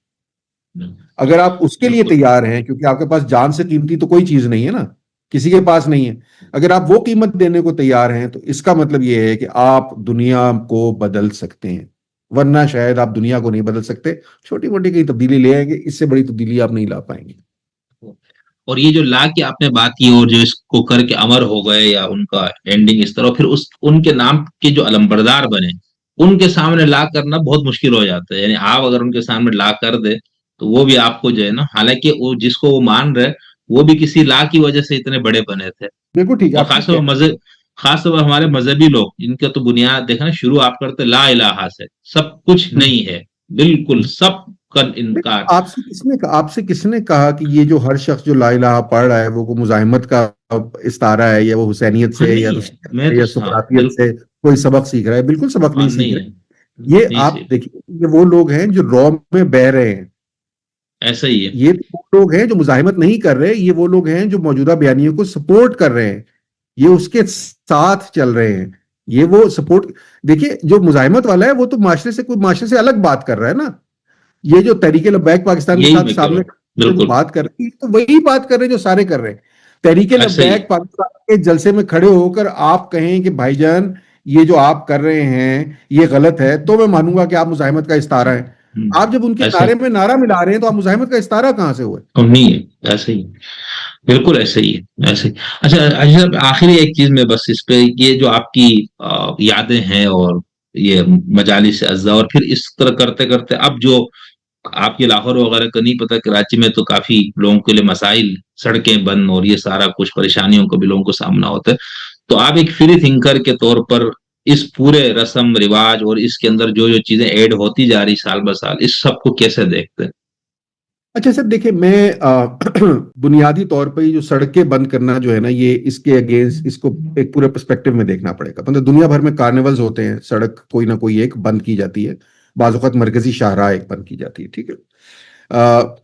اگر آپ اس کے لیے بالکل. تیار ہیں، کیونکہ آپ کے پاس جان سے قیمتی تو کوئی چیز نہیں ہے نا، کسی کے پاس نہیں ہے. اگر آپ وہ قیمت دینے کو تیار ہیں تو اس کا مطلب یہ ہے کہ آپ دنیا کو بدل سکتے ہیں، ورنہ شاید آپ دنیا کو نہیں بدل سکتے. چھوٹی موٹی کئی تبدیلی لے آئیں گے، اس سے بڑی تبدیلی آپ نہیں لا پائیں گے. اور یہ جو لا کی آپ نے بات کی، اور جو اس کو کر کے امر ہو گئے یا ان کا اینڈنگ اس طرح، پھر ان کے نام کے جو علمبردار بنے، ان کے سامنے لا کرنا بہت مشکل ہو جاتا ہے. یعنی آپ اگر ان کے سامنے لا کر دے تو وہ بھی آپ کو جو ہے نا، حالانکہ وہ جس کو وہ مان رہے وہ بھی کسی لا کی وجہ سے اتنے بڑے بنے تھے. بالکل ٹھیک ہے، اور آپ ٹھیک ہے. خاص طور پر ہمارے مذہبی لوگ، ان کا تو بنیاد دیکھنا، شروع آپ کرتے لا الہ سے، سب کچھ نہیں ہے، بالکل سب کا انکار. آپ سے کس نے کہا کہ یہ جو ہر شخص جو لا الہ پڑھ رہا ہے وہ مزاحمت کا استعارہ ہے، یا وہ حسینیت ہاں سے یا نہیں ہے. میں رسولیت تو یا ہاں سقراطیت بالکل. سے کوئی سبق سیکھ رہا ہے؟ بالکل سبق ہاں نہیں سیکھ نہیں رہے. ہے. یہ نہیں آپ صحیح. دیکھیے، یہ وہ لوگ ہیں جو رو میں بہ رہے ہیں. ایسا ہی ہے. یہ وہ لوگ ہیں جو مزاحمت نہیں کر رہے، یہ وہ لوگ ہیں جو موجودہ بیانیوں کو سپورٹ کر رہے ہیں، یہ اس کے ساتھ چل رہے ہیں. یہ وہ سپورٹ، دیکھیے جو مزاحمت والا ہے وہ تو معاشرے سے الگ بات کر رہا ہے نا. یہ جو تحریک لبیک پاکستان کے یہی ساتھ میں کہہ رہا سامنے ہوں. جو بالکل. بات کر رہے ہیں تو وہی بات کر رہے ہیں جو سارے کر رہے ہیں. تحریک ایسا ہی ہے. لبیک پاکستان کے جلسے میں کھڑے ہو کر آپ کہیں کہ بھائی جان یہ جو آپ کر رہے ہیں یہ غلط ہے، تو میں مانوں گا کہ آپ مزاحمت کا استعارہ ہے. آپ جب ان کے ایسا ہی. نعرے میں نعرہ ملا رہے ہیں تو آپ مزاحمت کا استعارہ کہاں سے ہوئے؟ اور نہیں ہے. ایسا ہی. بالکل ایسا ہی ہے. ایسے ہی. اچھا صاحب، آخری ایک چیز میں بس اس پہ، یہ جو آپ کی یادیں ہیں اور یہ مجالس اعضاء، اور پھر اس طرح کرتے کرتے اب جو آپ کے لاہور وغیرہ کا نہیں پتا، کراچی میں تو کافی لوگوں کے لیے مسائل، سڑکیں بند اور یہ سارا کچھ پریشانیوں کا بھی لوگوں کو سامنا ہوتا ہے. تو آپ ایک فری تھنکر کے طور پر اس پورے رسم رواج اور اس کے اندر جو جو چیزیں ایڈ ہوتی جا رہی سال بسال، اس سب کو کیسے دیکھتے ہیں؟ اچھا سر، دیکھیں میں بنیادی طور پہ یہ جو سڑکیں بند کرنا جو ہے نا، یہ اس کے اگینسٹ اس کو ایک پورے پرسپیکٹو میں دیکھنا پڑے گا. مطلب دنیا بھر میں کارنیولز ہوتے ہیں، سڑک کوئی نہ کوئی ایک بند کی جاتی ہے، بعض اوقات مرکزی شاہراہ ایک بند کی جاتی ہے، ٹھیک ہے.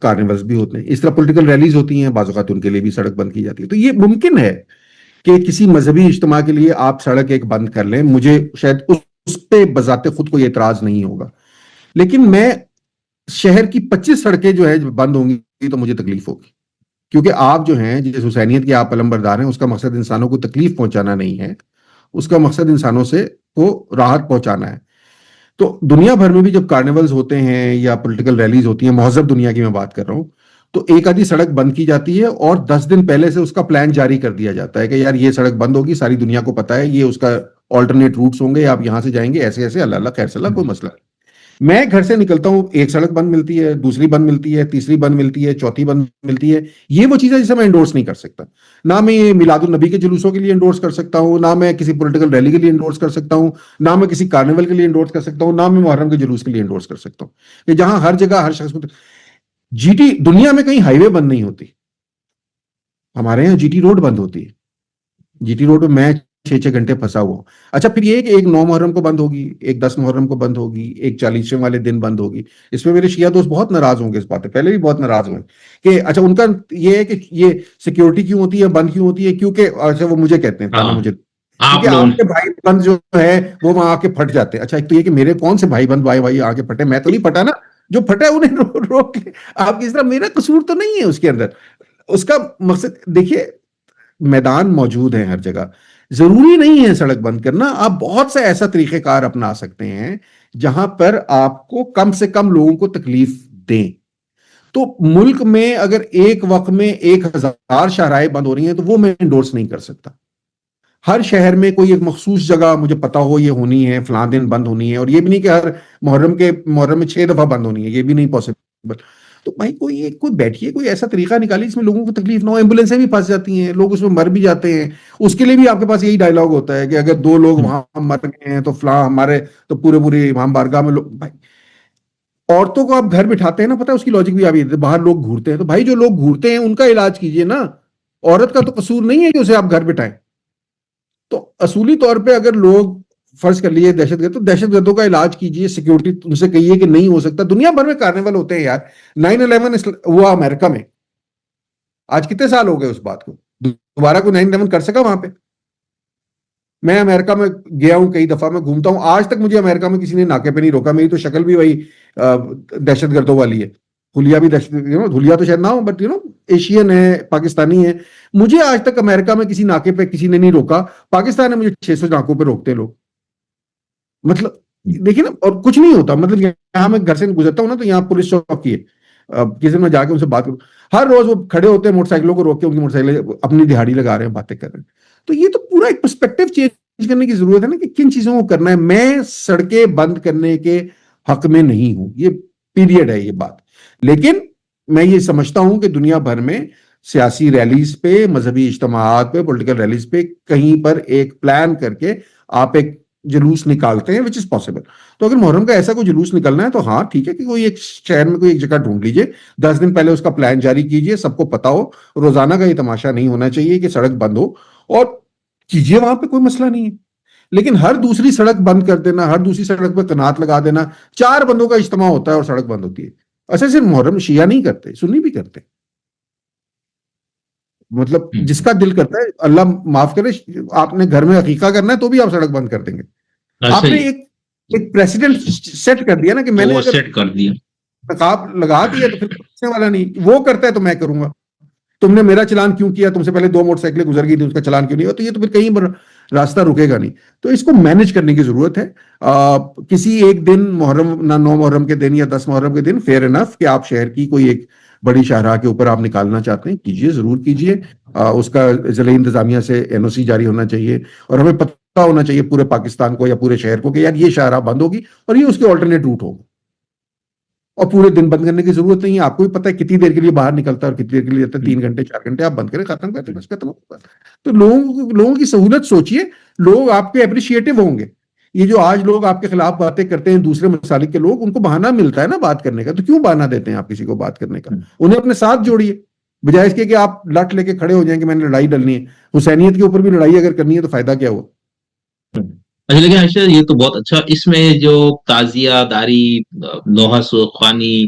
کارنیولز بھی ہوتے ہیں، اس طرح پولیٹیکل ریلیز ہوتی ہیں، بعض اوقات ان کے لیے بھی سڑک بند کی جاتی ہے. تو یہ ممکن ہے کہ کسی مذہبی اجتماع کے لیے آپ سڑک ایک بند کر لیں، مجھے شاید اس پہ بذات خود کوئی اعتراض نہیں ہوگا. لیکن میں شہر کی 25 سڑکیں جو ہے بند ہوں گی تو مجھے تکلیف ہوگی، کیونکہ آپ جو ہیں جس حسینیت کے آپ علمبردار ہیں، اس کا مقصد انسانوں کو تکلیف پہنچانا نہیں ہے، اس کا مقصد انسانوں سے کو راحت پہنچانا ہے. تو دنیا بھر میں بھی جب کارنیولز ہوتے ہیں یا پولیٹیکل ریلیز ہوتی ہیں، مہذب دنیا کی میں بات کر رہا ہوں، تو ایک آدھی سڑک بند کی جاتی ہے اور 10 دن پہلے سے اس کا پلان جاری کر دیا جاتا ہے کہ یار یہ سڑک بند ہوگی، ساری دنیا کو پتا ہے، یہ اس کا آلٹرنیٹ روٹس ہوں گے، آپ یہاں سے جائیں گے ایسے ایسے، اللہ اللہ خیر صلاح، کوئی مسئلہ نہیں. میں گھر سے نکلتا ہوں، ایک سڑک بند ملتی ہے، دوسری بند ملتی ہے، تیسری بند ملتی ہے، چوتھی بند ملتی ہے. یہ وہ چیزیں جسے میں انڈورس نہیں کر سکتا. نہ میں یہ میلاد النبی کے جلوسوں کے لیے انڈورس کر سکتا ہوں، نہ میں کسی پولیٹیکل ریلی کے لیے انڈورس کر سکتا ہوں، نہ میں کسی کارنیول کے لیے انڈورس کر سکتا ہوں، نہ میں محرم کے جلوس کے لیے انڈورس کر سکتا ہوں. کہ جہاں ہر جگہ ہر شخص کو جی ٹی، دنیا میں کہیں ہائی وے بند نہیں ہوتی، ہمارے یہاں جی ٹی روڈ بند ہوتی ہے. جی ٹی روڈ میں 6 گھنٹے پھنسا ہوا ہوں. اچھا پھر یہ کہ ایک 9 محرم کو بند ہوگی, ایک 10 محرم کو بند ہوگی, ایک 40ویں والے دن بند ہوگی. اس میں میرے شیعہ دوست بہت ناراض ہوں گے اس بات پہ, پہلے بھی بہت ناراض ہوئے کہ اچھا ان کا یہ ہے کہ یہ سیکیورٹی کیوں ہوتی ہے, بند کیوں ہوتی ہے, کیونکہ اچھا وہ مجھے کہتے ہیں تانا ہاں مجھے, آپ کیونکہ لوگ آپ کے بھائی بند جو ہے وہ وہاں آ کے پھٹ جاتے ہیں. اچھا ایک تو یہ کہ میرے کون سے بھائی بند بھائی آ کے پھٹے, میں تو نہیں پھٹا نا, جو پھٹا ہے انہیں روک کے آپ کی طرح, میرا قصور تو نہیں ہے اس کے اندر. اس کا مقصد دیکھیے میدان موجود ہے ہر جگہ, ضروری نہیں ہے سڑک بند کرنا. آپ بہت سے ایسا طریقہ کار اپنا سکتے ہیں جہاں پر آپ کو کم سے کم لوگوں کو تکلیف دیں. تو ملک میں اگر ایک وقت میں 1000 شاہراہیں بند ہو رہی ہیں تو وہ میں انڈورس نہیں کر سکتا. ہر شہر میں کوئی ایک مخصوص جگہ مجھے پتا ہو یہ ہونی ہے, فلاں دن بند ہونی ہے, اور یہ بھی نہیں کہ ہر محرم میں 6 دفعہ بند ہونی ہے, یہ بھی نہیں پاسبل. تو بھائی کوئی بیٹھیے, کوئی ایسا طریقہ نکالیے جس میں لوگوں کو تکلیف نہ ہو. ایمبولینسیں بھی پھنس جاتی ہیں, لوگ اس میں مر بھی جاتے ہیں, اس کے لیے بھی آپ کے پاس یہی ڈائلاگ ہوتا ہے کہ اگر 2 لوگ وہاں مر گئے ہیں تو فلاں ہمارے تو پورے امام بارگاہ میں لوگ. بھائی عورتوں کو آپ گھر بٹھاتے ہیں نا, پتہ ہے اس کی لاجک بھی آپ یہ, باہر لوگ گھورتے ہیں, تو بھائی جو لوگ گھورتے ہیں ان کا علاج کیجئے نا, عورت کا تو قصور نہیں ہے کہ اسے آپ گھر بٹھائیں. تو اصولی طور پہ اگر لوگ فرض کر لیے دہشت گرد, تو دہشت گردوں کا علاج کیجئے, سیکیورٹی ان سے کہیے کہ نہیں ہو سکتا. دنیا بھر میں کارنیول ہوتے ہیں یار, 9/11 ہوا امریکہ میں, آج کتنے سال ہو گئے اس بات کو, دوبارہ کوئی 9/11 کر سکا وہاں پہ؟ میں امریکہ میں گیا ہوں کئی دفعہ, میں گھومتا ہوں, آج تک مجھے امریکہ میں کسی نے ناکے پہ نہیں روکا. میری تو شکل بھی وہی دہشت گردوں والی ہے, حلیہ بھی دہشت گرد, حلیہ تو شاید نہ ہو بٹ ایشین ہے, پاکستانی ہے. مجھے آج تک امریکہ میں کسی ناکے پہ کسی نے نہیں روکا. پاکستان میں مجھے 600 ناکوں پہ روکتے لوگ. مطلب دیکھیں نا, اور کچھ نہیں ہوتا. مطلب یہاں میں گھر سے گزرتا ہوں نا, تو یہاں پولیس چوکی ہے, کسی میں جا کے ان سے بات کروں, ہر روز وہ کھڑے ہوتے ہیں موٹر سائیکلوں کو روک کے, ان کی موٹر سائیکل اپنی دہاڑی لگا رہے ہیں, باتیں کر رہے ہیں. تو یہ تو پورا ایک پرسپیکٹو چینج کرنے کی ضرورت ہے نا, کہ کن چیزوں کو کرنا ہے. میں سڑکیں بند کرنے کے حق میں نہیں ہوں, یہ پیریڈ ہے یہ بات. لیکن میں یہ سمجھتا ہوں کہ دنیا بھر میں سیاسی ریلیز پہ, مذہبی اجتماعات پہ, پولیٹیکل ریلیز پہ کہیں پر ایک پلان کر کے آپ ایک جلوس نکالتے ہیں, وچ از پاسبل. تو اگر محرم کا ایسا کوئی جلوس نکلنا ہے تو ہاں ٹھیک ہے کہ کوئی ایک شہر میں کوئی ایک جگہ ڈھونڈ لیجئے, 10 دن پہلے اس کا پلان جاری کیجئے, سب کو پتا ہو. روزانہ کا یہ تماشا نہیں ہونا چاہیے کہ سڑک بند ہو, اور کیجئے, وہاں پہ کوئی مسئلہ نہیں ہے. لیکن ہر دوسری سڑک بند کر دینا, ہر دوسری سڑک پہ قنات لگا دینا, 4 بندوں کا اجتماع ہوتا ہے اور سڑک بند ہوتی ہے. ایسا صرف محرم شیعہ نہیں کرتے, سنی بھی کرتے. مطلب جس کا دل کرتا ہے, اللہ معاف کرے, آپ نے گھر میں عقیقہ کرنا ہے تو بھی آپ سڑک بند کر دیں گے. آپ نے ایک پریسیڈنٹ سیٹ کر دیا نا کہ میں نے وہ اگر سیٹ کر دیا, نقاب لگا دیا تو پھر پوچھنے والا نہیں, وہ کرتا ہے تو میں کروں گا. تم نے میرا چلان کیوں کیا, تم سے پہلے 2 موٹر سائیکلیں گزر گئی تھی, اس کا چلان کیوں نہیں ہوا؟ تو یہ تو پھر کہیں پر راستہ رکے گا نہیں. تو اس کو مینج کرنے کی ضرورت ہے. کسی ایک دن محرم, نہ 9 محرم کے دن یا 10 محرم کے دن, فیئر انف کہ آپ شہر کی کوئی ایک بڑی شاہراہ کے اوپر آپ نکالنا چاہتے ہیں, کیجئے, ضرور کیجئے. اس کا ضلعی انتظامیہ سے NOC جاری ہونا چاہیے, اور ہمیں پتہ ہونا چاہیے پورے پاکستان کو یا پورے شہر کو کہ یار یہ شاہراہ بند ہوگی اور یہ اس کے آلٹرنیٹ روٹ ہوگا. اور پورے دن بند کرنے کی ضرورت نہیں ہے, آپ کو بھی پتہ ہے کتنی دیر کے لیے باہر نکلتا ہے اور کتنی دیر کے لیے جاتا ہے, 3 گھنٹے 4 گھنٹے آپ بند کریں, ختم کرتے بس ختم ہوگا. تو لوگوں کی سہولت سوچئے, لوگ آپ کے اپریشیٹو ہوں گے. یہ جو آج لوگ آپ کے خلاف باتیں کرتے ہیں, دوسرے مسالک کے لوگ, ان کو بہانہ ملتا ہے نا بات کرنے کا, تو کیوں بہانہ دیتے ہیں آپ کسی کو بات کرنے کا؟ انہیں اپنے ساتھ جوڑیے, بجائے اس کے کہ آپ لٹ لے کے کھڑے ہو جائیں کہ میں نے لڑائی ڈلنی ہے. حسینیت کے اوپر بھی لڑائی اگر کرنی ہے تو فائدہ کیا ہوا؟ اچھا لیکن عائشہ یہ تو بہت اچھا, اس میں جو تعزیہ داری, نوحہ خوانی,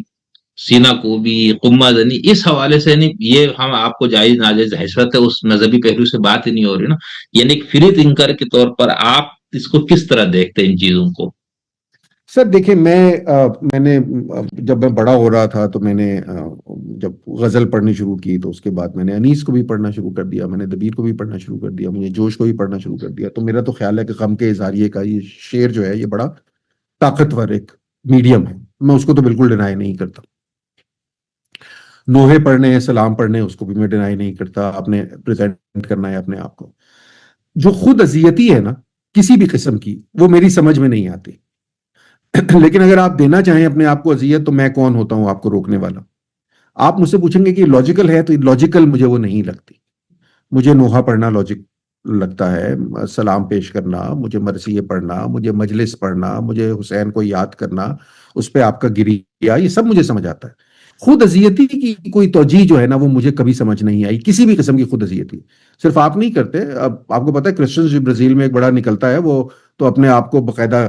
سینہ کوبی, قمہ زنی, اس حوالے سے نہیں, یہ ہم آپ کو جائز ناجائز حسرت ہے, اس مذہبی پہلو سے بات ہی نہیں ہو رہی نا. یعنی ایک فری تھنکر کے طور پر آپ اس کو کس طرح دیکھتے ہیں ان چیزوں کو؟ سر دیکھیں, میں نے جب میں بڑا ہو رہا تھا تو میں نے جب غزل پڑھنی شروع کی تو اس کے بعد میں نے انیس کو بھی پڑھنا شروع کر دیا, میں نے دبیر کو بھی پڑھنا شروع کر دیا, مجھے جوش کو بھی پڑھنا شروع کر دیا. تو میرا تو خیال ہے کہ غم کے اظہاریے کا یہ شعر جو ہے یہ بڑا طاقتور ایک میڈیم ہے, میں اس کو تو بالکل ڈینائی نہیں کرتا. نوحے پڑھنے ہیں, سلام پڑھنے, اس کو بھی میں ڈینائی نہیں کرتا. آپ نے پریزنٹ کرنا ہے اپنے آپ کو. جو خود اذیتی ہے نا کسی بھی قسم کی, وہ میری سمجھ میں نہیں آتی. لیکن اگر آپ دینا چاہیں اپنے آپ کو اذیت, تو میں کون ہوتا ہوں آپ کو روکنے والا؟ آپ مجھ سے پوچھیں گے کہ لاجیکل ہے, تو لاجیکل مجھے وہ نہیں لگتی. مجھے نوحہ پڑھنا لاجک لگتا ہے, سلام پیش کرنا, مجھے مرثیے پڑھنا, مجھے مجلس پڑھنا, مجھے حسین کو یاد کرنا, اس پہ آپ کا گریہ, یہ سب مجھے سمجھ آتا ہے. خود اذیتی کی کوئی توجیہ جو ہے نا وہ مجھے کبھی سمجھ نہیں آئی، کسی بھی قسم کی خود اذیتی. صرف آپ نہیں کرتے، اب آپ کو پتا ہے کرسچنز جو برازیل میں ایک بڑا نکلتا ہے وہ تو اپنے آپ کو باقاعدہ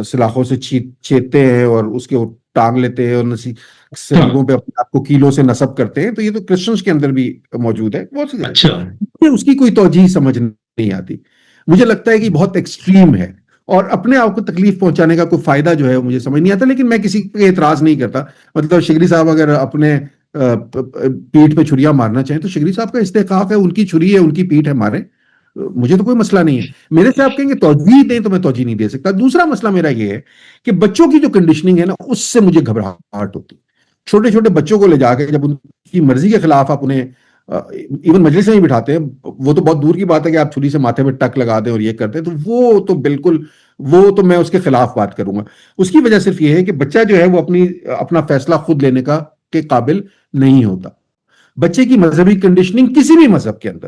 سلاخوں سے چھیدتے ہیں اور اس کے ٹانگ لیتے ہیں اور سلیبوں پہ اپنے آپ کو کیلوں سے نصب کرتے ہیں. تو یہ تو کرسچنز کے اندر بھی موجود ہے بہت سی اچھا. جگہ. اس کی کوئی توجیہ سمجھ نہیں آتی. مجھے لگتا ہے کہ بہت ایکسٹریم ہے اور اپنے آپ کو تکلیف پہنچانے کا کوئی فائدہ جو ہے مجھے سمجھ نہیں آتا. لیکن میں کسی پہ اعتراض نہیں کرتا. مطلب شگری صاحب اگر اپنے پیٹھ پہ چھریاں مارنا چاہیں تو شگری صاحب کا استحقاق ہے، ان کی چھری ہے، ان کی پیٹھ ہے، مارے، مجھے تو کوئی مسئلہ نہیں ہے. میرے سے آپ کہیں گے توجیہ دیں تو میں توجیہ نہیں دے سکتا. دوسرا مسئلہ میرا یہ ہے کہ بچوں کی جو کنڈیشننگ ہے نا اس سے مجھے گھبراہٹ ہوتی. چھوٹے چھوٹے بچوں کو لے جا کے جب ان کی مرضی کے خلاف آپ انہیں ایون مجلس میں ہی بٹھاتے ہیں، وہ تو بہت دور کی بات ہے کہ آپ چھری سے ماتھے پہ ٹک لگا دیں اور یہ کرتے ہیں، تو وہ تو بالکل، وہ تو میں اس کے خلاف بات کروں گا. اس کی وجہ صرف یہ ہے کہ بچہ جو ہے وہ اپنا فیصلہ خود لینے کا کے قابل نہیں ہوتا. بچے کی مذہبی کنڈیشننگ کسی بھی مذہب کے اندر،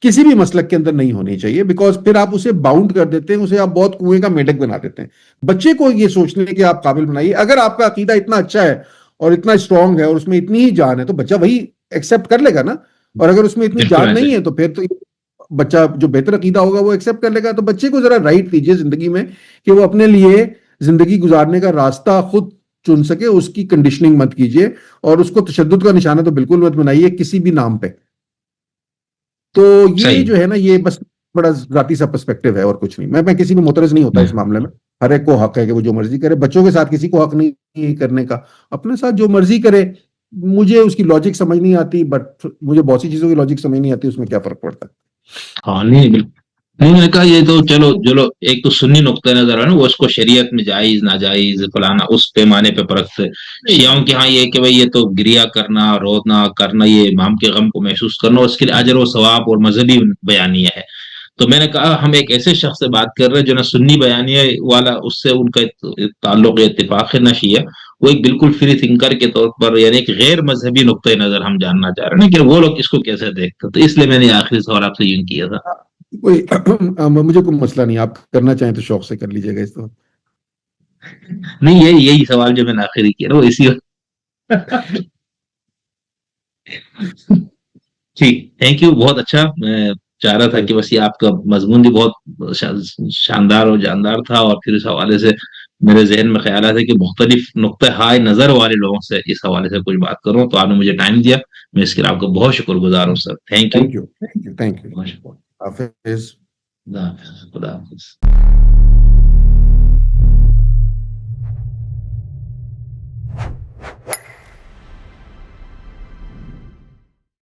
کسی بھی مسلک کے اندر نہیں ہونی چاہیے، بیکاز پھر آپ اسے باؤنڈ کر دیتے ہیں، اسے آپ بہت کنویں کا میڈک بنا دیتے ہیں. بچے کو یہ سوچنے کہ آپ قابل بنائیے. اگر آپ کا عقیدہ اتنا اچھا ہے اور اتنا اسٹرانگ ہے اور اس میں اتنی ہی جان ہے تو بچہ وہی ایکسپٹ کر لے گا نا. اور اگر اس میں اتنی جان نہیں ہے تو پھر تو بچہ جو بہتر عقیدہ ہوگا وہ ایکسپٹ کر لے گا. تو بچے کو ذرا رائٹ دیجیے زندگی میں کہ وہ اپنے لیے زندگی گزارنے کا راستہ خود چن سکے. اس کی کنڈیشننگ مت کیجیے اور اس کو تشدد کا نشانہ تو بالکل مت بنائیے کسی بھی نام پہ. تو یہ جو ہے نا یہ بس بڑا ذاتی سا پرسپیکٹو ہے اور کچھ نہیں. میں کسی بھی معترض نہیں ہوتا اس معاملے میں. ہر ایک کو حق ہے کہ وہ جو مرضی کرے. بچوں کے ساتھ کسی کو حق نہیں کرنے کا، اپنے ساتھ جو مرضی کرے. مجھے اس کی لاجک سمجھ نہیں آتی، بٹ مجھے بہت سی چیزوں کی لاجک سمجھ نہیں آتی، اس میں کیا فرق پڑتا ہے. ہاں نہیں بالکل نہیں. میں نے کہا یہ تو چلو ایک تو سنی نقطۂ نظر ہے نا، وہ اس کو شریعت میں جائز ناجائز فلانا اس پیمانے پہ پرکھتے. شیعوں کے ہاں یہ کہ بھئی یہ تو گریا کرنا، رونا کرنا، یہ امام کے غم کو محسوس کرنا، اس کے لیے اجر و ثواب اور مذہبی بیانیہ ہے. تو میں نے کہا ہم ایک ایسے شخص سے بات کر رہے ہیں جو نہ سنی بیانیہ والا اس سے ان کا تعلق اتفاق ہے نہ شیعہ. وہ ایک بالکل فری تھنکر کے طور پر، یعنی ایک غیر مذہبی نقطۂ نظر ہم جاننا چاہ رہے ہیں کہ وہ لوگ اس کو کیسے دیکھتے. تو اس لیے میں نے آخری سوال آپ سے یوں کیا تھا. مجھے کوئی مسئلہ نہیں، آپ کرنا چاہیں تو شوق سے کر لیجیے گا اس تو. نہیں یہی سوال جو میں نے آخری کیا وہ اسی ٹھیک. Thank you. بہت اچھا. میں چاہ رہا تھا کہ بس یہ آپ کا مضمون بھی بہت شاندار اور جاندار تھا، اور پھر اس حوالے سے میرے ذہن میں خیالات ہے کہ مختلف نقطۂ ہائے نظر والے لوگوں سے اس حوالے سے کچھ بات کروں. تو آپ نے مجھے ٹائم دیا، میں اس کے لیے آپ کا بہت شکر گزار ہوں sir. Thank you. Thank you. حافظ. خدا حافظ.